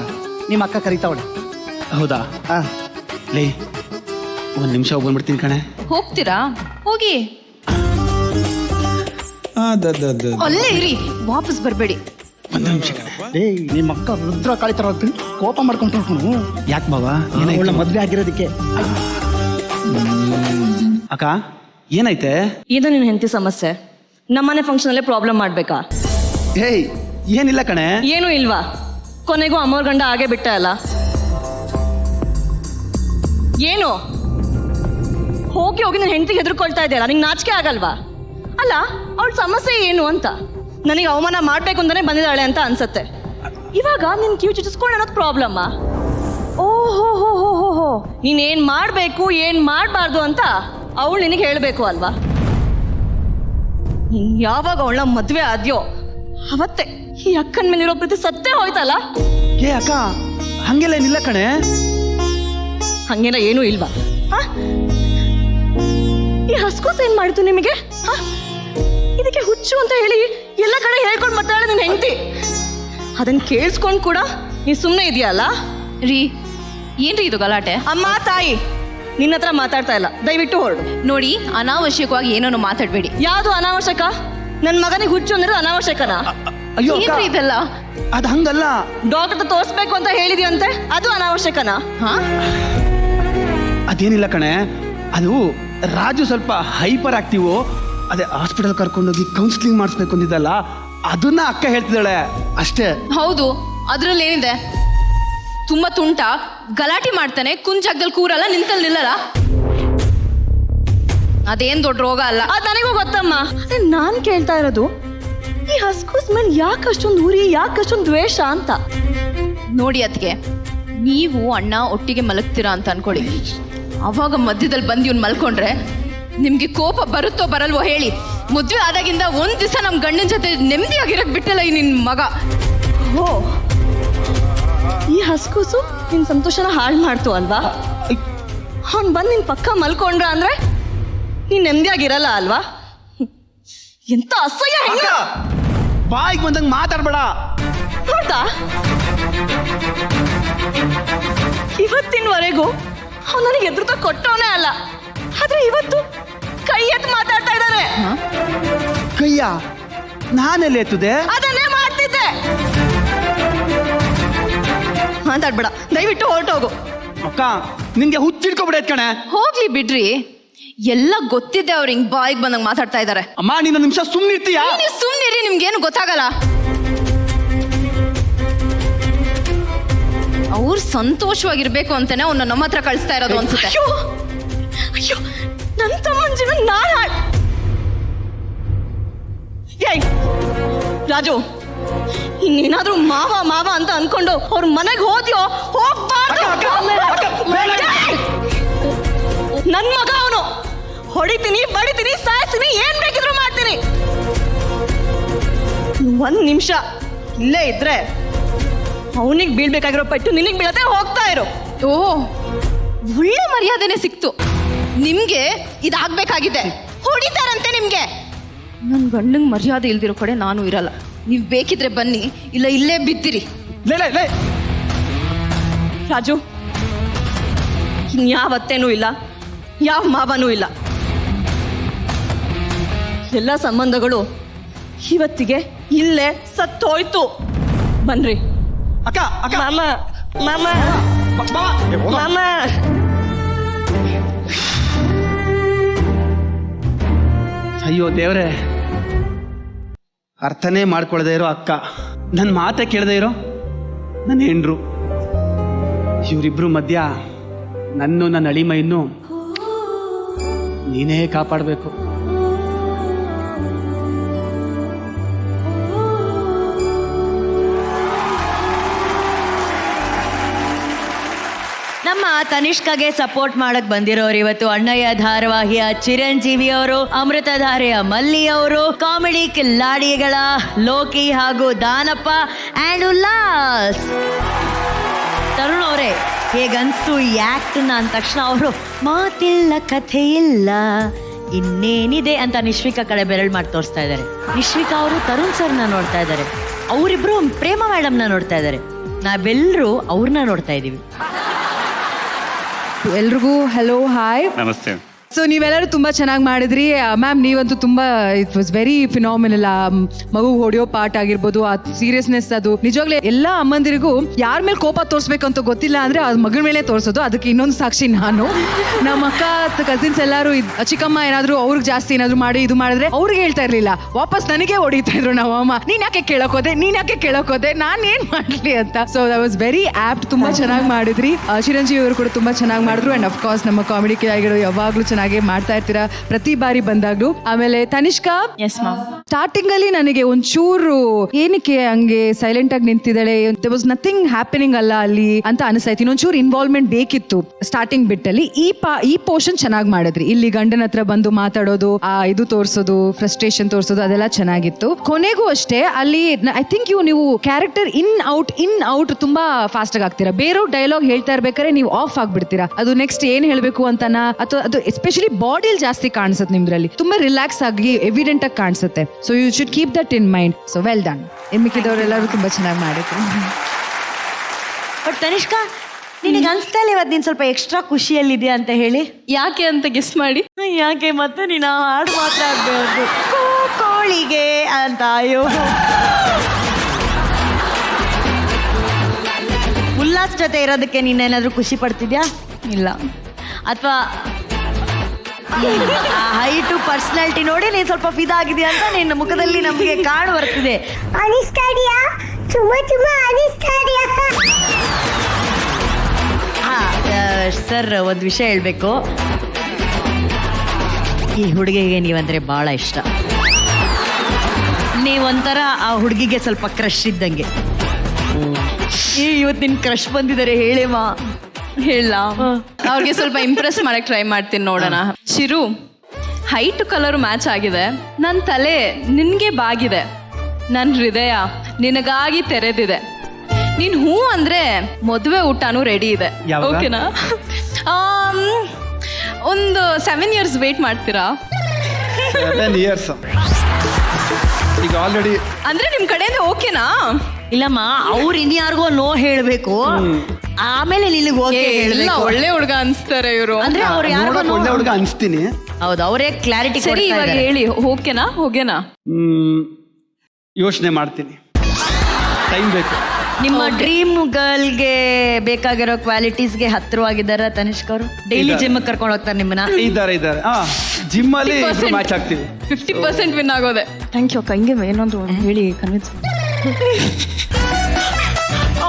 ನಿಮ್ಮ ಅಕ್ಕ ಕರಿತಾವಳೆ. ಹೌದಾ? ಲೇ ಒಂದ್ ನಿಮಿಷ ಹೋಗ್ಬಂದ್ಬಿಡ್ತೀನಿ ಕಣೆ. ಹೋಗ್ತೀರಾ? ಹೋಗಿ. ಅಲ್ಲೇ ಇರಿ, ವಾಪಸ್ ಬರಬೇಡಿ. ಒಂದು ನಿಮಿಷ ಕಣೆ. ಏಯ್ ನಿಮ್ಮ ಅಕ್ಕ ರುದ್ರ ಕಾಳಿತಾರ ಕೋಪ ಮಾಡ್ಕೊಂಡ್ರು. ಯಾಕೆ ಬಾವಾ? ಒಳ್ಳೆ ಮದ್ವೆ ಆಗಿರೋದಕ್ಕೆ. ಅಕ್ಕ ಏನೈತೆ? ಇದು ನಿನ್ನ ಹೆಂಡತಿ ಸಮಸ್ಯೆ. ನಮ್ಮನೆ ಫಂಕ್ಷನಲ್ಲೇ ಪ್ರಾಬ್ಲಮ್ ಮಾಡ್ಬೇಕಾ? ಏಯ್ ಏನಿಲ್ಲ ಕಣೆ. ಏನೂ ಇಲ್ವಾ? ಕೊನೆಗೂ ಅಮ್ಮೋರ್ ಗಂಡ ಆಗೇ ಬಿಟ್ಟ ಅಲ್ಲ. ಏನು ಹೋಗಿ ಹೋಗಿ ನನ್ನ ಹೆಂಡತಿಗೆ ಹೆದರ್ಕೊಳ್ತಾ ಇದೆಯಲ್ಲ, ನಿಂಗೆ ನಾಚಿಕೆ ಆಗಲ್ವಾ? ಅಲ್ಲ, ಅವಳ ಸಮಸ್ಯೆ ಏನು ಅಂತ ನನಗೆ ಅವಮಾನ ಮಾಡ್ಬೇಕು ಅಂತಾನೆ ಬಂದಿದ್ದಾಳೆ ಅಂತ ಅನ್ಸತ್ತೆ. ಇವಾಗ ನಿನ್ ಕಿವಿ ಚುಚ್ಚಿಸ್ಕೊಂಡು ಅನ್ನೋದು ಪ್ರಾಬ್ಲಮ್ಮಾ? ಓಹೋ ಹೋ ಹೋ ಹೋ ಹೋ, ನೀನೇನ್ ಮಾಡ್ಬೇಕು ಏನ್ ಮಾಡ್ಬಾರ್ದು ಅಂತ ಅವಳು ನಿನಗೆ ಹೇಳ್ಬೇಕು ಅಲ್ವಾ? ಯಾವಾಗ ಅವಳ ಮದ್ವೆ ಆದ್ಯೋ ಅವತ್ತೆ ಈ ಅಕ್ಕನ ಮೇಲಿರೋ ಪ್ರೀತಿ ಸತ್ತೇ ಹೋಯ್ತಲ್ಲ. ಏ ಅಕ್ಕ ಹಂಗೆಲ್ಲ ಏನಿಲ್ಲ ಕಣೆ. ಹಂಗೇನ ಏನೂ ಇಲ್ವಾ? ಈ ಹಸ್ಕೋಸ್ ಏನ್ ಮಾಡಿತು ನಿಮಗೆ? ಇದಕ್ಕೆ ಹುಚ್ಚು ಅಂತ ಹೇಳಿ ಎಲ್ಲ ಕಡೆ ಹೇಳ್ಕೊಂಡು ಬರ್ತಾಳೆ ನಿನ್ ಹೆಂಡತಿ. ಅದನ್ನ ಕೇಳಿಸ್ಕೊಂಡ್ ಕೂಡ ನೀ ಸುಮ್ಮನೆ ಇದೆಯಲ್ಲ. ರೀ ಏನ್ರಿ ಇದು ಗಲಾಟೆ? ಅಮ್ಮ ತಾಯಿ ನಿನ್ನ ಹತ್ರ ಮಾತಾಡ್ತಾ ಇಲ್ಲ, ದಯವಿಟ್ಟು ಹೊರಡು. ನೋಡಿ, ಅನಾವಶ್ಯಕವಾಗಿ ಏನೋ ಮಾತಾಡ್ಬೇಡಿ. ಯಾವುದು ಅನಾವಶ್ಯಕ? ನನ್ ಮಗನಿಗೆ ಹುಚ್ಚು ಅಂದ್ರೆ ಅನಾವಶ್ಯಕನಾ? ಅಯ್ಯೋ ಏನ್ರಿ ಇದೆಲ್ಲ? ಅದು ಹಂಗಲ್ಲ. ಡಾಕ್ಟರ್ ತೋರಿಸ್ಬೇಕು ಅಂತ ಹೇಳಿದ್ಯಂತೆ, ಅದು ಅನಾವಶ್ಯಕನಾ? ಅದೇನಿಲ್ಲ ಕಣೆ, ಅದು ರಾಜು ಸ್ವಲ್ಪ ಹೈಪರ್ ಆಕ್ಟಿವ್, ಅದೇ ಹಾಸ್ಪಿಟಲ್ ಕರ್ಕೊಂಡೋಗಿ ಕೌನ್ಸಿಲಿಂಗ್ ಮಾಡಿಸ್ಬೇಕು ಅಂದಿದ್ದಲ್ಲ, ಅದನ್ನ ಅಕ್ಕ ಹೇಳ್ತಿದ್ದಾಳೆ ಅಷ್ಟೇ. ಹೌದು, ಅದ್ರಲ್ಲಿ ಏನಿದೆ? ತುಂಬಾ ತುಂಟ, ಗಲಾಟೆ ಮಾಡ್ತಾನೆ, ಕುಂಜಾಗದಲ್ಲಿ ಕೂರಲ್ಲ, ನಿಂತಲ್ಲಿ ನಿಲ್ಲಲ್ಲ. ಅದೇನ್ ದೊಡ್ಡ ರೋಗ ಅಲ್ಲ. ಅದು ನನಗೂ ಗೊತ್ತಮ್ಮ. ನಾನ್ ಕೇಳ್ತಾ ಇರೋದು ಈ ಹಸ್ಕೂಸ್ ಮೇಲೆ ಯಾಕೆ ಅಷ್ಟೊಂದು ಉರಿ, ಯಾಕೆ ಅಷ್ಟೊಂದು ದ್ವೇಷ ಅಂತ. ನೋಡಿ ಅದಕ್ಕೆ, ನೀವು ಅಣ್ಣ ಒಟ್ಟಿಗೆ ಮಲಗ್ತೀರಾ ಅಂತ ಅನ್ಕೊಳ್ಳಿ, ಅವಾಗ ಮಧ್ಯದಲ್ಲಿ ಬಂದು ಇವ್ನು ಮಲ್ಕೊಂಡ್ರೆ ನಿಮ್ಗೆ ಕೋಪ ಬರುತ್ತೋ ಬರಲ್ವೋ ಹೇಳಿ. ಮದುವೆ ಆದಾಗಿಂದ ಒಂದ್ ದಿವಸ ನಮ್ ಗಂಡನ ಜೊತೆ ನೆಮ್ಮದಿಯಾಗಿರಕ್ ಬಿಟ್ಟಲ್ಲ ಈ ನಿನ್ ಮಗ. ಓ, ಈ ಹಸ್ಕೂಸು ನಿನ್ ಸಂತೋಷನ ಹಾಳು ಮಾಡ್ತು ಅಲ್ವಾ? ಅವ್ನ್ ಬಂದು ನಿನ್ ಪಕ್ಕ ಮಲ್ಕೊಂಡ್ರ ಅಂದ್ರೆ ನೀನ್ ನೆಮ್ಮದಿಯಾಗಿರಲ್ಲ ಅಲ್ವಾ? ಎಂತ ಅಸಹ್ಯ ಹೆಂಗ! ಬಾಯಿಗೆ ಬಂದಂಗೆ ಮಾತಾಡ್ಬೇಡ. ನೋಡ್ತಾ, ಇವತ್ತಿನವರೆಗೂ ಅವ್ನು ನನಗೆ ಎದುರುತ ಕೊಟ್ಟವನೇ ಅಲ್ಲ, ಆದ್ರೆ ಇವತ್ತು ಕೈ ಎತ್ತು ಮಾತಾಡ್ತಾ ಇದ್ದಾರೆ. ಕೈಯ ನಾನೆಲ್ಲ ಎತ್ತದೆ? ಅದನ್ನೇ ಮಾಡ್ತಿದ್ದೆ. ಮಾತಾಡ್ಬೇಡ, ದಯವಿಟ್ಟು ಹೊರಟೋಗು. ಅಕ್ಕ, ನಿನ್ಗೆ ಹುಚ್ಚಿಡ್ಕೊಬಿಡೈತ್ ಕಣೆ. ಹೋಗ್ಲಿ ಬಿಡ್ರಿ, ಎಲ್ಲ ಗೊತ್ತಿದ್ದೆ ಅವ್ರು ಹಿಂಗ್ ಬಾಯಿಗೆ ಬಂದಂಗ್ ಮಾತಾಡ್ತಾ ಇದ್ದಾರೆ. ಅಮ್ಮ, ನೀನು ನಿಮಿಷ ಸುಮ್ಮನಿರ್ತೀಯಾ? ನೀವು ಸುಮ್ಮನಿರಿ, ನಿಮ್ಗೇನು ಗೊತ್ತಾಗಲ್ಲ. ಅವ್ರು ಸಂತೋಷವಾಗಿರ್ಬೇಕು ಅಂತಾನೆ ಅವ್ನ ನಮ್ಮ ಹತ್ರ ಕಳಿಸ್ತಾ ಇರೋದು ಅನ್ಸುತ್ತೆ. ಅಯ್ಯೋ, ನನ್ನ ತಮ್ಮನ ಜೀವನ ನಾನ್ ಏಯ್ ರಾಜು, ಇನ್ನೇನಾದ್ರೂ ಮಾವ ಮಾವ ಅಂತ ಅನ್ಕೊಂಡು ಅವ್ರ ಮನೆಗೆ ಹೋದ್ಯೋ, ಹೋಗ್ಬಾರ್ದು. ನನ್ ಮಗ ಅವನು. ಹೊಡಿತೀನಿ, ಬಡಿತೀನಿ, ಸಾಯಿಸ್ತೀನಿ, ಏನ್ ಬೇಕಿದ್ರು ಮಾಡ್ತೀನಿ. ಒಂದ್ ನಿಮಿಷ ಇಲ್ಲೇ ಇದ್ರೆ ಅವನಿಗೆ ಬೀಳ್ಬೇಕಾಗಿರೋ ಪೆಟ್ಟು ನಿನಗ್ ಬೀಳತ್ತೆ. ಹೋಗ್ತಾ ಇರು. ಓ, ಒಳ್ಳೆ ಮರ್ಯಾದೆನೆ ಸಿಕ್ತು ನಿಮ್ಗೆ. ಇದಾಗ್ಬೇಕಾಗಿದೆ. ಹೊಡಿತಾರಂತೆ ನಿಮ್ಗೆ. ನನ್ ಗಂಡಂಗ್ ಮರ್ಯಾದೆ ಇಲ್ದಿರೋ ಕಡೆ ನಾನು ಇರಲ್ಲ. ನೀವ್ ಬೇಕಿದ್ರೆ ಬನ್ನಿ, ಇಲ್ಲ ಇಲ್ಲೇ ಬಿದ್ದಿರಿ. ರಾಜು, ಇನ್ಯಾವ ಅತ್ತೆನೂ ಇಲ್ಲ, ಯಾವ ಮಾವನೂ ಇಲ್ಲ. ಎಲ್ಲ ಸಂಬಂಧಗಳು ಇವತ್ತಿಗೆ ಇಲ್ಲೇ ಸತ್ತೋಯ್ತು. ಬನ್ರಿ. ಅಕ್ಕ, ಅಕ್ಕ, ಮಾಮ, ಮಾಮ, ಮಾಮ. ಅಯ್ಯೋ ದೇವ್ರೆ, ಅರ್ಥನೇ ಮಾಡ್ಕೊಳ್ದೇ ಇರೋ ಅಕ್ಕ, ನನ್ನ ಮಾತೆ ಕೇಳದೆ ಇರೋ ನನ್ನ ಹೆಂಡ್ರು, ಇವರಿಬ್ರು ಮಧ್ಯ ನನ್ನ ಅಳಿಮೈಯನ್ನು ನೀನೇ ಕಾಪಾಡಬೇಕು. ನಮ್ಮ ತನಿಷ್ಕಾಗೆ ಸಪೋರ್ಟ್ ಮಾಡಕ್ ಬಂದಿರೋರು ಇವತ್ತು ಅಣ್ಣಯ್ಯ ಧಾರಾವಾಹಿಯ ಚಿರಂಜೀವಿ ಅವರು, ಅಮೃತಧಾರೆಯ ಮಲ್ಲಿ ಅವರು, ಕಾಮಿಡಿ ಕಿಲ್ಲಾಡಿಗಳ ಲೋಕಿ ಹಾಗೂ ದಾನಪ್ಪ ಅಂಡ್ ಉಲ್ಲಾಸ್. ತರುಣ್ ಅವರೇ, ಹೇಗನ್ಸ್ತು ಈ ಆಕ್ಟ್ ಅಂದ ತಕ್ಷಣ ಅವರು ಮಾತಿಲ್ಲ ಕಥೆ ಇಲ್ಲ ಇನ್ನೇನಿದೆ ಅಂತ ನಿಶ್ವಿಕಾ ಕಡೆ ಬೆರಳು ಮಾಡಿ ತೋರಿಸ್ತಾ ಇದ್ದಾರೆ. ನಿಶ್ವಿಕಾ ಅವರು ತರುಣ್ ಸರ್ನ ನೋಡ್ತಾ ಇದ್ದಾರೆ, ಅವರಿಬ್ರು ಪ್ರೇಮ ಮೇಡಮ್ನ ನೋಡ್ತಾ ಇದ್ದಾರೆ, ನಾವೆಲ್ಲರೂ ಅವ್ರನ್ನ ನೋಡ್ತಾ ಇದೀವಿ. ಎಲ್ರಿಗೂ ಹಲೋ, ಹಾಯ್, ನಮಸ್ತೆ. ಸೊ ನೀವೆಲ್ಲರೂ ತುಂಬಾ ಚೆನ್ನಾಗಿ ಮಾಡಿದ್ರಿ ಮ್ಯಾಮ್. ನೀವಂತೂ ತುಂಬಾ, ಇಟ್ ವಾಸ್ ವೆರಿ ಫಿನಾಮಿನಲ್. ಆ ಮಗು ಹೊಡೆಯೋ ಪಾರ್ಟ್ ಆಗಿರ್ಬೋದು, ಆ ಸೀರಿಯಸ್ನೆಸ್, ಅದು ನಿಜವಾಗ್ಲೂ ಎಲ್ಲ ಅಮ್ಮಂದಿರಿಗೂ ಯಾರ ಮೇಲೆ ಕೋಪ ತೋರಿಸ್ಬೇಕಂತ ಗೊತ್ತಿಲ್ಲ ಅಂದ್ರೆ ಆ ಮಗಳ ಮೇಲೆ ತೋರಿಸೋದು. ಅದಕ್ಕೆ ಇನ್ನೊಂದು ಸಾಕ್ಷಿ ನಾನು. ನಮ್ಮ ಅಕ್ಕ ಕಸಿನ್ಸ್ ಎಲ್ಲರೂ ಚಿಕ್ಕಮ್ಮ ಏನಾದ್ರು ಅವ್ರಿಗೆ ಜಾಸ್ತಿ ಏನಾದ್ರು ಮಾಡಿ ಇದು ಮಾಡಿದ್ರೆ ಅವ್ರಿಗೆ ಹೇಳ್ತಾ ಇರ್ಲಿಲ್ಲ, ವಾಪಸ್ ನನಗೆ ಹೊಡಿತಾ ಇದ್ರು ನಾವು ಅಮ್ಮ. ನೀನ್ ಯಾಕೆ ಕೇಳಕೋದೆ, ನೀನ್ ಯಾಕೆ ಕೇಳಕೋದೆ, ನಾನ್ ಏನ್ ಮಾಡ್ಲಿ ಅಂತ. So that was very apt. ತುಂಬಾ ಚೆನ್ನಾಗಿ ಮಾಡಿದ್ರಿ. ಚಿರಂಜೀವಿ ಅವರು ಕೂಡ ತುಂಬಾ ಚೆನ್ನಾಗಿ ಮಾಡಿದ್ರು. ಅಂಡ್ ಅಫ್ ಕೋರ್ಸ್ ನಮ್ಮ ಕಾಮಿಡಿ ಕಿಲಾಡಿಗಳು ಯಾವಾಗ್ಲೂ ಚೆನ್ನಾಗಿ ಮಾಡ್ತಾ ಇರ್ತೀರಾ ಪ್ರತಿ ಬಾರಿ ಬಂದಾಗ್ಲೂ. ಆಮೇಲೆ ತನಿಷ್ಕಾ, ಸ್ಟಾರ್ಟಿಂಗ್ ಅಲ್ಲಿ ನನಗೆ ಒಂಚೂರು ಏನಕ್ಕೆ ಹಂಗೆ ಸೈಲೆಂಟ್ ಆಗಿ ನಿಂತಿದ್ದಾಳೆ, ದೇರ್ ವಾಸ್ ನಥಿಂಗ್ ಹ್ಯಾಪನಿಂಗ್ ಅಲ್ಲ ಅಲ್ಲಿ ಅಂತ ಅನಿಸ್ತಾಯ್ತು. ಇನ್ನೊಂಚೂರು ಇನ್ವಾಲ್ವ್ಮೆಂಟ್ ಬೇಕಿತ್ತು ಸ್ಟಾರ್ಟಿಂಗ್ ಬಿಟ್ಟಲ್ಲಿ. ಈ ಪೋರ್ಷನ್ ಚೆನ್ನಾಗಿ ಮಾಡಿದ್ರಿ. ಇಲ್ಲಿ ಗಂಡನ ಹತ್ರ ಬಂದು ಮಾತಾಡೋದು, ಆ ಇದು ತೋರ್ಸೋದು, ಫ್ರಸ್ಟ್ರೇಷನ್ ತೋರ್ಸೋದು, ಅದೆಲ್ಲ ಚೆನ್ನಾಗಿತ್ತು. ಕೊನೆಗೂ ಅಷ್ಟೇ ಅಲ್ಲಿ ಐ ಥಿಂಕ್ ನೀವು ಕ್ಯಾರೆಕ್ಟರ್ ಇನ್ ಔಟ್ ತುಂಬಾ ಫಾಸ್ಟ್ ಆಗಿ ಆಗ್ತೀರಾ. ಬೇರೆಯವ್ರು ಡೈಲಾಗ್ ಹೇಳ್ತಾ ಇರ್ಬೇಕಾದ್ರೆ ನೀವು ಆಫ್ ಆಗ್ಬಿಡ್ತೀರಾ. ಅದು ನೆಕ್ಸ್ಟ್ ಏನ್ ಹೇಳ್ಬೇಕು ಅಂತನಾ, ಅಥವಾ ಅದು ಎಸ್ಪೆಷಲಿ ಬಾಡಿಲಿ ಜಾಸ್ತಿ ಕಾಣಿಸುತ್ತೆ ನಿಮ್ದ್ರಲ್ಲಿ, ತುಂಬಾ ರಿಲ್ಯಾಕ್ಸ್ ಆಗಿ ಎವಿಡೆಂಟ್ ಆಗಿ ಕಾಣಿಸುತ್ತೆ. So you should keep that in mind. So well done. ಮಿಕ್ಕಿದವರೆಲ್ಲರೂ ತುಂಬಾ ಚೆನ್ನಾಗಿ ಮಾಡಿದ್ರು. ಬಟ್ ತನಿಷ್ಕಾ, ನಿನಗೆ ಅನ್ಸ್ತಾ ಇಲ್ಲ ಇವತ್ತು ನೀನ್ ಸ್ವಲ್ಪ ಎಕ್ಸ್ಟ್ರಾ ಖುಷಿಯಲ್ಲಿದೆಯಾ ಅಂತ ಹೇಳಿ? ಯಾಕೆ ಅಂತ ಗೆಸ್ ಮಾಡಿ. ಯಾಕೆ ಮತ್ತೆ ನೀನು ಹಾಡು ಮಾತ್ರ ಆಗ್ಬೇಕು ಕೋಳಿಗೆ ಅಂತ. ಅಯ್ಯೋ, ಉಲ್ಲಾಸ್ ಜೊತೆ ಇರೋದಕ್ಕೆ ನೀನೇನಾದ್ರೂ ಖುಷಿ ಪಡ್ತಿದ್ಯಾ? ಇಲ್ಲ. ಅಥವಾ ಆ ಹೈಟು ಪರ್ಸನಾಲಿಟಿ ನೋಡಿ ನೀನ್ ಸ್ವಲ್ಪ ಫಿದಾಗಿದೆಯಾ ಅಂತ ನಿನ್ನ ಮುಖದಲ್ಲಿ ನಮಗೆ ಕಾಣು ಬರ್ತಿದೆ. ಸರ್ ಒಂದು ವಿಷಯ ಹೇಳ್ಬೇಕು, ಈ ಹುಡುಗಿಗೆ ನೀವಂದ್ರೆ ಬಹಳ ಇಷ್ಟ. ನೀವೊಂಥರ ಆ ಹುಡುಗಿಗೆ ಸ್ವಲ್ಪ ಕ್ರಶ್ ಇದ್ದಂಗೆ. ಇವತ್ತು ನಿನ್ ಕ್ರಶ್ ಬಂದಿದ್ದಾರೆ, ಹೇಳೇಮಾ. ಹೇಳ ಅವ್ರಿಗೆ ಸ್ವಲ್ಪ ಇಂಪ್ರೆಸ್ ಮಾಡಕ್ ಟ್ರೈ ಮಾಡ್ತೀನಿ, ನೋಡೋಣ. ಚಿರು, ಹೈಟ್ ಕಲರ್ ಮ್ಯಾಚ್ ಆಗಿದೆ, ನನ್ನ ತಲೆ ನಿನ್ಗೆ ಬಾಗಿದೆ, ನನ್ನ ಹೃದಯ ನಿನಗಾಗಿ ತೆರೆದಿದೆ, ನೀನ್ ಹೂ ಅಂದ್ರೆ ಮದುವೆ ಊಟನೂ ರೆಡಿ ಇದೆ. ಯಾವಾಗ? ಓಕೆನಾ? ಒಂದು 7 years ವೇಟ್ ಮಾಡ್ತೀರಾ? 7 years ಈಗ ಆಲ್ರೆಡಿ ಅಂದ್ರೆ ನಿಮ್ ಕಡೆಯಿಂದ ಓಕೆನಾ? ಇಲ್ಲಮ್ಮ, ಅವ್ರು ಇನ್ಯಾರಿಗೋ ನೋ ಹೇಳ್ಬೇಕು, ಆಮೇಲೆ ನಿನಗೆ ಓಕೆ ಇಲ್ಲ, ಹೇಳ್ಬೇಕು. ಒಳ್ಳೆ ಹುಡುಗ ಅನ್ಸ್ತಾರೆ ಇವರು. ಅಂದ್ರೆ ಅವ್ರು ಯಾರಿಗೋ ಒಳ್ಳೆ ಹುಡುಗ ಅನ್ಸ್ತೀನಿ. ಹೌದು, ಅವರೇ ಕ್ಲಾರಿಟಿ. ಸರಿ, ಇವಾಗ ಹೇಳಿ, ಓಕೆನಾ? ಹೋಗೇನಾ? ಯೋಚನೆ ಮಾಡ್ತೀನಿ, ಟೈಮ್ ಬೇಕು. ನಿಮ್ಮ ಡ್ರೀಮ್ ಗರ್ಲ್ಗೆ ಬೇಕಾಗಿರೋ ಕ್ವಾಲಿಟೀಸ್ಗೆ ಹತ್ತಿರವಾಗಿದ್ದಾರ ತನಿಷ್ಕ್ ಅವರು? ಡೈಲಿ ಜಿಮ್ ಕರ್ಕೊಂಡು ಹೋಗ್ತಾರೆ ನಿಮ್ಮನ್ನ? ಇದ್ದಾರೆ ಜಿಮ್ ಅಲ್ಲಿ ಮ್ಯಾಚ್ ಆಗ್ತೀವಿ. 50% ವಿನ್ ಆಗೋದೆ. ಥ್ಯಾಂಕ್ ಯು ಅಕ್ಕ. ಹಿಂಗೆ ಏನೊಂದು ಹೇಳಿ ಕನ್ವಿನ್ಸ್.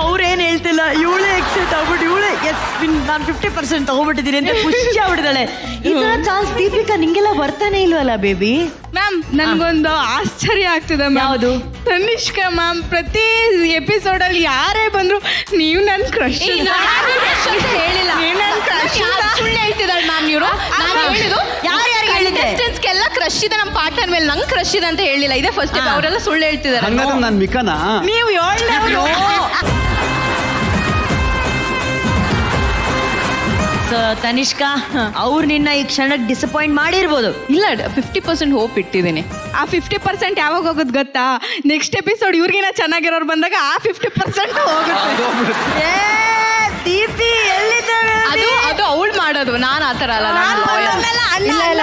ಅವ್ರೇನ್ ಹೇಳ್ತಿಲ್ಲ, ಇವಳೇ ಎಕ್ಸೈಟ್ ಆಗ್ಬಿಟ್ಟು ಇವಳೇ ಎಸ್ ನಾನು 50% ತಗೊಂಡ್ಬಿಟ್ಟಿದ್ದೀನಿ ಅಂತ ಖುಷಿ ಆಗ್ಬಿಟ್ಟಿದ್ದಾಳೆ. ಈ ತರ ಚಾನ್ಸ್ ದೀಪಿಕಾ ನಿಂಗೆಲ್ಲ ಬರ್ತಾನೆ ಇಲ್ವಲ್ಲ ಬೇಬಿ? ಮ್ಯಾಮ್ ನನ್ಗೊಂದು ಆಶ್ಚರ್ಯ ಆಗ್ತಿದೆ ಮ್ಯಾಮ್. ಯಾವುದು? ತನಿಷ್ಕಾ ಮ್ಯಾಮ್ ಪ್ರತಿ ಎಪಿಸೋಡ್ ಅಲ್ಲಿ ಯಾರೇ ಬಂದ್ರು ನೀವು ನನ್ ಕ್ರಶ್ ಹೇಳಿಲ್ಲ, ಸುಳ್ಳು ಹೇಳ್ತಿದ್ದಾಳೆ ಮ್ಯಾಮ್. ಇವರು ಯಾರ್ಯಾರಿಗೆ ಹೇಳಿದ್ದೆ? ಎಲ್ಲ ಕ್ರಶ್ ಇದೆ ನಮ್ಮ ಪಾರ್ಟ್ನರ್ ಮೇಲೆ, ನಂಗೆ ಕ್ರಶ್ ಇದೆ ಅಂತ ಹೇಳಿಲ್ಲ, ಇದೇ ಫಸ್ಟ್ ಟೈಮ್. ಅವರೆಲ್ಲ ಸುಳ್ಳು ಹೇಳ್ತಿದ್ದಾರೆ. ಹಂಗಾದ್ರೆ ನಾನು ಮಿಕನಾ? ನೀವು ತನಿಷ್ಕಾ, ಅವ್ರು ನಿನ್ನ ಈ ಕ್ಷಣಕ್ಕೆ ಡಿಸಪಾಯಿಂಟ್ ಮಾಡಿರ್ಬೋದು. ಇಲ್ಲ, 50% ಹೋಪ್ ಇಟ್ಟಿದ್ದೀನಿ. ಆ 50% ಯಾವಾಗ ಹೋಗೋದು ಗೊತ್ತಾ? ನೆಕ್ಸ್ಟ್ ಎಪಿಸೋಡ್ ಇವ್ರಿಗಿನ ಚೆನ್ನಾಗಿರೋರು ಬಂದಾಗ ಆ 50% ಹೋಗುತ್ತೆ. ದೀಪಿ ಎಲ್ಲಿದ್ದಾಳೆ? ಅದು ಅವಳು ಮಾಡೋದು, ನಾನು ಆತರ ಅಲ್ಲ. ಇಲ್ಲ,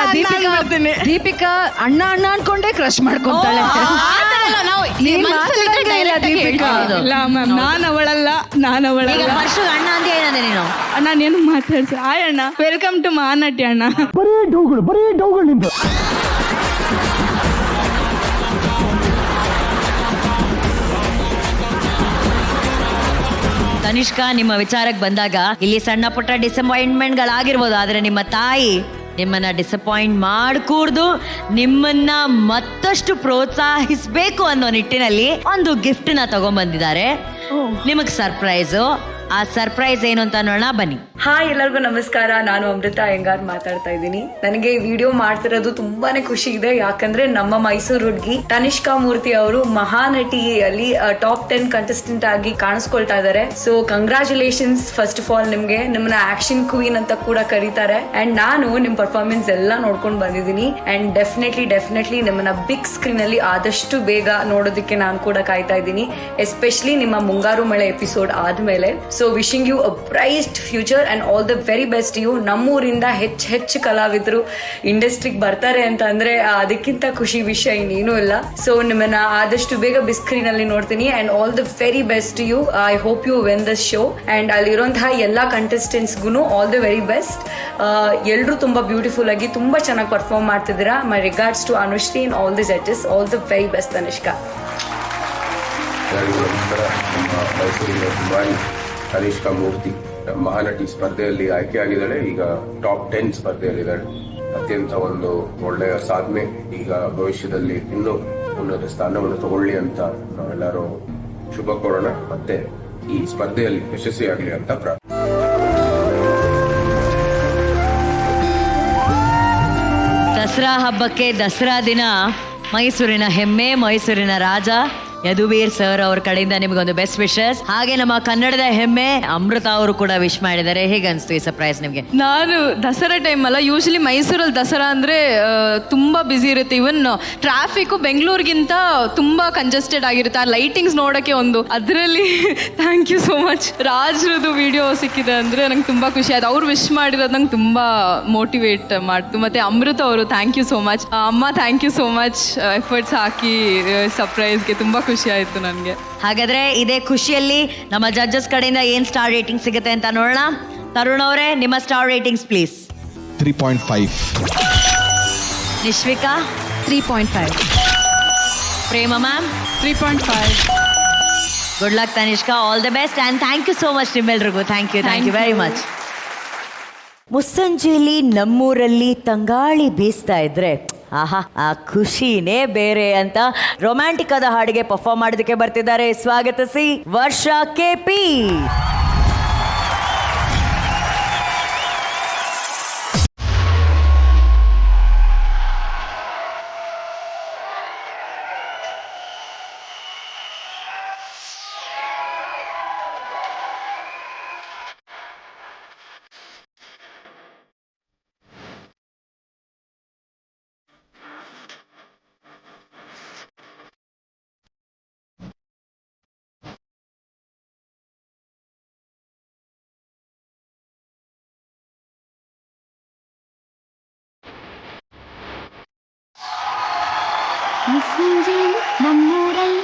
ದೀಪಿಕಾ ಅಣ್ಣ ಅನ್ಕೊಂಡೇ ಕ್ರಶ್ ಮಾಡ್ಕೊಂತಾಳೆ. ಇಲ್ಲ ಮ್ಯಾಮ್, ನಾನು ಅವಳಲ್ಲ. ಈಗ ವರ್ಷದ ಅಣ್ಣ ಅಂತ ಹೇಳಿದೆ ನೀನು. ನಾನೇನು ಮಾತಾಡ್ಸ. ಹಾಯ್ ಅಣ್ಣ, ವೆಲ್ಕಮ್ ಟು ಮಹಾನಟಿ ಅಣ್ಣ. ಬರೀ ಡೌಗಳು ನಿಂದು. ತನಿಷ್ಕಾ, ನಿಮ್ಮ ವಿಚಾರಕ್ಕೆ ಬಂದಾಗ ಇಲ್ಲಿ ಸಣ್ಣ ಪುಟ್ಟ ಡಿಸಪಾಯಿಂಟ್ಮೆಂಟ್ಗಳಾಗಿರ್ಬೋದು, ಆದ್ರೆ ನಿಮ್ಮ ತಾಯಿ ನಿಮ್ಮನ್ನ ಡಿಸಪಾಯಿಂಟ್ ಮಾಡ್ಕೂಡ್ದು ನಿಮ್ಮನ್ನ ಮತ್ತಷ್ಟು ಪ್ರೋತ್ಸಾಹಿಸ್ಬೇಕು ಅನ್ನೋ ನಿಟ್ಟಿನಲ್ಲಿ ಒಂದು ಗಿಫ್ಟ್ ನ ತಗೊಂಡ್ಬಂದಿದ್ದಾರೆ. ನಿಮಗ್ ಸರ್ಪ್ರೈಸು. ಆ ಸರ್ಪ್ರೈಸ್ ಏನು ಅಂತ ನೋಡೋಣ, ಬನ್ನಿ. ಹಾಯ್, ಎಲ್ಲರಿಗೂ ನಮಸ್ಕಾರ. ನಾನು ಅಮೃತ ಅಯ್ಯಂಗಾರ್ ಮಾತಾಡ್ತಾ ಇದ್ದೀನಿ. ನನಗೆ ವಿಡಿಯೋ ಮಾಡ್ತಿರೋದು ತುಂಬಾನೇ ಖುಷಿ ಇದೆ, ಯಾಕಂದ್ರೆ ನಮ್ಮ ಮೈಸೂರು ಹುಡುಗಿ ತನಿಷ್ಕಾ ಮೂರ್ತಿ ಅವರು ಮಹಾನಟಿಯಲ್ಲಿ ಟಾಪ್ 10 ಕಂಟೆಸ್ಟೆಂಟ್ ಆಗಿ ಕಾಣಿಸ್ಕೊಳ್ತಾ ಇದ್ದಾರೆ. So congratulations first of all ನಿಮ್ಗೆ. ನಿಮ್ಮನ್ನ ಆಕ್ಷನ್ ಕ್ವೀನ್ ಅಂತ ಕೂಡ ಕರೀತಾರೆ. ಅಂಡ್ ನಾನು ನಿಮ್ ಪರ್ಫಾರ್ಮೆನ್ಸ್ ಎಲ್ಲ ನೋಡ್ಕೊಂಡು ಬಂದಿದ್ದೀನಿ. ಅಂಡ್ ಡೆಫಿನೆಟ್ಲಿ ನಿಮ್ಮನ್ನ ಬಿಗ್ ಸ್ಕ್ರೀನ್ ಅಲ್ಲಿ ಆದಷ್ಟು ಬೇಗ ನೋಡೋದಕ್ಕೆ ನಾನು ಕೂಡ ಕಾಯ್ತಾ ಇದ್ದೀನಿ, ಎಸ್ಪೆಷಲಿ ನಿಮ್ಮ ಮುಂಗಾರು ಮಳೆ ಎಪಿಸೋಡ್ ಆದ್ಮೇಲೆ. So wishing you a bright future and all the very best you. ನಮ್ಮೂರಿಂದ ಹೆಚ್ಚು ಕಲಾವಿದರು ಇಂಡಸ್ಟ್ರಿಗೆ ಬರ್ತಾರೆ ಅಂತ ಅಂದ್ರೆ ಅದಕ್ಕಿಂತ ಖುಷಿ ವಿಷಯ ಇನ್ನೇನೂ ಇಲ್ಲ. ಸೊ ನಿಮ್ಮನ್ನ ಆದಷ್ಟು ಬೇಗ ಬಿಗ್ ಸ್ಕ್ರೀನ್ ಅಲ್ಲಿ ನೋಡ್ತೀನಿ. And all the very best you. I hope you win this show. And ಅಲ್ಲಿರುವಂತಹ ಎಲ್ಲಾ ಕಂಟೆಸ್ಟೆಂಟ್ಸ್ಗೂ ಆಲ್ ದ ವೆರಿ ಬೆಸ್ಟ್. ಎಲ್ಲರೂ ತುಂಬಾ ಬ್ಯೂಟಿಫುಲ್ ಆಗಿ ತುಂಬಾ ಚೆನ್ನಾಗಿ ಪರ್ಫಾರ್ಮ್ ಮಾಡ್ತಿದ್ದೀರಾ. My regards to Anushree and all the judges. All the very best Tanishka. Tanishka Murthy Mahanati ಸ್ಪರ್ಧೆಯಲ್ಲಿ ಆಯ್ಕೆಯಾಗಿದ್ದಾಳೆ. ಈಗ ಟಾಪ್ 10 ಸ್ಪರ್ಧೆಯಲ್ಲಿದ್ದಾಳೆ. ಅತ್ಯಂತ ಒಂದು ಒಳ್ಳೆಯ ಸಾಧನೆ. ಈಗ ಭವಿಷ್ಯದಲ್ಲಿ ಇನ್ನೂ ಉನ್ನತ ಸ್ಥಾನವನ್ನು ತಗೊಳ್ಳಿ ಅಂತ ನಾವೆಲ್ಲರೂ ಶುಭ ಕೋರೋಣ. ಮತ್ತೆ ಈ ಸ್ಪರ್ಧೆಯಲ್ಲಿ ಯಶಸ್ವಿಯಾಗಲಿ ಅಂತ ಪ್ರಾರ್ಥನೆ. ದಸರಾ ಹಬ್ಬಕ್ಕೆ ದಸರಾ ದಿನ ಮೈಸೂರಿನ ಹೆಮ್ಮೆ, ಮೈಸೂರಿನ ರಾಜ ಯದುವೀರ್ ಸರ್ ಅವ್ರ ಕಡೆಯಿಂದ ನಿಮಗೊಂದು ಬೆಸ್ಟ್ ವಿಶಸ್. ಹಾಗೆ ನಮ್ಮ ಕನ್ನಡದ ಹೆಮ್ಮೆ ಅಮೃತ ಅವರು ಕೂಡ ವಿಶ್ ಮಾಡಿದ್ದಾರೆ. ಹೇಗೆ ಅನಿಸ್ತು ಈ ಸರ್ಪ್ರೈಸ್ ನಿಮಗೆ? ನಾನು ದಸರಾ ಟೈಮ್ ಅಲ್ಲ, ಯೂಶಲಿ ಮೈಸೂರಲ್ಲಿ ದಸರಾ ಅಂದರೆ ತುಂಬ ಬ್ಯುಸಿ ಇರುತ್ತೆ. ಇವನ್ ಟ್ರಾಫಿಕ್ಕು ಬೆಂಗಳೂರಿಗಿಂತ ತುಂಬ ಕಂಜೆಸ್ಟೆಡ್ ಆಗಿರುತ್ತೆ. ಆ ಲೈಟಿಂಗ್ಸ್ ನೋಡೋಕ್ಕೆ ಒಂದು ಅದರಲ್ಲಿ ಥ್ಯಾಂಕ್ ಯು ಸೋ ಮಚ್. ರಾಜ್ರದ್ದು ವಿಡಿಯೋ ಸಿಕ್ಕಿದೆ ಅಂದರೆ ನಂಗೆ ತುಂಬ ಖುಷಿ ಆಯ್ತು. ಅವ್ರು ವಿಶ್ ಮಾಡಿರೋದು ನಂಗೆ ತುಂಬ ಮೋಟಿವೇಟ್ ಮಾಡ್ತು. ಮತ್ತು ಅಮೃತ ಅವರು ಥ್ಯಾಂಕ್ ಯು ಸೋ ಮಚ್. ಅಮ್ಮ thank you so much. Efforts ಹಾಕಿ ಸರ್ಪ್ರೈಸ್ಗೆ ತುಂಬ ಖುಷಿ ಆಯಿತು ನನಗೆ. ಹಾಗಾದ್ರೆ ಇದೇ ಖುಷಿಯಲ್ಲಿ ನಮ್ಮ ಜಡ್ಜಸ್ ಕಡೆಯಿಂದ ಏನ್ ಸ್ಟಾರ್ ರೇಟಿಂಗ್ ಸಿಗುತ್ತೆ ಅಂತ ನೋಡೋಣ. ತರುಣ್ ಅವರೇ, ನಿಮ್ಮ star ratings please. 3.5. Nishvika 3.5. Prema ma'am 3.5. Good luck Tanishka, all the best and thank you so much ನಿಮ್ಮೆಲ್ರಿಗೂ. Thank you very much. ಮುಸ್ಸಂಜೆಯಲ್ಲಿ ನಮ್ಮೂರಲ್ಲಿ ತಂಗಾಳಿ ಬೀಸ್ತಾ ಇದ್ರೆ ಆಹಾ ಆ ಖುಷಿನೇ ಬೇರೆ ಅಂತ ರೊಮ್ಯಾಂಟಿಕ್ ಆದ ಹಾಡಿಗೆ ಪರ್ಫಾರ್ಮ್ ಮಾಡೋದಕ್ಕೆ ಬರ್ತಿದ್ದಾರೆ. ಸ್ವಾಗತಿಸಿ ವರ್ಷಾ KP. ನಮ್ಮೂರಲ್ಲಿ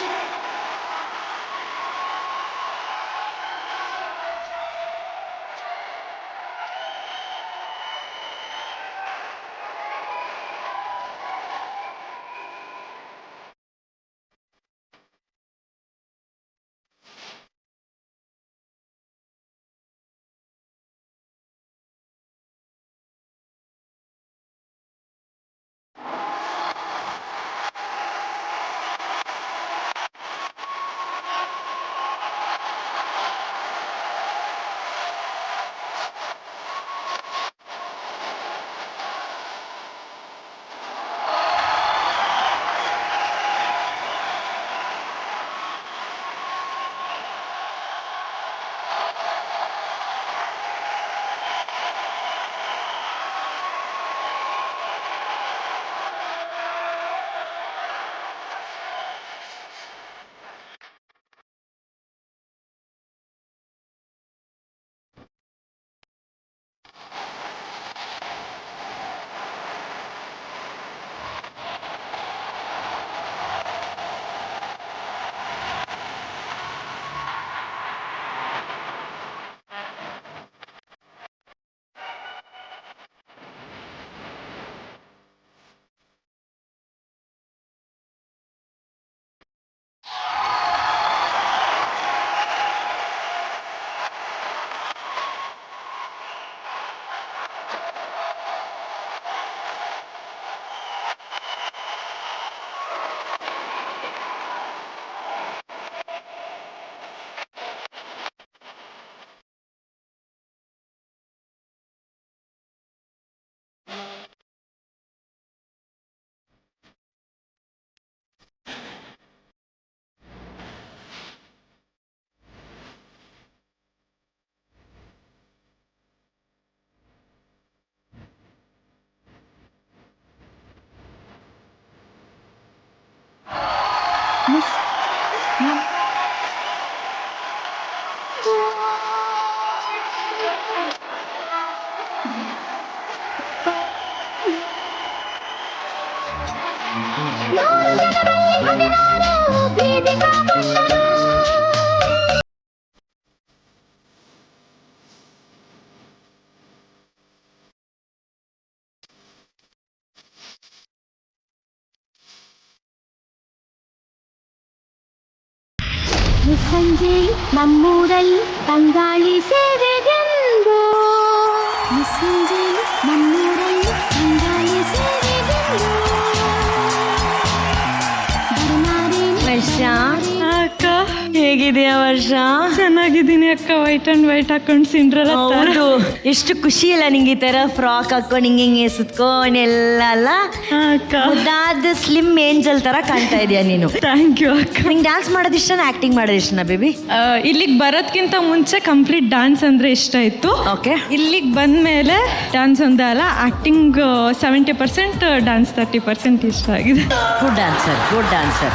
ಸಂಜೆ ನಮ್ಮೂರಲ್ಲಿ ತಂಗಾಳಿ ಸೇವೆಗೆಂದು ಸಂಜೆ ನಮ್ಮೂರಲ್ಲಿ ತಂಗಾಳಿ ಸೇವೆಗೆಂದು ವರ್ಷ ಅಕ್ಕ ಹೇಗಿದೆಯಾ ವರ್ಷ? ಚೆನ್ನಾಗಿದ್ದೀನಿ ಅಕ್ಕ. ವೈಟ್ ಅಂಡ್ ವೈಟ್ ಹಾಕೊಂಡು ಸಿಂಡ್ರಲ್ಲ ಹೌದು, ಎಷ್ಟು ಖುಷಿ ಇಲ್ಲ ನಿಂಗೆ ಈ ತರ ಫ್ರಾಕ್ ಹಾಕೊಂಡು ಹಿಂಗೆ ಸುತ್ಕೊಂಡೆಲ್ಲ ಅಲ್ಲ ಮುದ್ದಾದ ಸ್ಲಿಮ್ ಏಂಜಲ್ ತರ ಕಾಣ್ತಾ ಇದೀಯ ನೀನು. ಥ್ಯಾಂಕ್ ಯು ಅಕ್ಕ. ನಿಂಗೆ ಡ್ಯಾನ್ಸ್ ಮಾಡೋದು ಇಷ್ಟನಾ ಆಕ್ಟಿಂಗ್ ಮಾಡೋದು ಇಷ್ಟನಾ ಬೇಬಿ? ಇಲ್ಲಿಗೆ ಬರೋದ್ಕಿಂತ ಮುಂಚೆ ಕಂಪ್ಲೀಟ್ ಡ್ಯಾನ್ಸ್ ಅಂದ್ರೆ ಇಷ್ಟ ಇತ್ತು. ಓಕೆ, ಇಲ್ಲಿಗೆ ಬಂದ್ಮೇಲೆ ಡ್ಯಾನ್ಸ್ ಒಂದೇ ಅಲ್ಲ, ಆಕ್ಟಿಂಗ್ 70%, ಡ್ಯಾನ್ಸ್ 30% ಇಷ್ಟ ಆಗಿದೆ. Good dancer.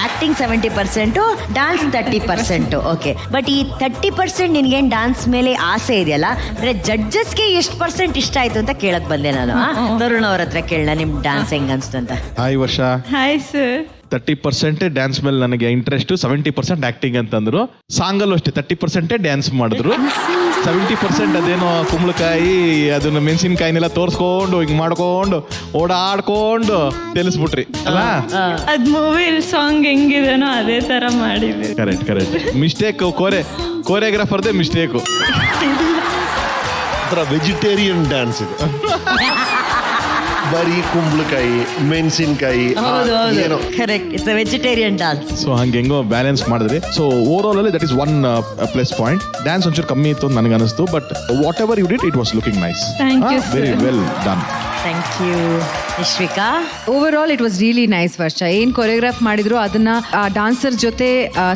Acting 70%, dance 30%. Okay, but ಈ 30% ನಿನ್ಗೇನು ಡ್ಯಾನ್ಸ್ ಮೇಲೆ ಆಸೆ ಇದೆಯಲ್ಲ, ಅಂದ್ರೆ ಜಡ್ಜಸ್ಗೆ ಎಷ್ಟು % ಇಷ್ಟ ಆಯ್ತು ಅಂತ ಕೇಳಕ್ ಬಂದೆ ನಾನು. ತರುಣ್ ಅವ್ರ ಹತ್ರ ಕೇಳೋಣ, ನಿಮ್ ಡ್ಯಾನ್ಸ್ ಹೆಂಗ್ ಅನ್ಸ್ತು ಅಂತ. ಹಾಯ್ ವರ್ಷ. Hi sir. 30% ಡ್ಯಾನ್ಸ್ ಮೇಲೆ ನನಗೆ ಇಂಟ್ರೆಸ್ಟ್, 70% ಆಕ್ಟಿಂಗ್ ಅಂತಂದ್ರು. ಸಾಂಗಲ್ಲೂ ಅಷ್ಟೇ 30% ಡ್ಯಾನ್ಸ್ ಮಾಡಿದ್ರು, 70% ಅದೇನೋ ಕುಂಬಳಕಾಯಿ ಅದನ್ನ ಮೆಣಸಿನ್ಕಾಯಿನೆಲ್ಲ ತೋರಿಸ್ಕೊಂಡು ಹಿಂಗ್ ಮಾಡ್ಕೊಂಡು ಓಡಾಡ್ಕೊಂಡು ತಿಳಿಸ್ಬಿಟ್ರಿ ಅಲ್ಲ. ಅದ್ ಮೂವಿ ಸಾಂಗ್ ಹೆಂಗಿದೇನೋ ಅದೇ ತರ ಮಾಡಿದ್ವಿ. ಕರೆಕ್ಟ್ ಮಿಸ್ಟೇಕ್, ಕೋರಿಯೋಗ್ರಾಫರ್ದೇ ಮಿಸ್ಟೇಕು. ವೆಜಿಟೇರಿಯನ್ ಡ್ಯಾನ್ಸ್ ಇದು. ಬರೀ ಕುಂಬಳಕಾಯಿ ಮೆಣಸಿನ್ಕಾಯಿ ಏನೋ correct, it's vegetarian dance. So ಹೆಂಗೋ ಬ್ಯಾಲೆನ್ಸ್ ಮಾಡಿದ್ರಿ. ಸೊ ಓವರ್ ಆಲ್ ಅಲ್ಲಿ that is one plus point. Dance ಒಂಚೂರು ಕಮ್ಮಿ ಇತ್ತು ಅಂತ ನನಗೆ ಅನಿಸ್ತು, but whatever you did it was looking nice. Very well done. Thank you Nishvika. Over all it was really nice. ವರ್ಷ ಏನ್ ಕೊರಿಯೋಗ್ರಾಫ್ ಮಾಡಿದ್ರು ಅದನ್ನ ಆ ಡಾನ್ಸರ್ ಜೊತೆ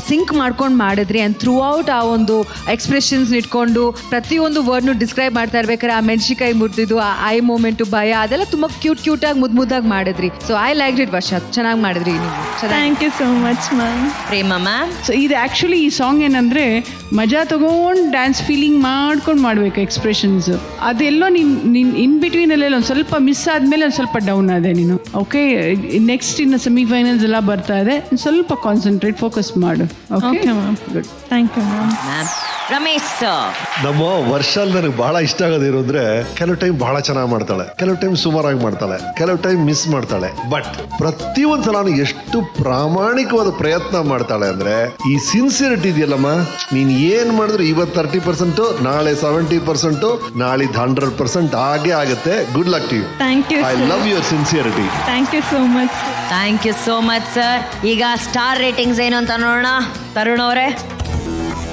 ಸಿಂಕ್ ಮಾಡ್ಕೊಂಡು ಮಾಡಿದ್ರಿ. ಅಂಡ್ ಥ್ರೂ ಔಟ್ ಆ ಒಂದು ಎಕ್ಸ್ಪ್ರೆಷನ್ಸ್ ಇಟ್ಕೊಂಡು ಪ್ರತಿಯೊಂದು ವರ್ಡ್ನು ಡಿಸ್ಕ್ರೈಬ್ ಮಾಡ್ತಾ ಇರ್ಬೇಕಾದ್ರೆ ಆ ಮೆಣಸಿಕಾಯಿ ಮುರ್ದಿದ್ದು, ಆ ಐ ಮೂಮೆಂಟು, ಭಯ, ಅದೆಲ್ಲ ತುಂಬಾ ಕ್ಯೂಟ್ ಆಗಿ ಮುದ್ದಾಗಿ ಮಾಡಿದ್ರಿ. ಸೊ ಐ ಲೈಕ್ ಇಟ್ ವರ್ಷ, ಚೆನ್ನಾಗಿ ಮಾಡಿದ್ರಿ ನೀವು. Thank you so much ma'am. Prema ma'am. So ಇದು ಆ್ಯಕ್ಚುಲಿ ಈ ಸಾಂಗ್ ಏನಂದರೆ ಮಜಾ ತಗೊಂಡು ಡ್ಯಾನ್ಸ್ ಫೀಲಿಂಗ್ ಮಾಡ್ಕೊಂಡು ಮಾಡಬೇಕು ಎಕ್ಸ್ಪ್ರೆಷನ್ಸ್. ಅದೆಲ್ಲೋ ನೀನು ಇನ್ ಬಿಟ್ವೀನಲ್ಲೆಲ್ಲ ಒಂದು ಸ್ವಲ್ಪ ಮಿಸ್ ಆದಮೇಲೆ ಒಂದು ಸ್ವಲ್ಪ ಡೌನ್ ಆದೆ ನೀನು. ಓಕೆ, ನೆಕ್ಸ್ಟ್ ಇನ್ನು ಸೆಮಿಫೈನಲ್ಸ್ ಎಲ್ಲ ಬರ್ತಾ ಇದೆ, ಸ್ವಲ್ಪ ಕಾನ್ಸಂಟ್ರೇಟ್ ಫೋಕಸ್ ಮಾಡು. Okay ma'am, good. Thank you ma'am. Ramesh ನಮ್ಮ ವರ್ಷಲ್ಲಿ ನನಗೆ ಬಹಳ ಇಷ್ಟ ಆಗೋದಿರೋ ಅಂದ್ರೆ ಕೆಲವು ಟೈಮ್ ಬಹಳ ಚೆನ್ನಾಗಿ ಮಾಡ್ತಾಳೆ, ಕೆಲವು ಟೈಮ್ ಸುಮಾರಾಗಿ ಮಾಡ್ತಾಳೆ, ಕೆಲವು ಟೈಮ್ ಮಿಸ್ ಮಾಡ್ತಾಳೆ. ಬಟ್ ಪ್ರತಿಯೊಂದು ಸಲ ಎಷ್ಟು ಪ್ರಾಮಾಣಿಕವಾದ ಪ್ರಯತ್ನ ಮಾಡ್ತಾಳೆ ಅಂದ್ರೆ ಈ ಸಿನ್ಸಿಯರಿಟಿ ಇದೆಯಲ್ಲಮ್ಮ, ನೀನ್ ಏನ್ ಮಾಡಿದ್ರು ಇವತ್ತು 30%, ನಾಳೆ 70%, ನಾಳಿದ್ದು 100% ಹಾಗೆ ಆಗುತ್ತೆ. Good luck to you. Thank you. I love your sincerity. Thank you so much. Thank you so much sir. ಈಗ ಸ್ಟಾರ್ ರೇಟಿಂಗ್ಸ್ ಏನು ಅಂತ ನೋಡೋಣ. ತರುಣ್ ಅವರೇ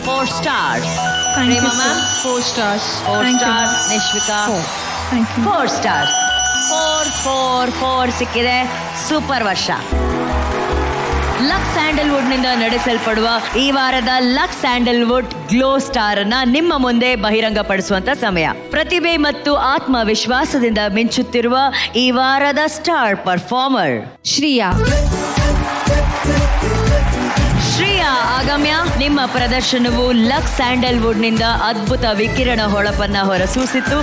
4 stars. Prema ma'am 4 stars. 4 stars. Nishvika 4 stars. 4 ಸಿಕ್ಕಿದೆ. ಸೂಪರ್ ವರ್ಷ. ಲಕ್ಸ್ ಸ್ಯಾಂಡಲ್ವುಡ್ ನಿಂದ ನಡೆಸಲ್ಪಡುವ ಈ ವಾರದ ಲಕ್ಸ್ ಸ್ಯಾಂಡಲ್ವುಡ್ ಗ್ಲೋ ಸ್ಟಾರ್ ಅನ್ನ ನಿಮ್ಮ ಮುಂದೆ ಬಹಿರಂಗಪಡಿಸುವಂತ ಸಮಯ. ಪ್ರತಿಭೆ ಮತ್ತು ಆತ್ಮವಿಶ್ವಾಸದಿಂದ ಮಿಂಚುತ್ತಿರುವ ಈ ವಾರದ ಸ್ಟಾರ್ ಪರ್ಫಾರ್ಮರ್ ಶ್ರೀಯಾ ಆಗಮ್ಯ. ನಿಮ್ಮ ಪ್ರದರ್ಶನವು ಲಕ್ಸ್ ಸ್ಯಾಂಡಲ್ವುಡ್ ನಿಂದ ಅದ್ಭುತ ವಿಕಿರಣ ಹೊಳಪನ್ನ ಹೊರಸೂಸಿತ್ತು.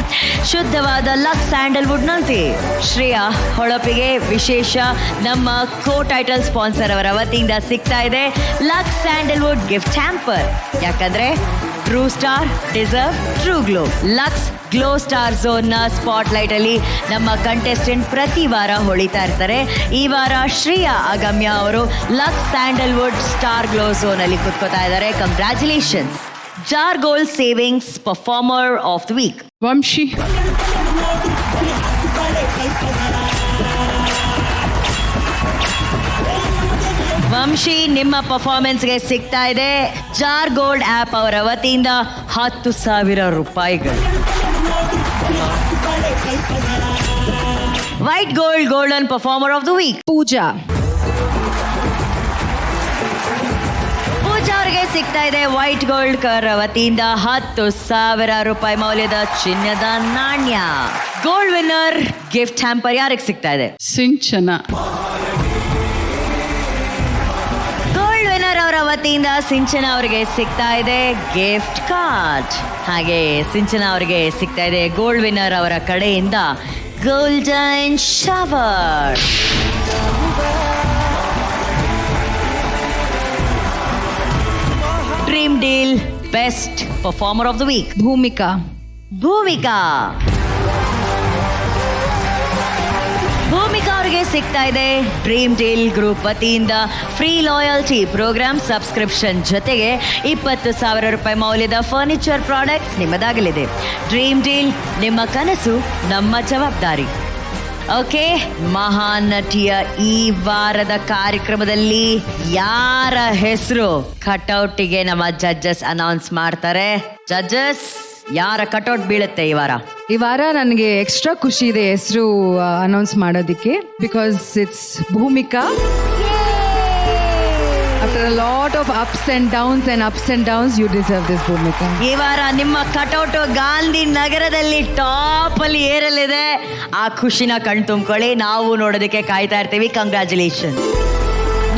ಶುದ್ಧವಾದ ಲಕ್ಸ್ ಸ್ಯಾಂಡಲ್ವುಡ್ ನಂತೆ ಶ್ರೇಯಾ ಹೊಳಪಿಗೆ ವಿಶೇಷ ನಮ್ಮ ಕೋ ಟೈಟಲ್ ಸ್ಪಾನ್ಸರ್ ಅವರ ವತಿಯಿಂದ ಸಿಗ್ತಾ ಇದೆ ಲಕ್ಸ್ ಸ್ಯಾಂಡಲ್ವುಡ್ ಗಿಫ್ಟ್ ಹ್ಯಾಂಪರ್. ಯಾಕಂದ್ರೆ true star deserve true glow. Lux glow star zone ನ ಸ್ಪಾಟ್ ಲೈಟ್ ಅಲ್ಲಿ ನಮ್ಮ ಕಂಟೆಸ್ಟೆಂಟ್ ಪ್ರತಿ ವಾರ ಹೊಳಿತಾ ಇರ್ತಾರೆ. ಈ ವಾರ ಶ್ರೇಯಾ ಆಗಮ್ಯ ಅವರು Lux sandalwood star glow zone ಅಲ್ಲಿ ಕುತ್ಕೋತಾ ಇದ್ದಾರೆ. Congratulations. Jar gold savings performer of the week Vamshi. Vamshi, ನಿಮ್ಮ ಪರ್ಫಾರ್ಮೆನ್ಸ್ಗೆ ಸಿಗ್ತಾ ಇದೆ ಜಾರ್ ಗೋಲ್ಡ್ ಆಪ್ ಅವರ ವತಿಯಿಂದ 10,000 ರೂಪಾಯಿಗಳು. White gold golden performer of the week Pooja ಅವರಿಗೆ ಸಿಗ್ತಾ ಇದೆ ವೈಟ್ ಗೋಲ್ಡ್ ಕರ್ ವತಿಯಿಂದ 10,000 ರೂಪಾಯಿ ಮೌಲ್ಯದ ಚಿನ್ನದ ನಾಣ್ಯ. ಗೋಲ್ಡ್ ವಿನ್ನರ್ ಗಿಫ್ಟ್ ಹ್ಯಾಂಪರ್ ಯಾರಿಗೆ ಸಿಗ್ತಾ ಇದೆ? ಸಿಂಚನ. ಗೋಲ್ಡ್ ವಿನ್ನರ್ ಅವರ ವತಿಯಿಂದ ಸಿಂಚನ ಅವರಿಗೆ ಸಿಗ್ತಾ ಇದೆ ಗಿಫ್ಟ್ ಕಾರ್ಡ್. ಹಾಗೆ ಸಿಂಚನ ಅವರಿಗೆ ಸಿಗ್ತಾ ಇದೆ ಗೋಲ್ಡ್ ವಿನ್ನರ್ ಅವರ ಕಡೆಯಿಂದ golden shower. Dream deal best performer of the week Bhoomika. ಅವರಿಗೆ ಸಿಗ್ತಾ ಇದೆ ಡ್ರೀಮ್ ಡೀಲ್ ಗ್ರೂಪ್ ವತಿಯಿಂದ ಫ್ರೀ ಲಾಯಲ್ಟಿ ಪ್ರೋಗ್ರಾಮ್ ಸಬ್ಸ್ಕ್ರಿಪ್ಷನ್ ಜೊತೆಗೆ 20,000 ರೂಪಾಯಿ ಮೌಲ್ಯದ ಫರ್ನಿಚರ್ ಪ್ರಾಡಕ್ಟ್ಸ್ ನಿಮ್ಮದಾಗಲಿದೆ. ಡ್ರೀಮ್ ಡೀಲ್, ನಿಮ್ಮ ಕನಸು ನಮ್ಮ ಜವಾಬ್ದಾರಿ. ಓಕೆ, ಮಹಾನ್ ನಟಿಯ ಈ ವಾರದ ಕಾರ್ಯಕ್ರಮದಲ್ಲಿ ಯಾರ ಹೆಸರು ಕಟೌಟಿಗೆ ನಮ್ಮ ಜಡ್ಜಸ್ ಅನೌನ್ಸ್ ಮಾಡ್ತಾರೆ. ಜಡ್ಜಸ್, ಯಾರ ಕಟೌಟ್ ಬೀಳುತ್ತೆ ಈ ವಾರ? ನನಗೆ ಎಕ್ಸ್ಟ್ರಾ ಖುಷಿ ಇದೆ ಹೆಸರು ಅನೌನ್ಸ್ ಮಾಡೋದಕ್ಕೆ. Because it's Bhoomika. After a lot of ups and downs, you deserve this, Bhumika. ಈ ವಾರ ನಿಮ್ಮ ಕಟೌಟ್ ಗಾಂಧಿ ನಗರದಲ್ಲಿ ಟಾಪ್ ಅಲ್ಲಿ ಏರಲಿದೆ. ಆ ಖುಷಿನ ಕಣ್ತುಂಬ್ಕೊಳ್ಳಿ, ನಾವು ನೋಡೋದಕ್ಕೆ ಕಾಯ್ತಾ ಇರ್ತೀವಿ. ಕಂಗ್ರ್ಯಾಚುಲೇಷನ್.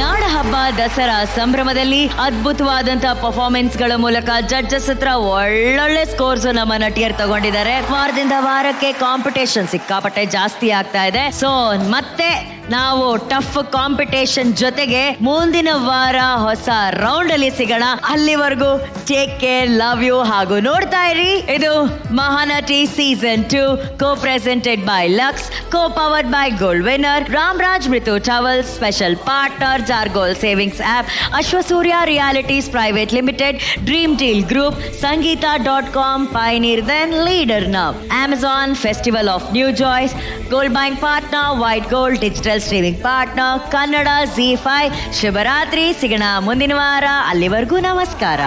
ನಾಡ ಹಬ್ಬ ದಸರಾ ಸಂಭ್ರಮದಲ್ಲಿ ಅದ್ಭುತವಾದಂತಹ ಪರ್ಫಾರ್ಮೆನ್ಸ್ಗಳ ಮೂಲಕ ಜಡ್ಜಸ್ ಹತ್ರ ಒಳ್ಳೊಳ್ಳೆ ಸ್ಕೋರ್ಸ್ ನಮ್ಮ ನಟಿಯರು ತಗೊಂಡಿದ್ದಾರೆ. ವಾರದಿಂದ ವಾರಕ್ಕೆ ಕಾಂಪಿಟೇಷನ್ ಸಿಕ್ಕಾಪಟ್ಟೆ ಜಾಸ್ತಿ ಆಗ್ತಾ ಇದೆ. ಸೊ ಮತ್ತೆ ನಾವು ಟಫ್ ಕಾಂಪಿಟೇಷನ್ ಜೊತೆಗೆ ಮುಂದಿನ ವಾರ ಹೊಸ ರೌಂಡ್ ಅಲ್ಲಿ ಸಿಗೋಣ. ಅಲ್ಲಿವರೆಗೂ ಟೇಕ್ ಕೇರ್, ಲವ್ ಯು, ಹಾಗೂ ನೋಡ್ತಾ ಇರಿ ಇದು Mahanati season 2, co presented by Lux, co powered by gold winner, Ramraj ಮೃತು towels, special partner Jar gold savings app, Ashwasurya realities private limited, dream deal group, ಸಂಗೀತ.com, pioneer then leader now, Amazon, Festival of New Joys, Gold Buying Partner, White Gold, Digital Streaming Partner, Kannada, ZEE5. ಶುಭರಾತ್ರಿ, ಸಿಗೋಣ ಮುಂದಿನ ವಾರ. ಅಲ್ಲಿವರೆಗೂ ನಮಸ್ಕಾರ.